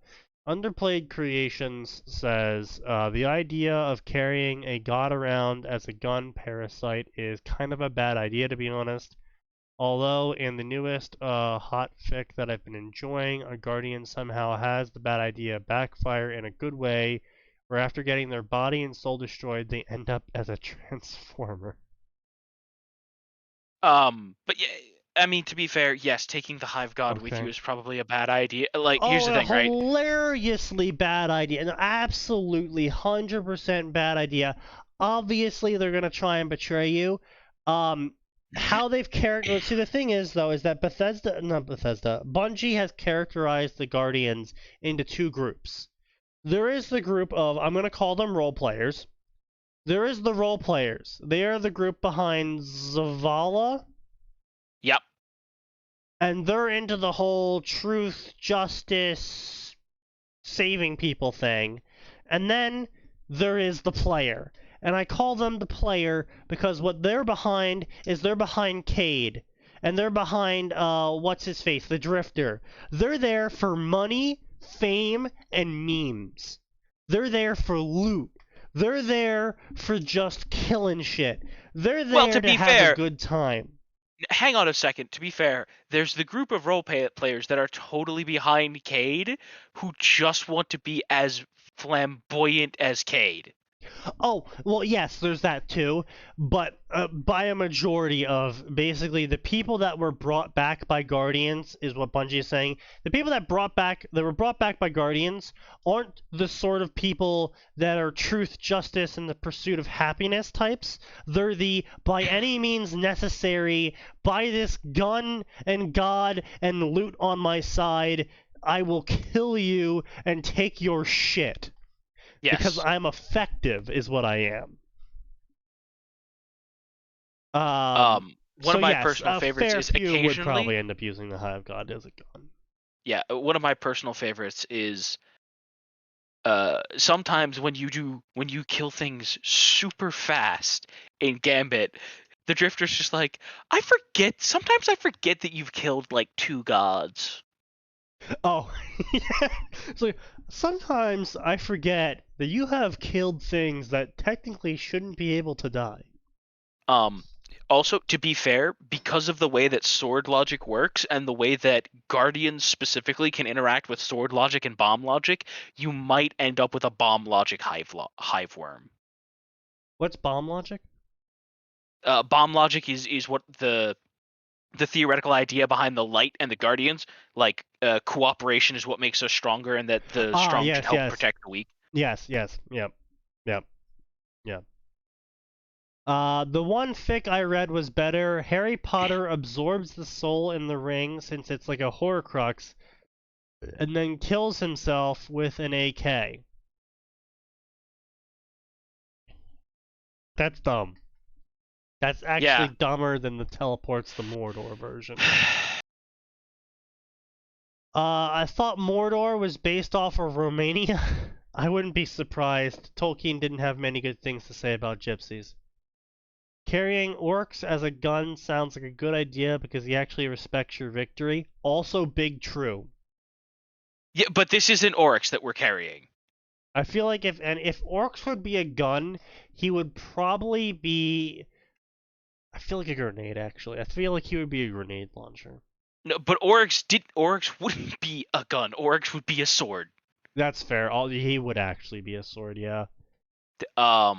Underplayed Creations says, the idea of carrying a god around as a gun parasite is kind of a bad idea, to be honest. Although in the newest hot fic that I've been enjoying, a guardian somehow has the bad idea backfire in a good way, where after getting their body and soul destroyed, they end up as a transformer. But yeah, I mean, to be fair, yes, taking the Hive God with Okay. you is probably a bad idea. Like, here's the thing, right? Hilariously bad idea. An absolutely 100% bad idea. Obviously, they're gonna try and betray you. How they've characterized... See, the thing is, though, is that Bungie has characterized the Guardians into two groups. There is the group of, I'm going to call them role players. There is the role players. They are the group behind Zavala. Yep. And they're into the whole truth, justice, saving people thing. And then there is the player. And I call them the player because what they're behind is they're behind Cade. And they're behind, what's-his-face, the Drifter. They're there for money, fame, and memes. They're there for loot. They're there for just killing shit. They're there to be have fair, a good time. Hang on a second. To be fair, there's the group of role players that are totally behind Cade, who just want to be as flamboyant as Cade. Oh, well, yes, there's that too, but by a majority of basically the people that were brought back by Guardians is what Bungie is saying. The people that were brought back by Guardians aren't the sort of people that are truth, justice, and the pursuit of happiness types. They're the by any means necessary, buy this gun and God and loot on my side, I will kill you and take your shit. Yes. Because I'm effective, is what I am. One of my personal favorites is occasionally would probably end up using the Hive God as a gun. Yeah, one of my personal favorites is sometimes when you kill things super fast in Gambit, the Drifter's just like, sometimes I forget that you've killed like 2 gods. Oh, yeah. So sometimes I forget that you have killed things that technically shouldn't be able to die. Also, to be fair, because of the way that sword logic works and the way that Guardians specifically can interact with sword logic and bomb logic, you might end up with a bomb logic hive worm. What's bomb logic? Bomb logic is what the the theoretical idea behind the light and the guardians, like cooperation is what makes us stronger, and that the strong should yes, help yes. protect the weak. Yes, yep. The one fic I read was better. Harry Potter absorbs the soul in the ring since it's like a Horcrux, and then kills himself with an AK. That's dumb. That's actually dumber than the teleports to Mordor version. I thought Mordor was based off of Romania. I wouldn't be surprised. Tolkien didn't have many good things to say about gypsies. Carrying orcs as a gun sounds like a good idea because he actually respects your victory. Also big true. Yeah, but this isn't orcs that we're carrying. I feel like if orcs would be a gun, he would probably be... I feel like a grenade, actually. I feel like he would be a grenade launcher. No, but orcs wouldn't be a gun. Orcs would be a sword. That's fair. He would actually be a sword, yeah. Oh,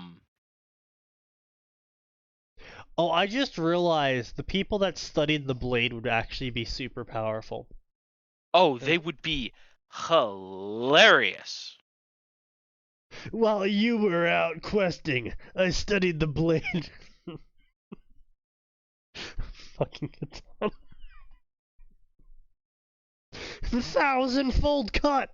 I just realized the people that studied the blade would actually be super powerful. Oh, they would be hilarious. While you were out questing, I studied the blade. Fucking Catan. The 1,000-fold cut!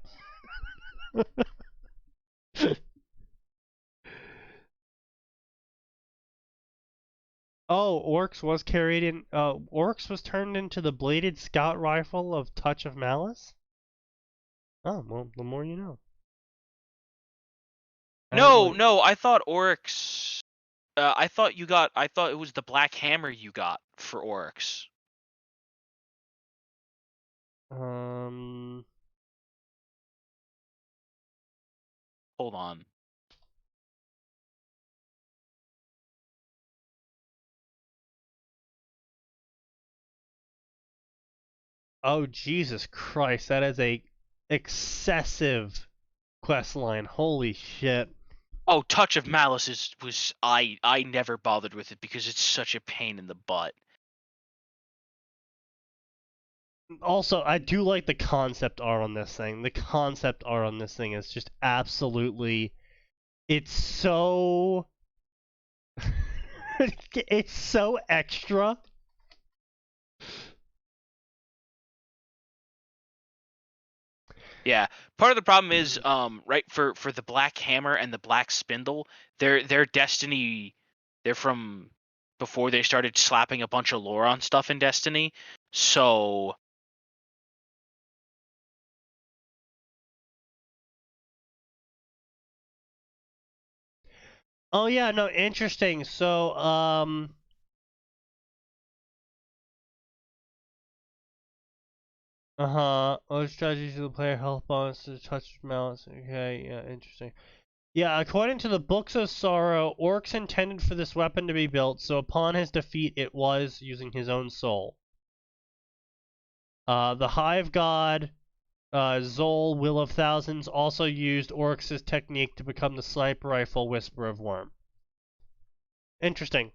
Oh, Orcs was carried in. Orcs was turned into the bladed scout rifle of Touch of Malice? Oh, well, the more you know. No, I thought orcs. I thought it was the black hammer you got for orcs. Hold on. Oh, Jesus Christ, that is a excessive quest line. Holy shit. Oh, Touch of Malice I never bothered with it because it's such a pain in the butt. Also, I do like the concept art on this thing. The concept art on this thing is just absolutely... It's so... it's so extra. Yeah, part of the problem is, right, for the Black Hammer and the Black Spindle, their Destiny, they're from before they started slapping a bunch of lore on stuff in Destiny, so... Oh yeah, no, interesting. So, other strategies of the player health bonus to touch malice. Okay, yeah, interesting. Yeah, according to the Books of Sorrow, Orcs intended for this weapon to be built, so upon his defeat it was using his own soul. The Hive God, Zol, Will of Thousands, also used Oryx's technique to become the sniper rifle Whisper of Worm. Interesting.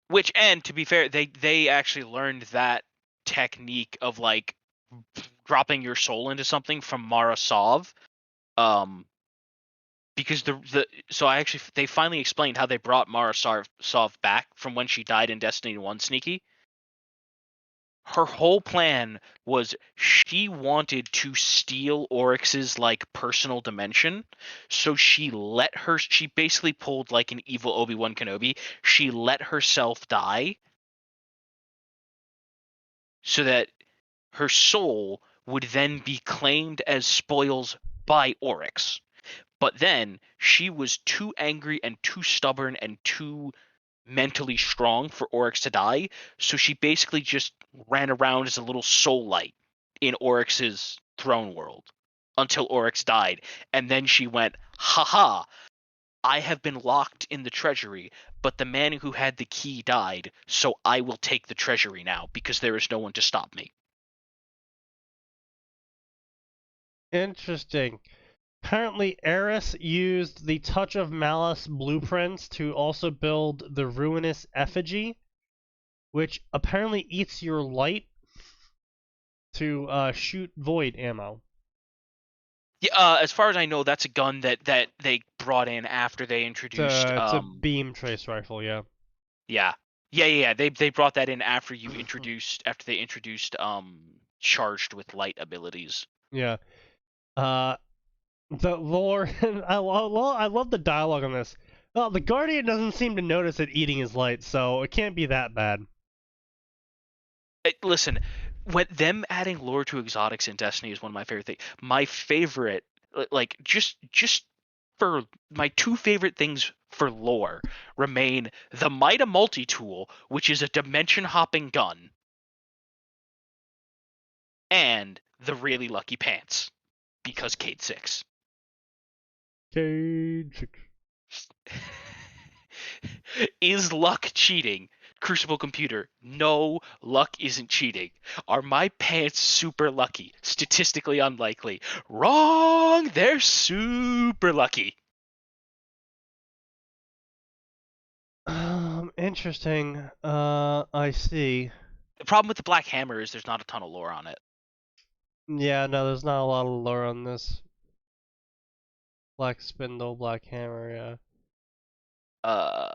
Which, and to be fair, they actually learned that technique of like dropping your soul into something from Mara Sov. Because they finally explained how they brought Mara Sov back from when she died in Destiny 1 Sneaky. Her whole plan was she wanted to steal Oryx's like personal dimension, so she basically pulled like an evil Obi-Wan Kenobi. She let herself die so that her soul would then be claimed as spoils by Oryx. But then she was too angry and too stubborn and too mentally strong for Oryx to die, so she basically just ran around as a little soul light in Oryx's throne world until Oryx died. And then she went, haha, I have been locked in the treasury, but the man who had the key died, so I will take the treasury now because there is no one to stop me. Interesting. Apparently, Eris used the Touch of Malice blueprints to also build the Ruinous Effigy. which apparently eats your light to shoot void ammo. Yeah, as far as I know, that's a gun that they brought in after they introduced. It's a beam trace rifle, yeah. Yeah. They brought that in after they introduced charged with light abilities. Yeah. The lore, I love the dialogue on this. Well, the Guardian doesn't seem to notice it eating his light, so it can't be that bad. Listen, when them adding lore to exotics in Destiny is one of my favorite things. My favorite, like just for my two favorite things for lore remain the Mida multi-tool, which is a dimension hopping gun, and the really lucky pants, because Cade 6. Cade 6. Is luck cheating? Crucible Computer, no, luck isn't cheating. Are my pants super lucky? Statistically unlikely. Wrong! They're super lucky. Interesting. I see. The problem with the Black Hammer is there's not a ton of lore on it. Yeah, no, there's not a lot of lore on this. Black Spindle, Black Hammer, yeah.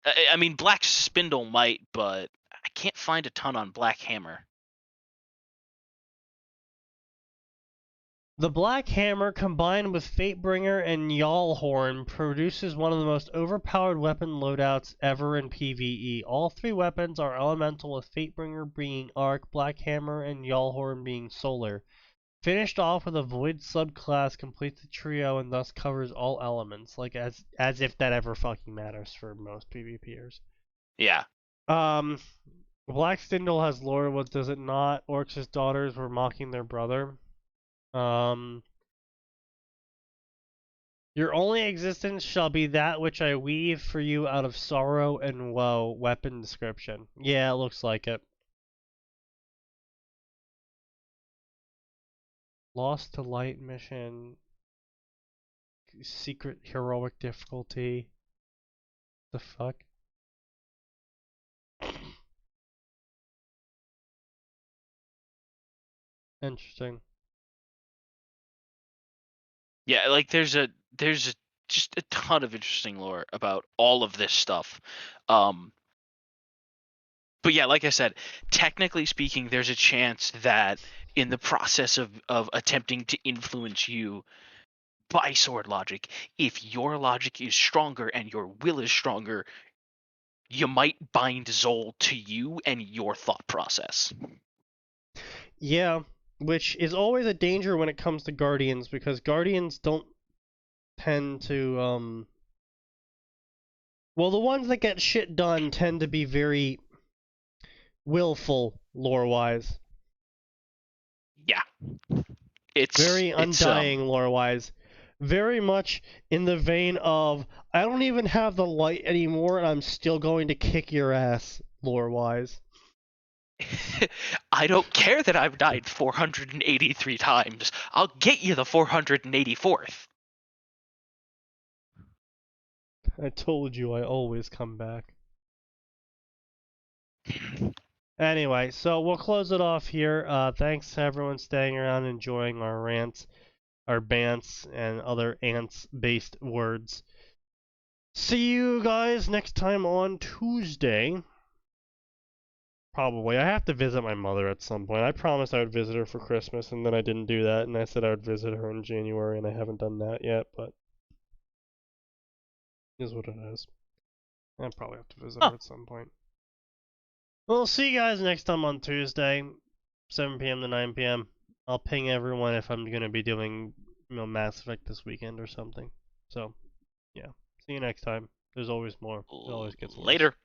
I mean, Black Spindle might, but I can't find a ton on Black Hammer. The Black Hammer, combined with Fatebringer and Yalhorn, produces one of the most overpowered weapon loadouts ever in PvE. All three weapons are elemental, with Fatebringer being Arc, Black Hammer, and Yalhorn being Solar. Finished off with a Void subclass completes the trio and thus covers all elements, like as if that ever fucking matters for most PvPers. Yeah. Black Spindle has lore, what does it not? Orcs' daughters were mocking their brother. Your only existence shall be that which I weave for you out of sorrow and woe. Weapon description. Yeah, it looks like it. Lost to Light mission. Secret heroic difficulty. The fuck? Interesting. Yeah, like there's just a ton of interesting lore about all of this stuff. But yeah, like I said, technically speaking, there's a chance that in the process of attempting to influence you by sword logic, if your logic is stronger and your will is stronger, you might bind Zol to you and your thought process. Yeah, which is always a danger when it comes to Guardians, because Guardians don't tend to, well, the ones that get shit done tend to be very willful, lore-wise. Yeah. It's very undying lore-wise. Very much in the vein of, I don't even have the light anymore and I'm still going to kick your ass, lore-wise. I don't care that I've died 483 times. I'll get you the 484th. I told you I always come back. Anyway, so we'll close it off here. Thanks to everyone staying around, enjoying our rants, our bants, and other ants-based words. See you guys next time on Tuesday. Probably. I have to visit my mother at some point. I promised I would visit her for Christmas, and then I didn't do that, and I said I would visit her in January, and I haven't done that yet, but it is what it is. I probably have to visit her at some point. We'll see you guys next time on Tuesday, 7 p.m. to 9 p.m. I'll ping everyone if I'm going to be doing, Mass Effect this weekend or something. So, yeah. See you next time. There's always more. It always gets worse. Later.